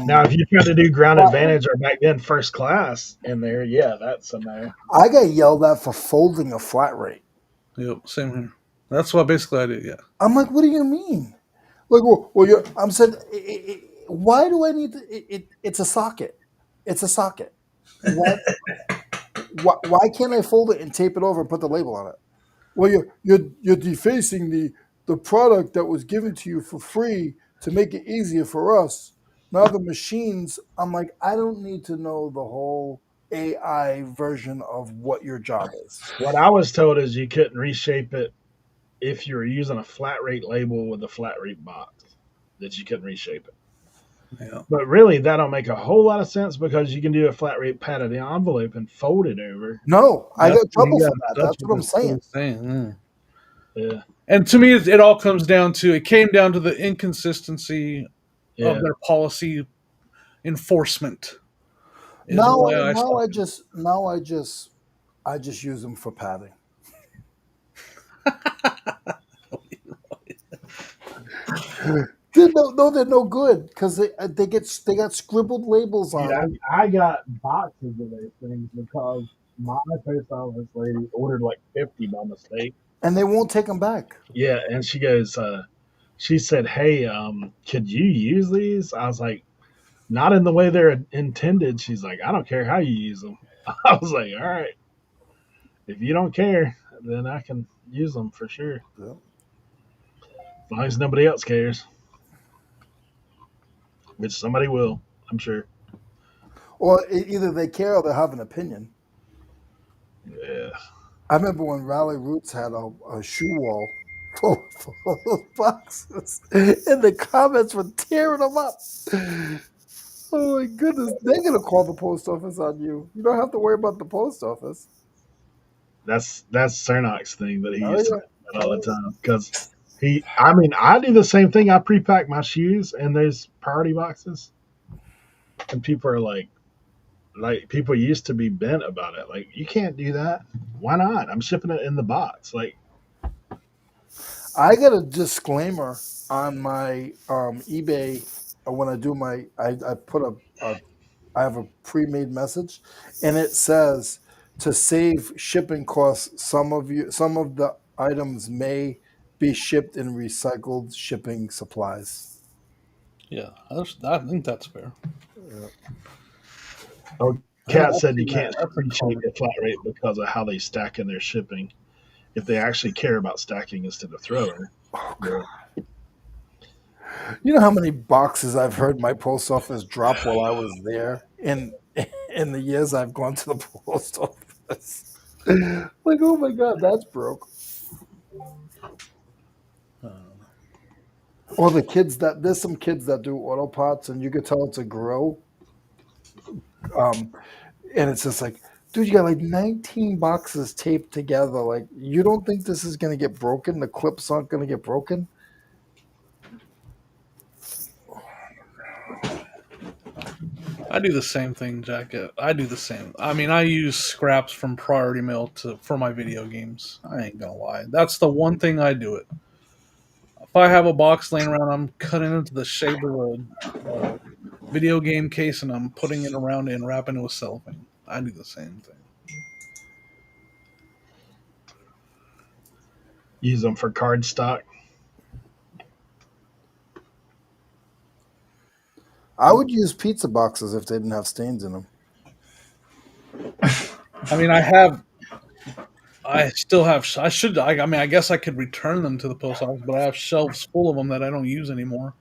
Now, if you try to do ground flat rate. advantage or back then first class in there, yeah, that's a no. I got yelled at for folding a flat rate. Yep. Same here. That's what basically I did. Yeah. I'm like, what do you mean? Like, I'm saying, why do I need to? It's a socket. It's a socket. Why can't I fold it and tape it over and put the label on it? Well, you're defacing the product that was given to you for free to make it easier for us. Now the machines, I'm like, I don't need to know the whole AI version of what your job is. What I was told is you couldn't reshape it if you were using a flat rate label with a flat rate box, that you couldn't reshape it. Yeah. But really, that don't make a whole lot of sense because you can do a flat rate padded envelope and fold it over. No, I That's got trouble yeah, for that. That's what I'm saying. Yeah. Yeah, And to me, it all comes down to it came down to the inconsistency yeah. of their policy enforcement. Is Now, why I stopped. I just use them for padding. They're no good because they got scribbled labels on Yeah, them, I got boxes of those things because my post office lady ordered like 50 by mistake. and they won't take them back. Yeah, and she goes, she said, "Hey, could you use these?" I was like, "Not in the way they're intended." She's like, "I don't care how you use them." I was like, "All right, if you don't care, then I can use them for sure, Yeah. as long as nobody else cares, which somebody will, I'm sure." Or either they care or they have an opinion. Yeah, I remember when Rally Roots had a shoe wall full of those boxes, and the comments were tearing them up. Oh my goodness, they're gonna call the post office on you. You don't have to worry about the post office. that's Cernoch's thing that he Oh used to yeah. do that all the time because I mean, I do the same thing. I pre-pack my shoes in those priority boxes, and people are like people used to be bent about it. Like, you can't do that. Why not? I'm shipping it in the box. Like, I got a disclaimer on my eBay when I do I put I have a pre-made message, and it says to save shipping costs, some of the items may be shipped in recycled shipping supplies. Yeah, I think that's fair. Yeah. oh, Yeah, Kat I've said you seen that. can't That's a appreciate common. the flat rate because of how they stack in their shipping. If they actually care about stacking instead of throwing. Oh, Yeah. God. You know how many boxes I've heard my post office drop while I was there in the years I've gone to the post office. Like, oh my God, that's broke. Or there's some kids that do auto parts, and you could tell it's a grow. Um, and it's just like, dude, you got like 19 boxes taped together. Like, you don't think this is gonna get broken? The clips aren't gonna get broken? I do the same thing, Jack. I do the same. I mean, I use scraps from Priority Mail for my video games. I ain't gonna lie. That's the one thing I do it. If I have a box laying around, I'm cutting into the shape of a video game case and I'm putting it around it and wrapping it with cellophane. I do the same thing. Use them for card stock. I would use pizza boxes if they didn't have stains in them. I mean, I still have. I should. I mean, I guess I could return them to the post office, but I have shelves full of them that I don't use anymore.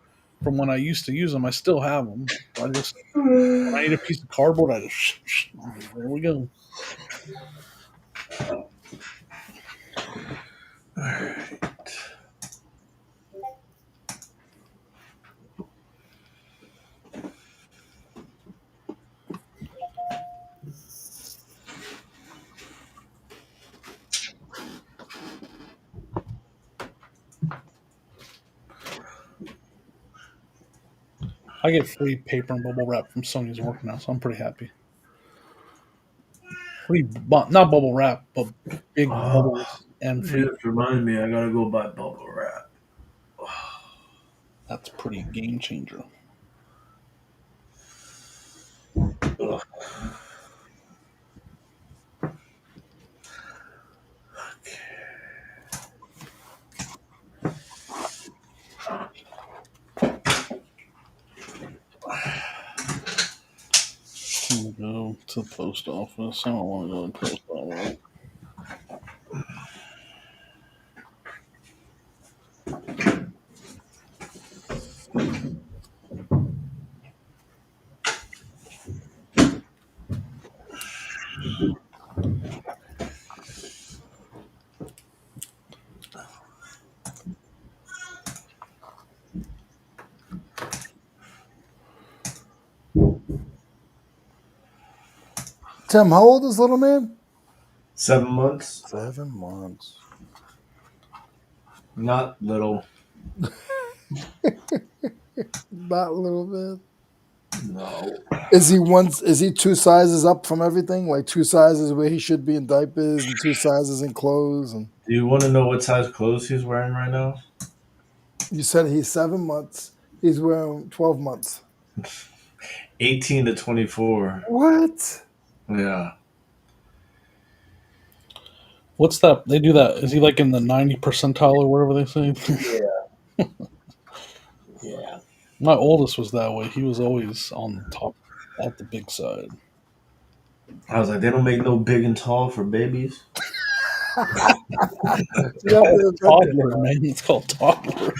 from when I used to use them. I still have them. I just when I need a piece of cardboard, I just there we go. I get free paper and bubble wrap from Sony's work now, so I'm pretty happy. Not bubble wrap, but big Oh, bubbles and you free. just reminded me. I gotta go buy bubble wrap. That's pretty game changer. Ugh. I'm gonna go to the post office. I don't want to go to the post office. Tim, how old is little man? 7 months, 7 months. not little. Not a little bit. No. Is he 2 sizes up from everything? Like 2 sizes where he should be in diapers and 2 sizes in clothes? And Do you want to know what size clothes he's wearing right now? you said he's 7 months. He's wearing 12 months. 18 to 24. What? Yeah. What's that? They do that. Is he like in the 90 percentile or whatever they say? Yeah. My oldest was that way. He was always on top at the big side. I was like, they don't make no big and tall for babies. Yeah, Toddler, man. It's called toddler.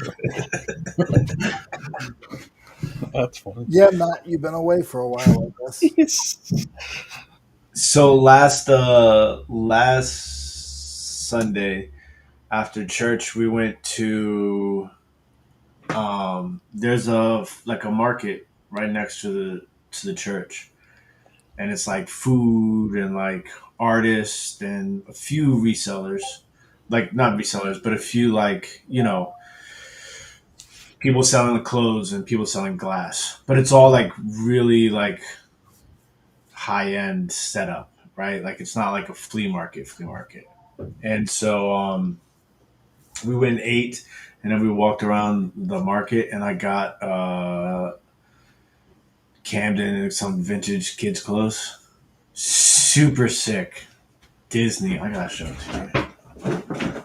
That's funny. yeah, Matt, you've been away for a while, I guess. So last Sunday after church, we went to there's a market right next to the church, and it's like food and like artists and a few resellers, like not resellers, but a few like people selling the clothes and people selling glass, but it's all like really like high end setup, right? Like it's not like a flea market. And so we went and ate, and then we walked around the market, and I got Camden and some vintage kids clothes. Super sick. Disney. I gotta show it to you.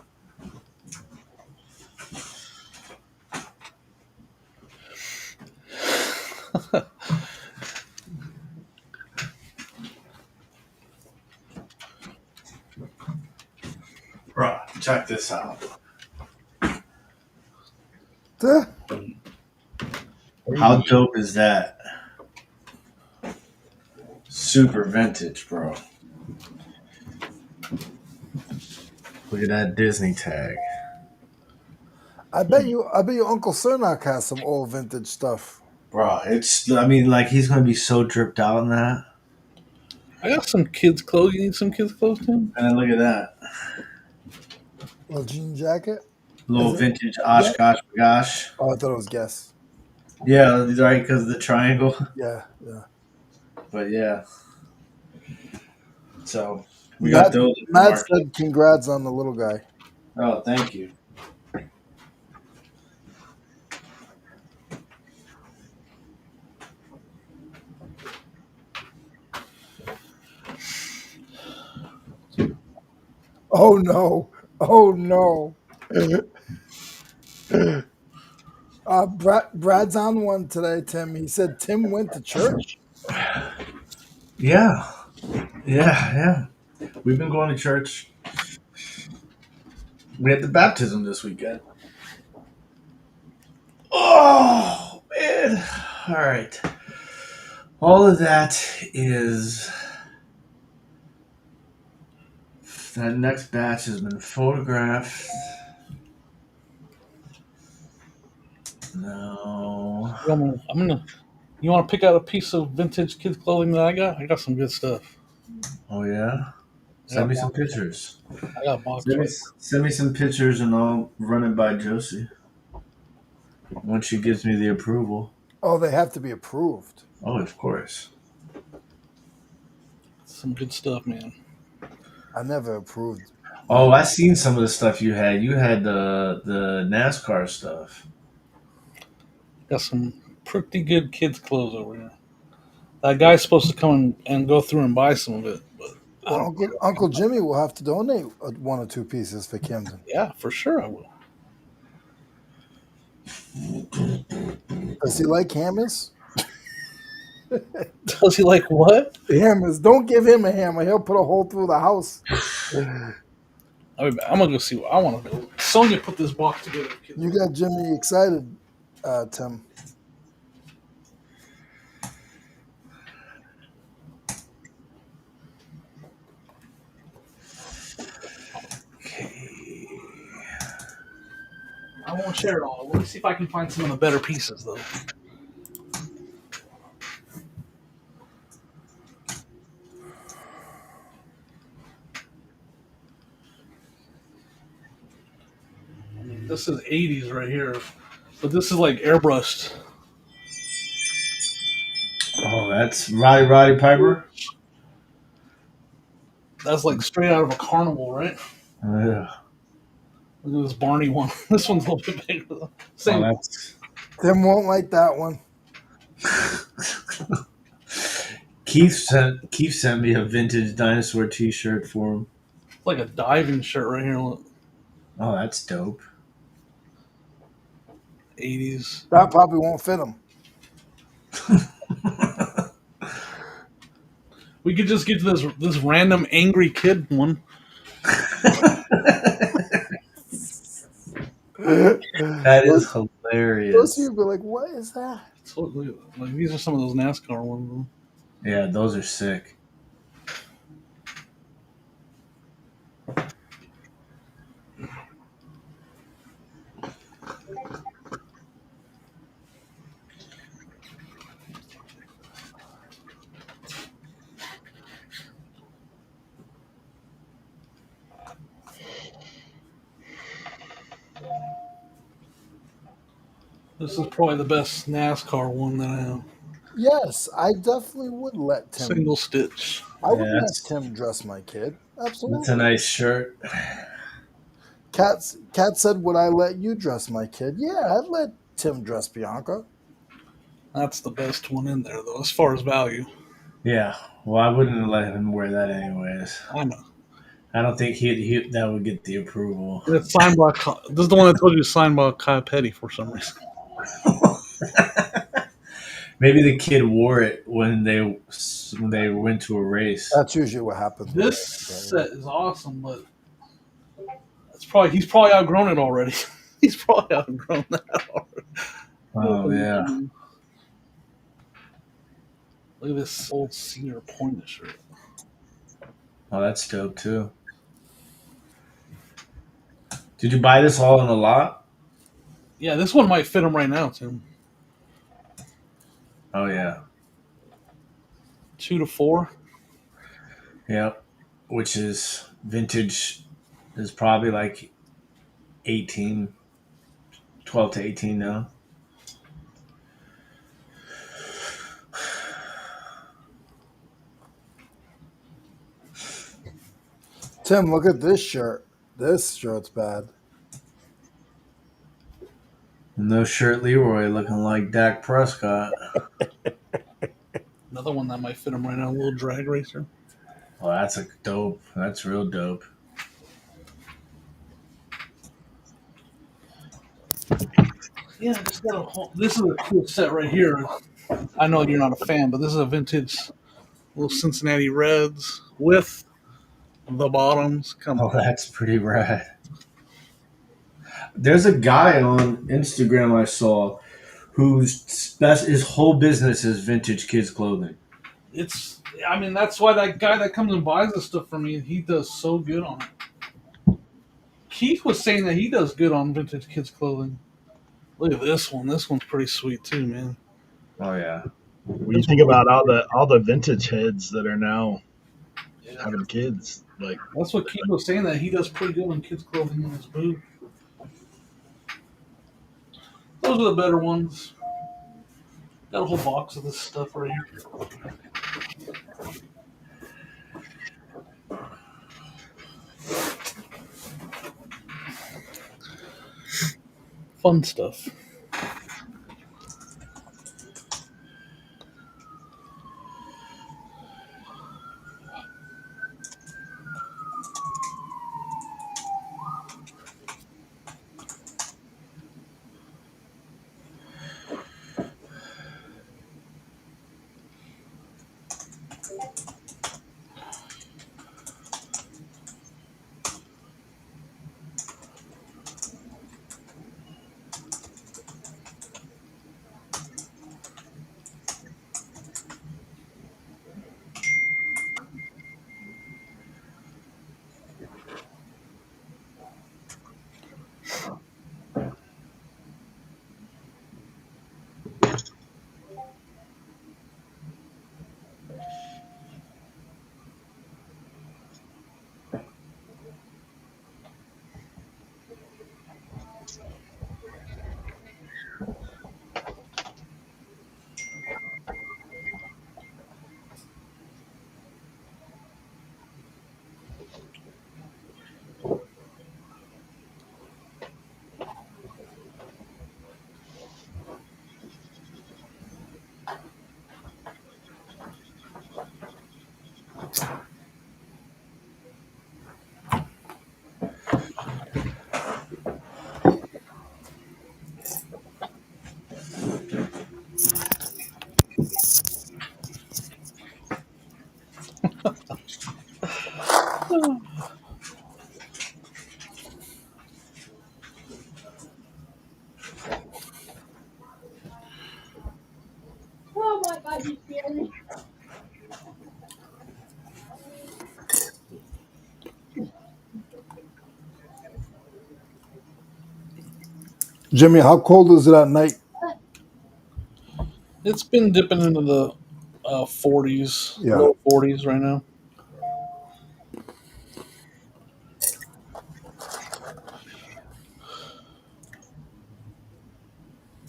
Bro, check this out. How dope is that? Super vintage, bro. Look at that Disney tag. I bet you Uncle Cernoch has some old vintage stuff. Bro, I mean, like, he's gonna be so dripped out in that. I got some kids' clothes. You need some kids' clothes, Tim? And then look at that. Little jean jacket. Little Is it- vintage Oshkosh bagosh. Oh, I thought it was Guess. Yeah, right, because of the triangle. Yeah, yeah. But yeah. So, we got those. at the Matt market. said congrats on the little guy. Oh, thank you. Oh no! Oh no! Brad's on one today, Tim. He said Tim went to church. Yeah. Yeah. We've been going to church. We had the baptism this weekend. Oh, Man, all right. All of that is that next batch has been photographed. No. I'm gonna. You want to pick out a piece of vintage kids clothing that I got? I got some good stuff. Oh yeah. I Send got me some box. pictures. I got box Send me right. send me some pictures and I'll run it by Josie once she gives me the approval. Oh, they have to be approved. Oh, of course. Some good stuff, man. I never approved Oh, mine. I seen some of the stuff you had. You had the NASCAR stuff. Got some pretty good kids clothes over here. That guy's supposed to come and go through and buy some of it, but I Well, don't care. Uncle Jimmy will have to donate one or two pieces for Camden. Yeah, for sure I will. Does he like hammers? Does he like what? Hammers. Don't give him a hammer. He'll put a hole through the house. I'm gonna go see what I want to go. Sonya put this box together. Kids. You got Jimmy excited, Tim. Okay. I won't share it all. Let me see if I can find some of the better pieces, though. This is 80s right here, but this is like airbrushed. Oh, that's Roddy Piper. That's like straight out of a carnival, right? Yeah. Look at this Barney one. This one's a little bit bigger. Though. Oh, Same. that's Tim won't like that one. Keith sent me a vintage dinosaur T-shirt for him. It's like a diving shirt right here. Look. Oh, that's dope. 80s. That probably won't fit him. We could just get to this random angry kid one. That is Those hilarious. people be like, "What is that?" So, like these are some of those NASCAR ones. Yeah, those are sick. This is probably the best NASCAR one that I have. Yes, I definitely would let Tim. Single stitch. I would Yeah, let Tim dress my kid. that's a Absolutely. nice shirt. Cat said, "Would I let you dress my kid?" Yeah, I'd let Tim dress Bianca. That's the best one in there, though, as far as value. Yeah. Well, I wouldn't let him wear that anyways. I know. I don't think he that would get the approval. And it's signed by. This is the one I told you is signed by Kyle Petty for some reason. Maybe the kid wore it when they went to a race. That's usually what happens. This set is awesome, but he's probably outgrown it already. He's probably outgrown that already. Oh yeah. Look at this old senior pointer shirt. Oh, that's dope too. Did you buy this all in a lot? Yeah, this one might fit him right now, Tim. Oh yeah. 2 to 4. Yep. Which is vintage is probably like 18, 12 to 18 now. Tim, look at this shirt. This shirt's bad. No shirt Leroy looking like Dak Prescott. Another one that might fit him right now, a little drag racer. Oh, that's a dope. That's real dope. Yeah, this is a cool set right here. I know you're not a fan, but this is a vintage little Cincinnati Reds with the bottoms. Come Oh, on. that's pretty rad. There's a guy on Instagram I saw his whole business is vintage kids clothing. It's. I mean, that's why that guy that comes and buys this stuff from me, he does so good on it. Keith was saying that he does good on vintage kids clothing. Look at this one. This one's pretty sweet too, man. Oh yeah. When you think about all the vintage heads that are now Yeah. having kids, like That's what Keith was saying, that he does pretty good on kids clothing in his booth. Those are the better ones. Got a whole box of this stuff right here. Fun stuff. Jimmy, how cold is it at night? It's been dipping into the 40s, Yeah. low 40s right now.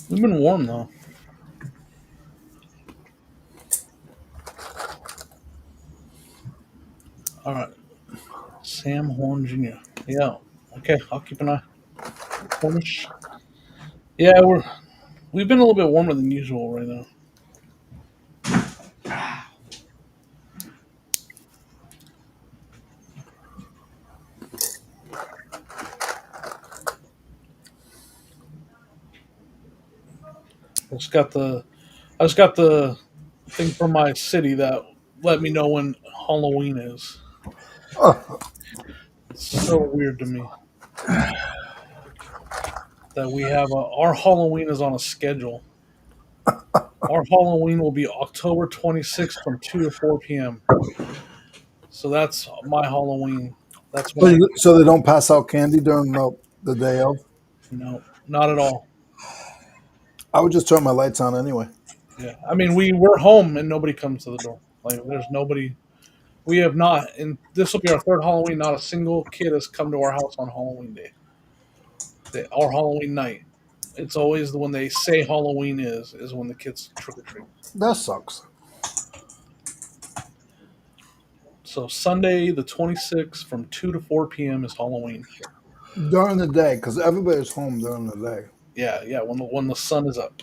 We've been warm though. All right, Sam Horn Jr. Yeah. Okay, I'll keep an eye. Cornish. Yeah, we've been a little bit warmer than usual right now. I just got the thing from my city that let me know when Halloween is. It's so weird to me that we have our Halloween is on a schedule. Our Halloween will be October 26th from 2 to 4 p.m. So that's my Halloween. That's when So, I so they don't pass out candy during the day of? no, not at all. I would just turn my lights on anyway. Yeah, I mean we're home and nobody comes to the door. Like there's nobody. We have not, and this will be our third Halloween. Not a single kid has come to our house on Halloween day, or Halloween night. It's always when they say Halloween is when the kids trick or treat. That sucks. So Sunday the 26th from 2 to 4 p.m. is Halloween here. During the day, because everybody's home during the day. Yeah, yeah, when the sun is up.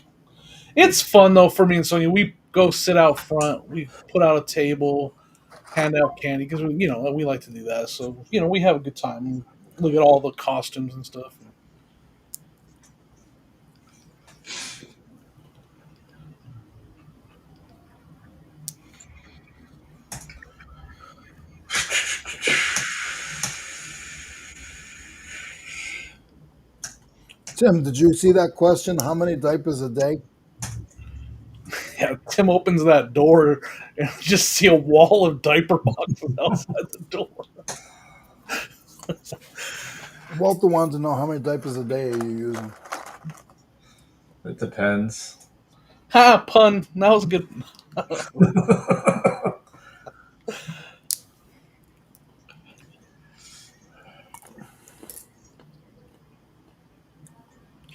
It's fun though for me and Sonia. We go sit out front. We put out a table, hand out candy because we like to do that. So we have a good time. Look at all the costumes and stuff. Tim, did you see that question? How many diapers a day? Yeah, Tim opens that door and just see a wall of diaper boxes outside the door. Walter wanted to know how many diapers a day are you using? It depends. Ha, pun. That was good.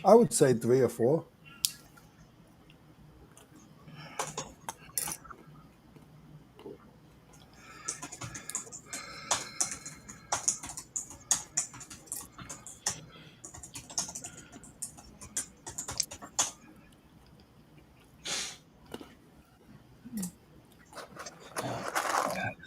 I would say 3 or 4.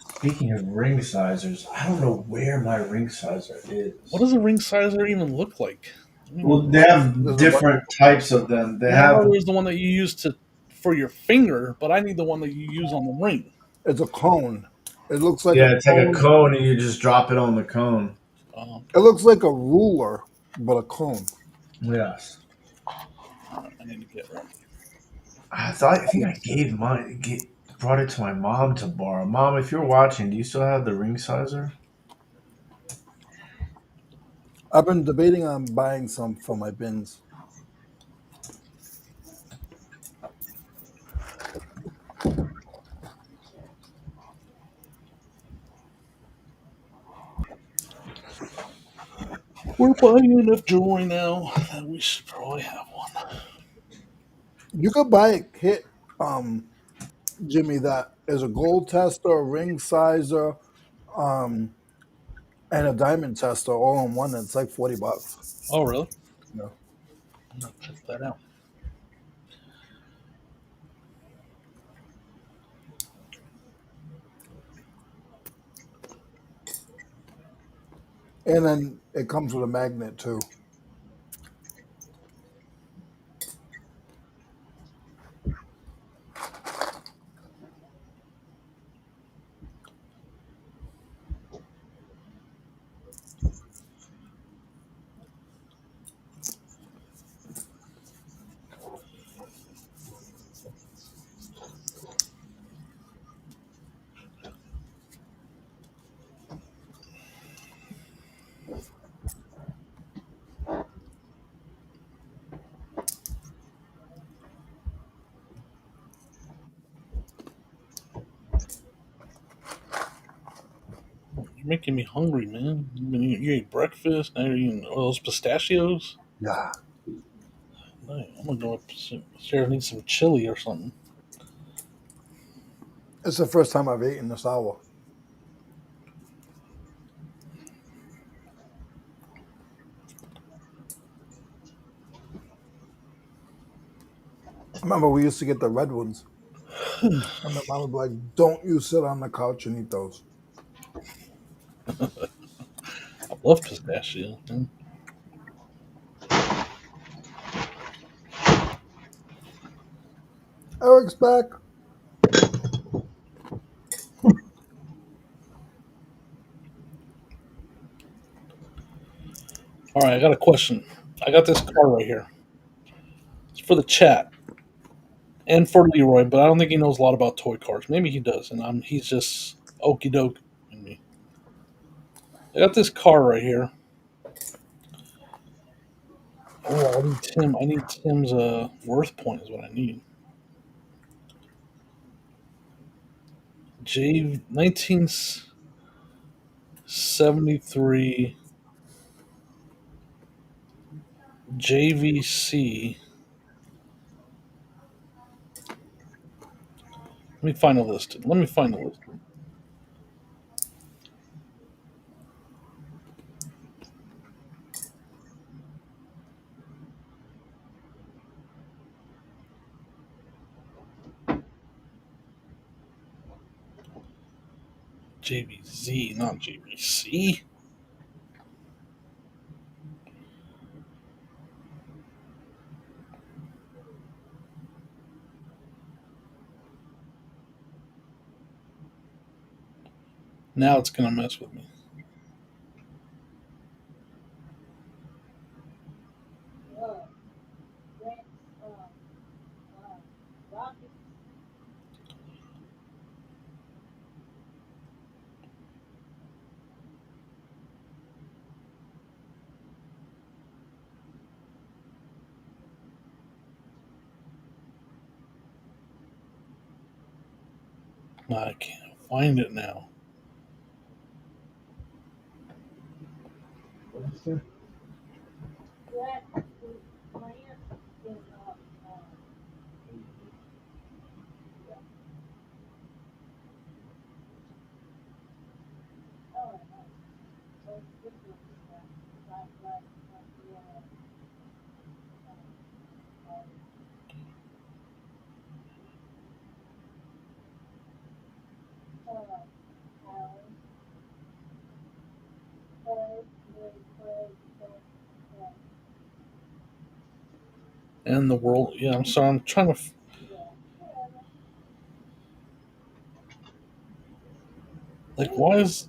Speaking of ring sizers, I don't know where my ring sizer What is. does a ring sizer even look like? I don't Well, even they know. have There's a different types of them. They Well, I know have, there's the one that you use to for your finger, but I need the one that you use on the ring. it's a cone. It looks like a yeah, it's like a cone. cone and you just drop it on the cone. It Okay. looks like a ruler, but a cone. Yes. All right, I need to get one. I think I gave mine, brought it to my mom to borrow. Mom, if you're watching, do you still have the ring sizer? I've been debating on buying some for my bins. We're buying enough jewelry now that we should probably have one. You could buy a kit, Jimmy, that is a gold tester, a ring sizer, um, and a diamond tester all in one. It's like $40. Oh, really? Yeah. I'm gonna check that out. And then it comes with a magnet too. You're making me hungry, man. You ate breakfast. Now you're eating all those pistachios. Yeah. No, I'm gonna go upstairs and eat some chili or something. It's the first time I've eaten this hour. I remember we used to get the red ones. And my mom would be like, don't you sit on the couch and eat those. I love pistachios. Man. Eric's back. All right, I got a question. I got this card right here. It's for the chat and for Leroy, but I don't think he knows a lot about toy cars. Maybe he does, and he's just okey doke in me. I got this car right here. Oh, I need Tim. I need Tim's worth point is what I need. J 1973 JVC. Let me find a list. Let me find a list. JVZ, not JVC. Now it's gonna mess with me. I can't find it now. And the world, yeah, I'm sorry, I'm trying to. Like, why is.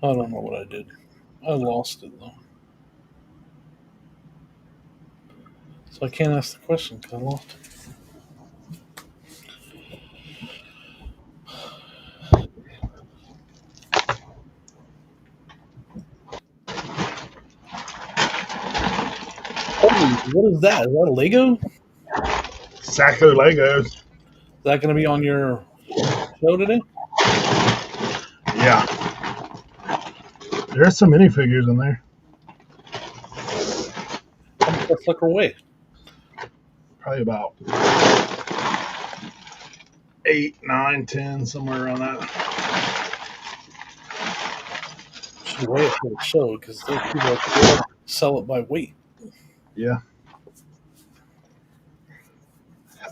I don't know what I did. I lost it, though. So I can't ask the question because I lost it. Holy, what is that? Is that a Lego? Sacco Legos. Is that going to be on your show today? Yeah. There's some minifigures in there. How much that sucker weigh? Probably about 8, 9, 10, somewhere around that. Should weigh it for the show because those people like sell it by weight. Yeah.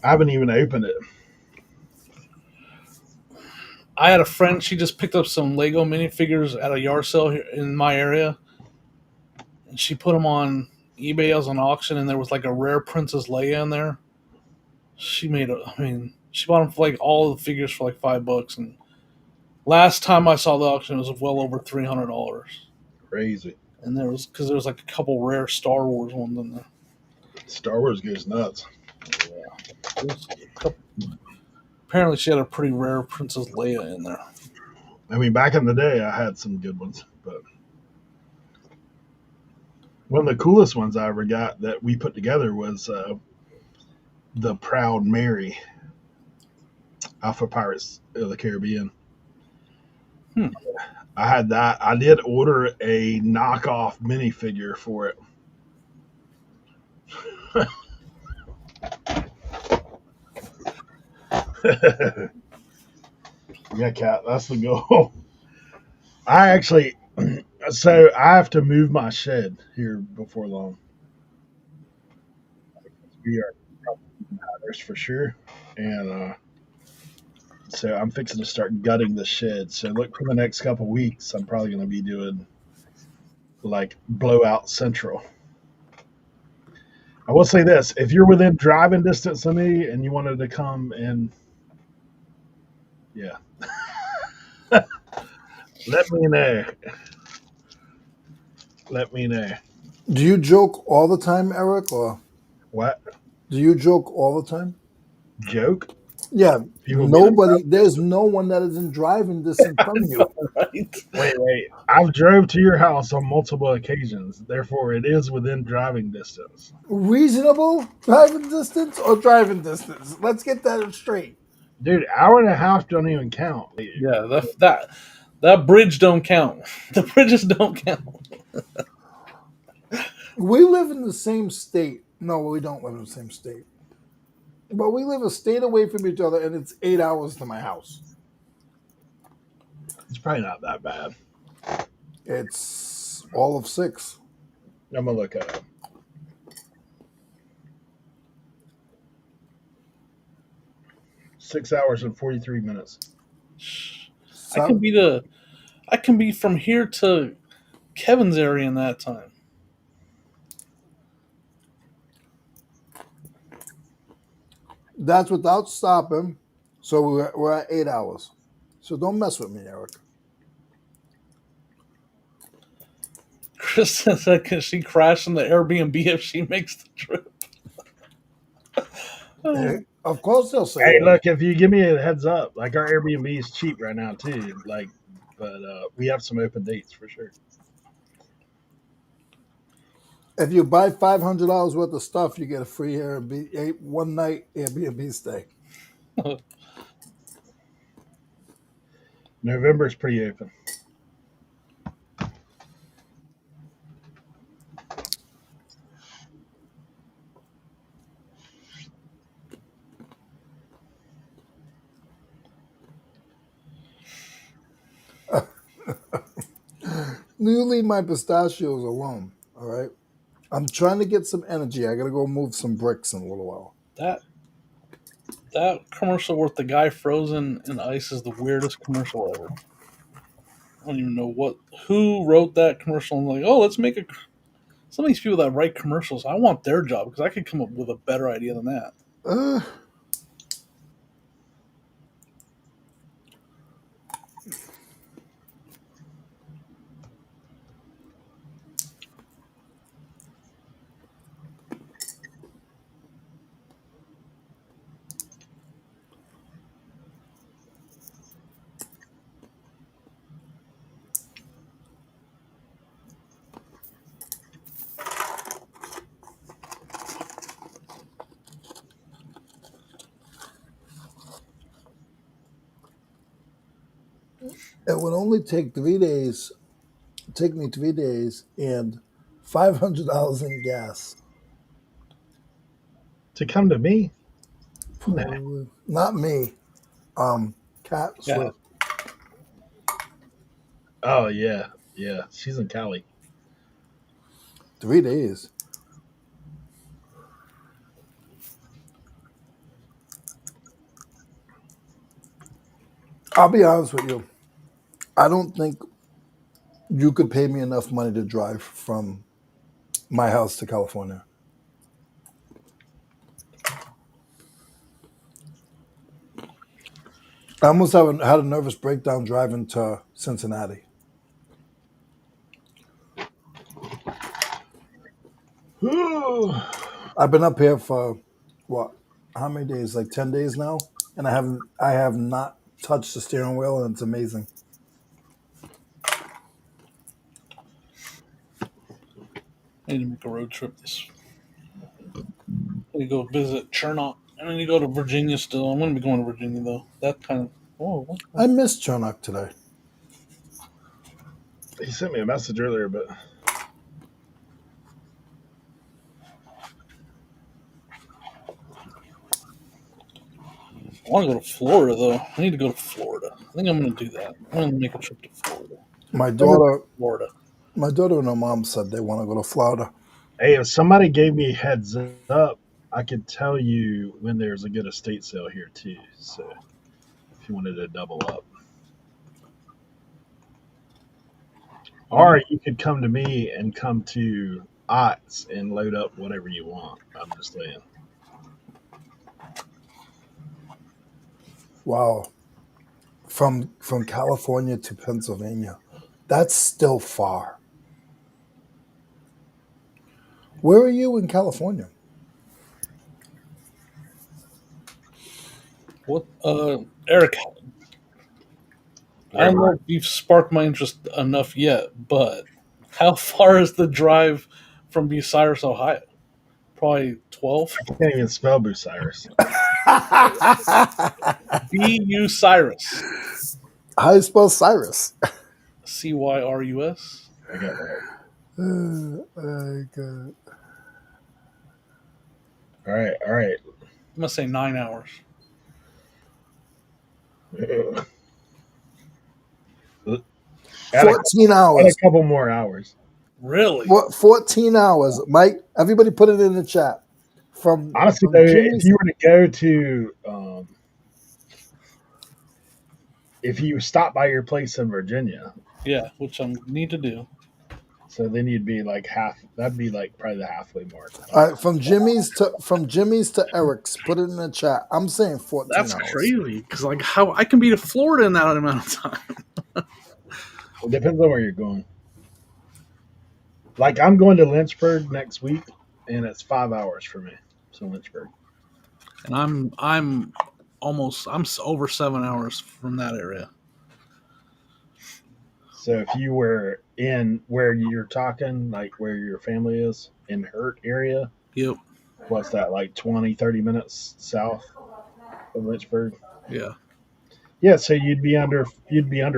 I haven't even opened it. I had a friend, she just picked up some Lego minifigures at a yard sale here in my area. And she put them on eBay as an auction, and there was like a rare Princess Leia in there. She made a, I mean, she bought them for like all the figures for like $5. And last time I saw the auction, it was well over $300. Crazy. And because there was like a couple rare Star Wars ones in there. Star Wars goes nuts. Yeah. Apparently, she had a pretty rare Princess Leia in there. I mean, back in the day, I had some good ones, but one of the coolest ones I ever got that we put together was the Proud Mary Alpha Pirates of the Caribbean. I had that. I did order a knockoff minifigure for it. Yeah, Cat, that's the goal. I actually, so I have to move my shed here before long. We are matters for sure, and so I'm fixing to start gutting the shed. So look for the next couple weeks. I'm probably going to be doing like blowout central. I will say this: if you're within driving distance of me and you wanted to come and yeah, let me know. Let me know. Do you joke all the time, Eric, or What do you joke all the time? joke? Yeah, People being nobody. There's no one that is in driving distance from you. Right? wait. I've drove to your house on multiple occasions. Therefore, it is within driving distance. Reasonable driving distance or driving distance? Let's get that straight. Dude, hour and a half don't even count. Yeah, that bridge don't count. The bridges don't count. We live in the same state. No, we don't live in the same state. But we live a state away from each other, and it's 8 hours to my house. It's probably not that bad. It's all of 6. I'm gonna look at it. $6 and 43 minutes. I can be from here to Kevin's area in that time. That's without stopping. So we're at 8 hours. So don't mess with me, Eric. Kristen said, "Can she crash in the Airbnb if she makes the trip?" Of course they'll say Hey, that. look, if you give me a heads up, like our Airbnb is cheap right now too. Like, but we have some open dates for sure. If you buy $500 worth of stuff, you get a free Airbnb, one night Airbnb stay. November is pretty open. You leave my pistachios alone, all right? I'm trying to get some energy. I gotta go move some bricks in a little while. that that commercial with the guy frozen in ice is the weirdest commercial ever. I don't even know who wrote that commercial. I'm like, oh, let's make a. Some of these people that write commercials, I want their job because I could come up with a better idea than that. Uh, it would only take 3 days. Take me 3 days and $500 in gas. To come to me? Nah. Probably not me. Cat Yeah, Swift. Oh yeah, yeah. She's in Cali. 3 days. I'll be honest with you. I don't think you could pay me enough money to drive from my house to California. I almost had a nervous breakdown driving to Cincinnati. I've been up here for what? How many days? Like 10 days now, and I have not touched the steering wheel, and it's amazing. I need to make a road trip. I need to go visit Cernoch. I need to go to Virginia still. I'm going to be going to Virginia though. That kind of. Oh, I missed Cernoch today. He sent me a message earlier, but I want to go to Florida though. I need to go to Florida. I think I'm going to do that. I'm going to make a trip to Florida. My Never been daughter, to Florida. my daughter and her mom said they want to go to Florida. hey, if somebody gave me heads up, I could tell you when there's a good estate sale here too. So if you wanted to double up, or you could come to me and come to Ots and load up whatever you want. I'm just saying. Wow, from California to Pennsylvania, that's still far. Where are you in California? What, Eric? I don't know if you've sparked my interest enough yet, but how far is the drive from Bucyrus, Ohio? Probably 12. I can't even spell Bucyrus. Bucyrus. How do you spell Cyrus? Cyrus. I got that. God. All right, all right. I'm gonna say 9 hours. Add 14 a hours. couple more hours. Really? What? 14 hours. Mike, everybody put it in the chat. From Honestly, though, if Jimmy's. you were to go to, if you stop by your place in Virginia, Yeah, which I need to do. so then you'd be like half. That'd be like probably the halfway mark. All right, from Jimmy's to Eric's. Put it in the chat. I'm saying 14 That's hours. crazy. Because like how I can be to Florida in that amount of time. It depends on where you're going. Like I'm going to Lynchburg next week, and it's 5 hours for me to Lynchburg. And I'm over 7 hours from that area. So if you were in where you're talking, like where your family is in Hurt area, Yep. what's that, like 20, 30 minutes south of Lynchburg? Yeah. Yeah, so you'd be under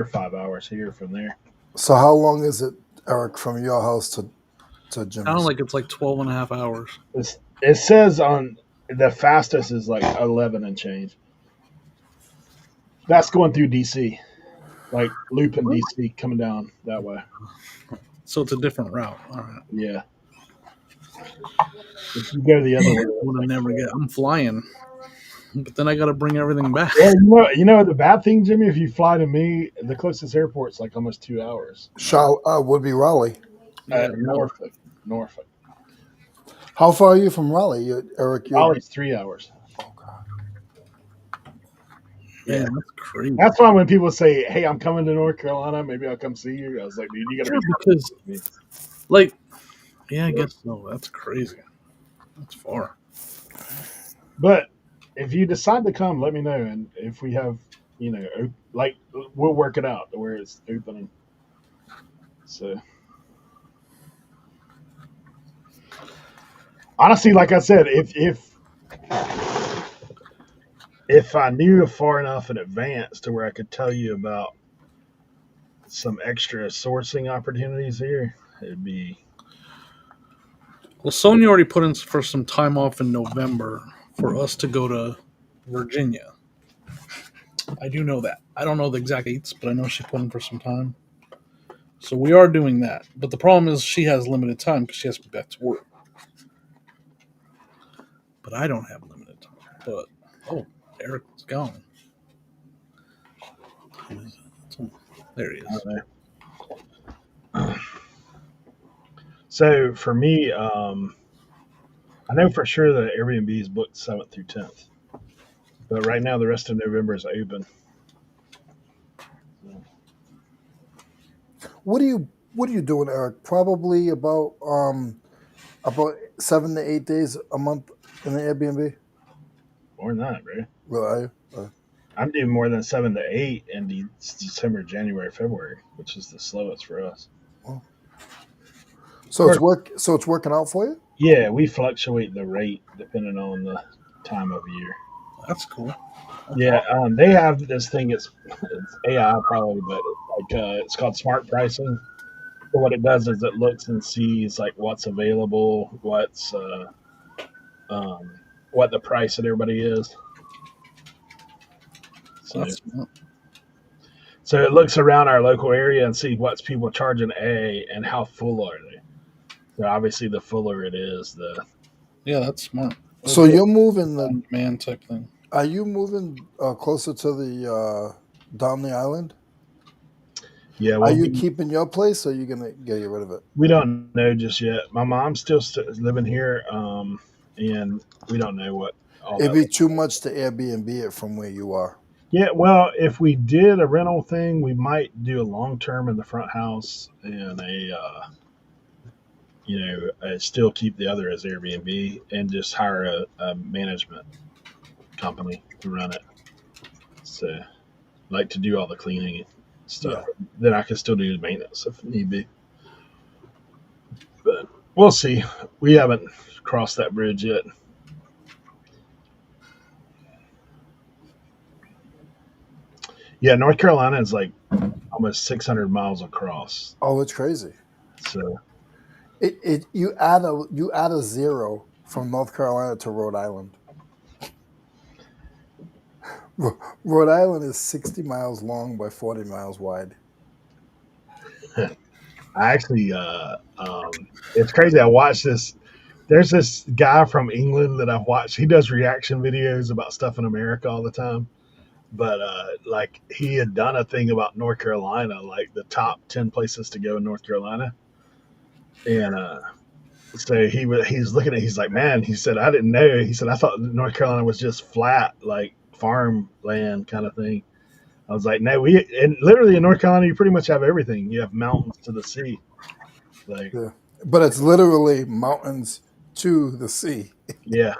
5 hours here from there. So how long is it, Eric, from your house to Sounds Jimmy's? like it's like 12 and a half hours. It says on the fastest is like 11 and change. That's going through DC, like looping DC coming down that way. So it's a different route. All right. Yeah. If you go the other way, Would never get. I'm flying, but then I got to bring everything back. well, you know the bad thing, Jimmy. If you fly to me, the closest airport's like almost 2 hours. Would be Raleigh. Yeah, Norfolk, Norfolk. How far are you from Raleigh, Eric? Raleigh's 3 hours. Oh, God. Yeah, man, that's crazy. that's why when people say, "Hey, I'm coming to North Carolina, maybe I'll come see you," I was like, "Dude, you got to Yeah, be because with me." like, yeah, I guess so. That's crazy. That's far. But if you decide to come, let me know, and if we have, like, we'll work it out to where it's opening. So, honestly, like I said, if I knew far enough in advance to where I could tell you about some extra sourcing opportunities here, it'd be. Well, Sonia already put in for some time off in November for us to go to Virginia. I do know that. I don't know the exact dates, but I know she put in for some time. So we are doing that. But the problem is she has limited time because she has to be back to work. But I don't have limited time. But, Eric's gone. There he is. So for me, I know for sure that Airbnb is booked 7th through 10th, but right now the rest of November is open. What are you doing, Eric? Probably about 7 to 8 days a month in the Airbnb. More than that, bro. Really, are you? I'm doing more than 7 to 8 in December, January, February, which is the slowest for us. Oh. So it's working out for you? Yeah, we fluctuate the rate depending on the time of year. That's cool. Yeah, they have this thing. It's AI probably, but it's called smart pricing. So what it does is it looks and sees like what's available, what the price that everybody is. So it looks around our local area and see what's people charging and how full are they. So obviously, the fuller it is, that's smart. So you're moving man type thing. Are you moving closer to the down the island? Yeah. Are you keeping your place, or are you gonna get rid of it? We don't know just yet. My mom's still living here, and we don't know what. It'd be too much to Airbnb it from where you are. Yeah, well, if we did a rental thing, we might do a long term in the front house and still keep the other as Airbnb and just hire a management company to run it. So, like to do all the cleaning and stuff. Yeah. Then I can still do the maintenance if need be. But we'll see. We haven't crossed that bridge yet. Yeah, North Carolina is like almost 600 miles across. Oh, it's crazy. So you add a zero from North Carolina to Rhode Island. Rhode Island is 60 miles long by 40 miles wide. I actually, it's crazy. I watched this. There's this guy from England that I've watched. He does reaction videos about stuff in America all the time. But like he had done a thing about North Carolina, like the top 10 places to go in North Carolina. And so he's looking at it, he's like, man, he said, I didn't know. He said, I thought North Carolina was just flat, like farmland kind of thing. I was like, no, and literally in North Carolina, you pretty much have everything. You have mountains to the sea. Like, yeah. but it's literally mountains to the sea. Yeah,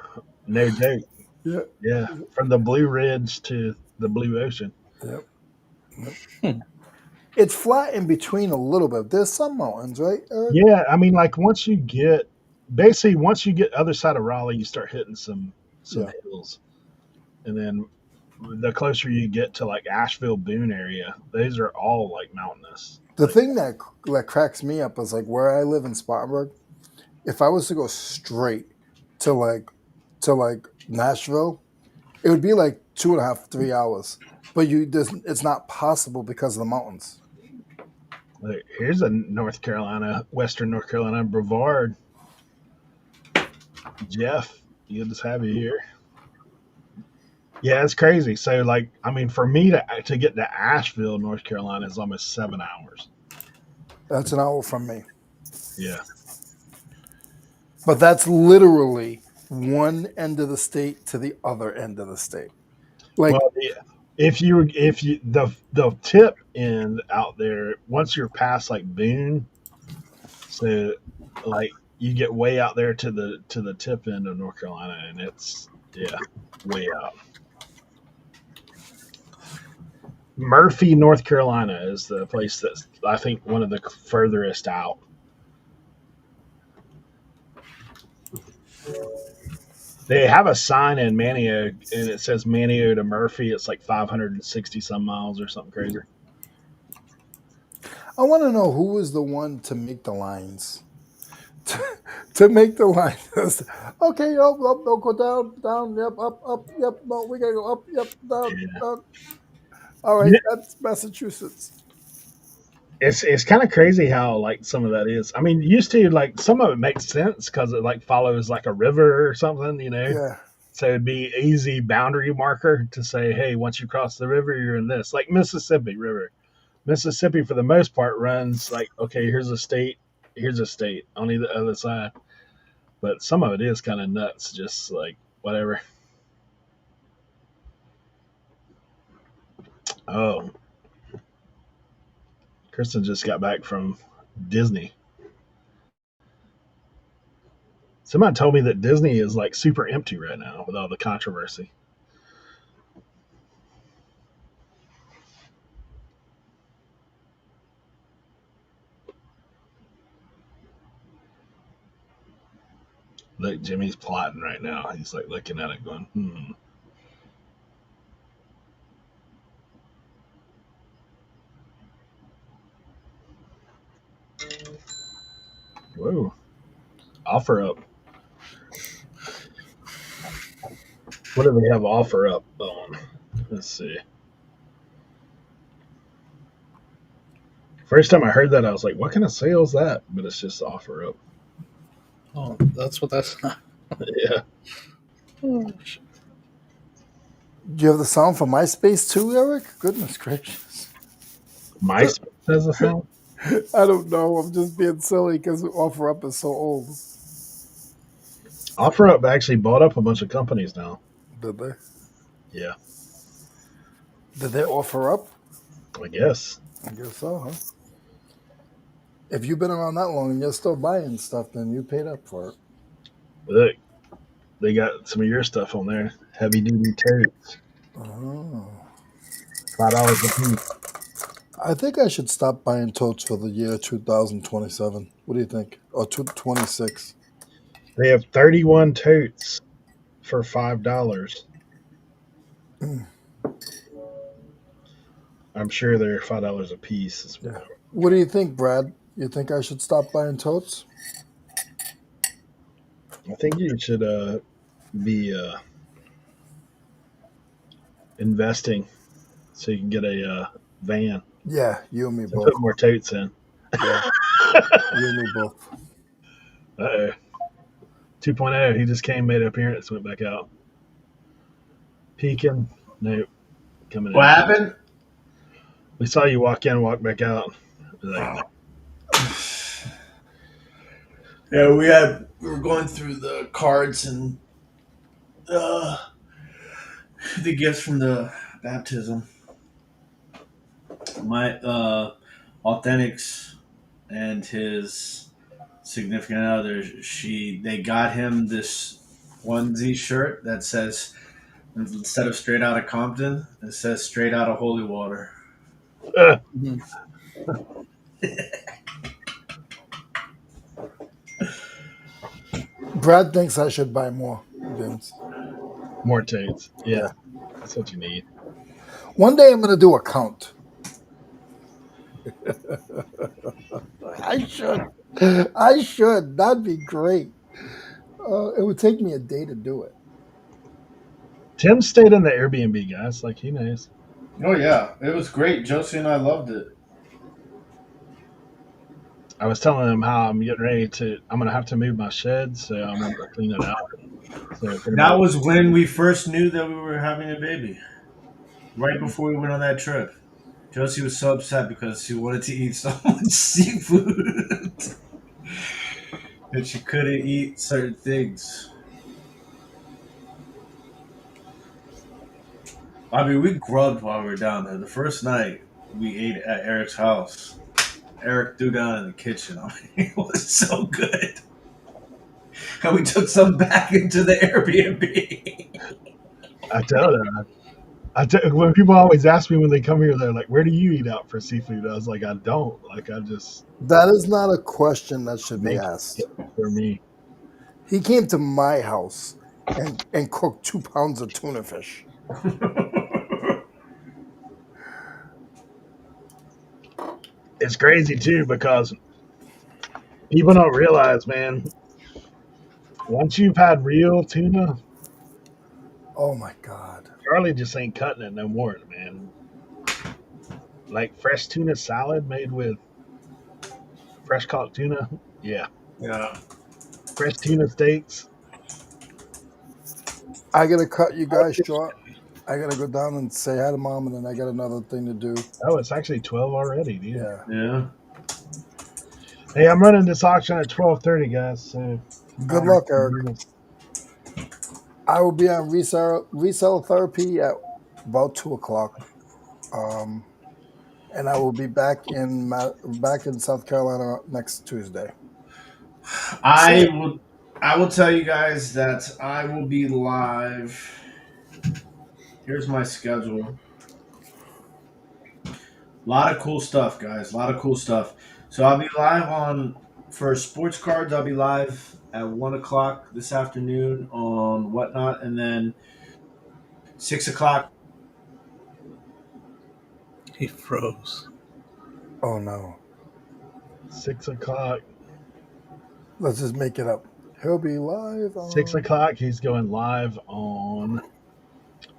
no joke. Yeah. Yeah, from the Blue Ridge to the Blue Ocean. Yep. Yep. Hmm. It's flat in between a little bit. There's some mountains, right, Eric? Yeah, I mean, like once you get other side of Raleigh, you start hitting some Yeah. hills, and then the closer you get to like Asheville, Boone area, those are all like mountainous. The Like, thing that cracks me up is like where I live in Spartanburg. If I was to go straight to like Nashville, it would be like 2.5, 3 hours. But it's not possible because of the mountains. here's a North Carolina, Western North Carolina Brevard. Jeff, good to have you here. Yeah, it's crazy. So, like, I mean, for me to get to Asheville, North Carolina, is almost 7 hours. That's an hour from me. Yeah. But that's literally one end of the state to the other end of the state. Like, Well, yeah. If you the tip end out there, once you're past like Boone, so like you get way out there to the tip end of North Carolina, and it's yeah, way out. Murphy, North Carolina, is the place that's I think one of the furthest out. They have a sign in Manio, and it says Manio to Murphy. It's like 560 some miles or something crazy. I want to know who was the one to make the lines. To make the lines. Okay, up, up, no, go down, down, yep, up, yep, no, we gotta go up, yep, down, Yeah. down. All right, Yeah. that's Massachusetts. It's kind of crazy how like some of that is. I mean, used to like some of it makes sense because it like follows like a river or something, you know. Yeah, So it'd be easy boundary marker to say, hey, once you cross the river, you're in this. Like Mississippi River. Mississippi, for the most part, runs like, okay, here's a state on the other side. But some of it is kind of nuts, just like whatever. Oh, Kristen just got back from Disney. Somebody told me that Disney is like super empty right now with all the controversy. Like Jimmy's plotting right now. He's like looking at it, going, "Hmm, whoa, offer up. What do they have offer up on? Let's see." First time I heard that, I was like, "What kind of sale is that?" But it's just offer up. Oh, that's what that's. Yeah, Oh, do you have the sound for MySpace too, Eric? Goodness gracious. MySpace has a sale. I don't know. I'm just being silly because OfferUp is so old. Offer up actually bought up a bunch of companies now. Did they? Yeah, Did they offer up? I guess. I guess so, huh? If you've been around that long and you're still buying stuff, then you paid up for it. Look, they got some of your stuff on there. Heavy duty totes, Oh. $5 a piece. I think I should stop buying totes for the year 2027. What do you think? Or 26? They have 31 totes for $5. I'm sure they're $5 a piece. Yeah. What do you think, Brad? You think I should stop buying totes? I think you should be investing so you can get a van Yeah, you and me to both. put more totes in. Yeah, you and me both. Uh oh. 2.0, he just came, made an appearance, went back out. Peeking. Nope. Coming What in. happened? We saw you walk in, walk back out. Like, Yeah, we were going through the cards and uh, the gifts from the baptism. My Authentics and his significant other, they got him this onesie shirt that says, instead of straight out of Compton, it says straight out of Holy Water. Mhm. Brad thinks I should buy more, Vince. More tates. Yeah, Yeah. that's what you need. One day I'm going to do a count. I should. I should. That'd be great. It would take me a day to do it. Tim stayed in the Airbnb, guys. Like he knows. Oh yeah, it was great. Josie and I loved it. I was telling him how I'm getting ready to. I'm gonna have to move my shed, so I'm gonna clean it out. So if That anybody, was when we first knew that we were having a baby. Right before we went on that trip. Josie was so upset because she wanted to eat so much seafood and she couldn't eat certain things. I mean, we grubbed while we were down there. The first night we ate at Eric's house, Eric threw down in the kitchen. I mean, it was so good. And we took some back into the Airbnb. I tell you, when people always ask me when they come here, they're like, "Where do you eat out for seafood?" I was like, "I don't. Like, I just That is not a question that should be make asked. it for me." He came to my house and cooked 2 pounds of tuna fish. It's crazy too because people don't realize, man. Once you've had real tuna, Oh my God. Charlie just ain't cutting it no more, man. Like fresh tuna salad made with fresh caught tuna. Yeah. Yeah. Fresh tuna steaks. I got to cut you guys short. I got to go down and say hi to mom, and then I got another thing to do. Oh, it's actually 12 already, dude. Yeah. Yeah. Hey, I'm running this auction at 12:30, guys. So Good luck, Eric. I will be on reseller therapy at about 2 o'clock. And I will be back in South Carolina next Tuesday. I will tell you guys that I will be live. Here's my schedule. A lot of cool stuff, guys. A lot of cool stuff. So I'll be live on for sports cards. I'll be live at 1 o'clock this afternoon on Whatnot, and then 6 o'clock. He froze. Oh no. 6 o'clock. Let's just make it up. He'll be live on 6 o'clock. He's going live on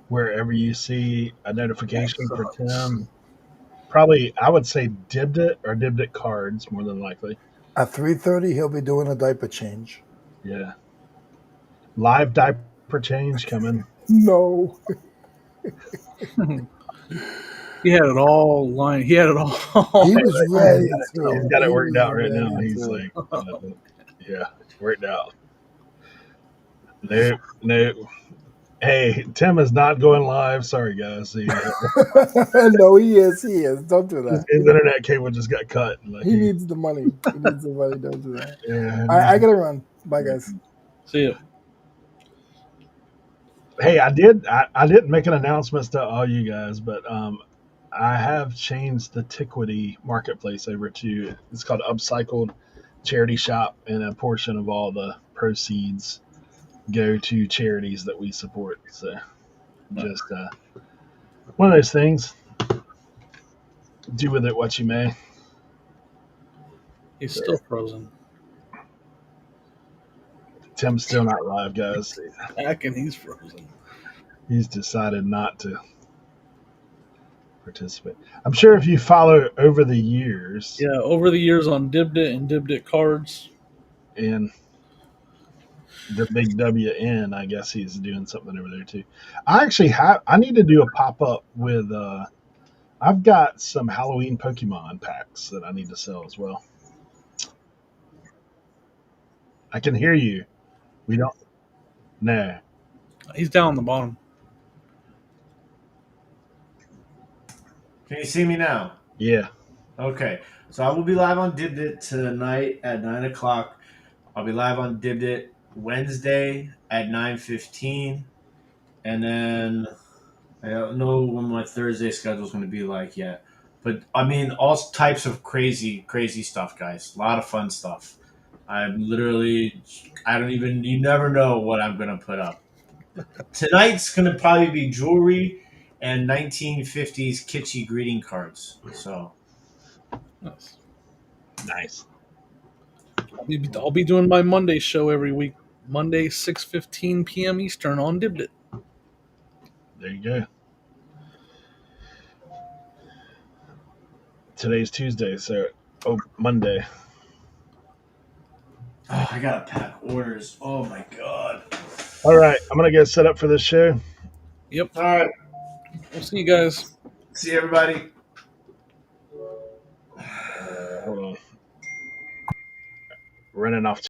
wherever you see a notification for Tim. Probably, I would say Dibdit or Dibdit cards more than likely. at 3:30. He'll be doing a diaper change. Yeah. Live diaper change coming. No. He had it all lined. He had it all. He was ready to. He's got it He worked was out right now. ready He's to. like, yeah, worked out. Nope, nope. Hey, Tim is not going live. Sorry, guys. No, he is. He is. Don't do that. His internet cable just got cut. Like, He needs the money. He needs the money. Don't do that. yeah, I gotta run. Bye, guys. See you. Hey, I didn't make an announcement to all you guys, but I have changed the Tiquity marketplace over to, it's called Upcycled Charity Shop, and a portion of all the proceeds go to charities that we support. So just one of those things. Do with it what you may. He's still frozen. Tim's still not live, guys. Back and he's frozen. He's decided not to participate. I'm sure if you follow over the years, Yeah, over the years on Dibdit and Dibdit cards. and the big WN, I guess he's doing something over there too. I need to do a pop up with I've got some Halloween Pokemon packs that I need to sell as well. I can hear you. We don't. No. He's down on the bottom. Can you see me now? Yeah. Okay. So I will be live on Dibdit tonight at 9 o'clock. I'll be live on Dibbed It Wednesday at 9:15, and then I don't know what my Thursday schedule is going to be like yet. But I mean, all types of crazy stuff, guys. A lot of fun stuff. I'm literally, I don't even, you never know what I'm going to put up. Tonight's going to probably be jewelry and 1950s kitschy greeting cards. So, Nice. Nice. I'll be doing my Monday show every week. Monday, 6:15 p.m. Eastern on Dibbed It. There you go. Today's Tuesday, so Monday. oh, I got to pack orders. Oh my God. All right, I'm gonna get set up for this show. Yep. All right. We'll see you guys. See everybody. Hold on. Running off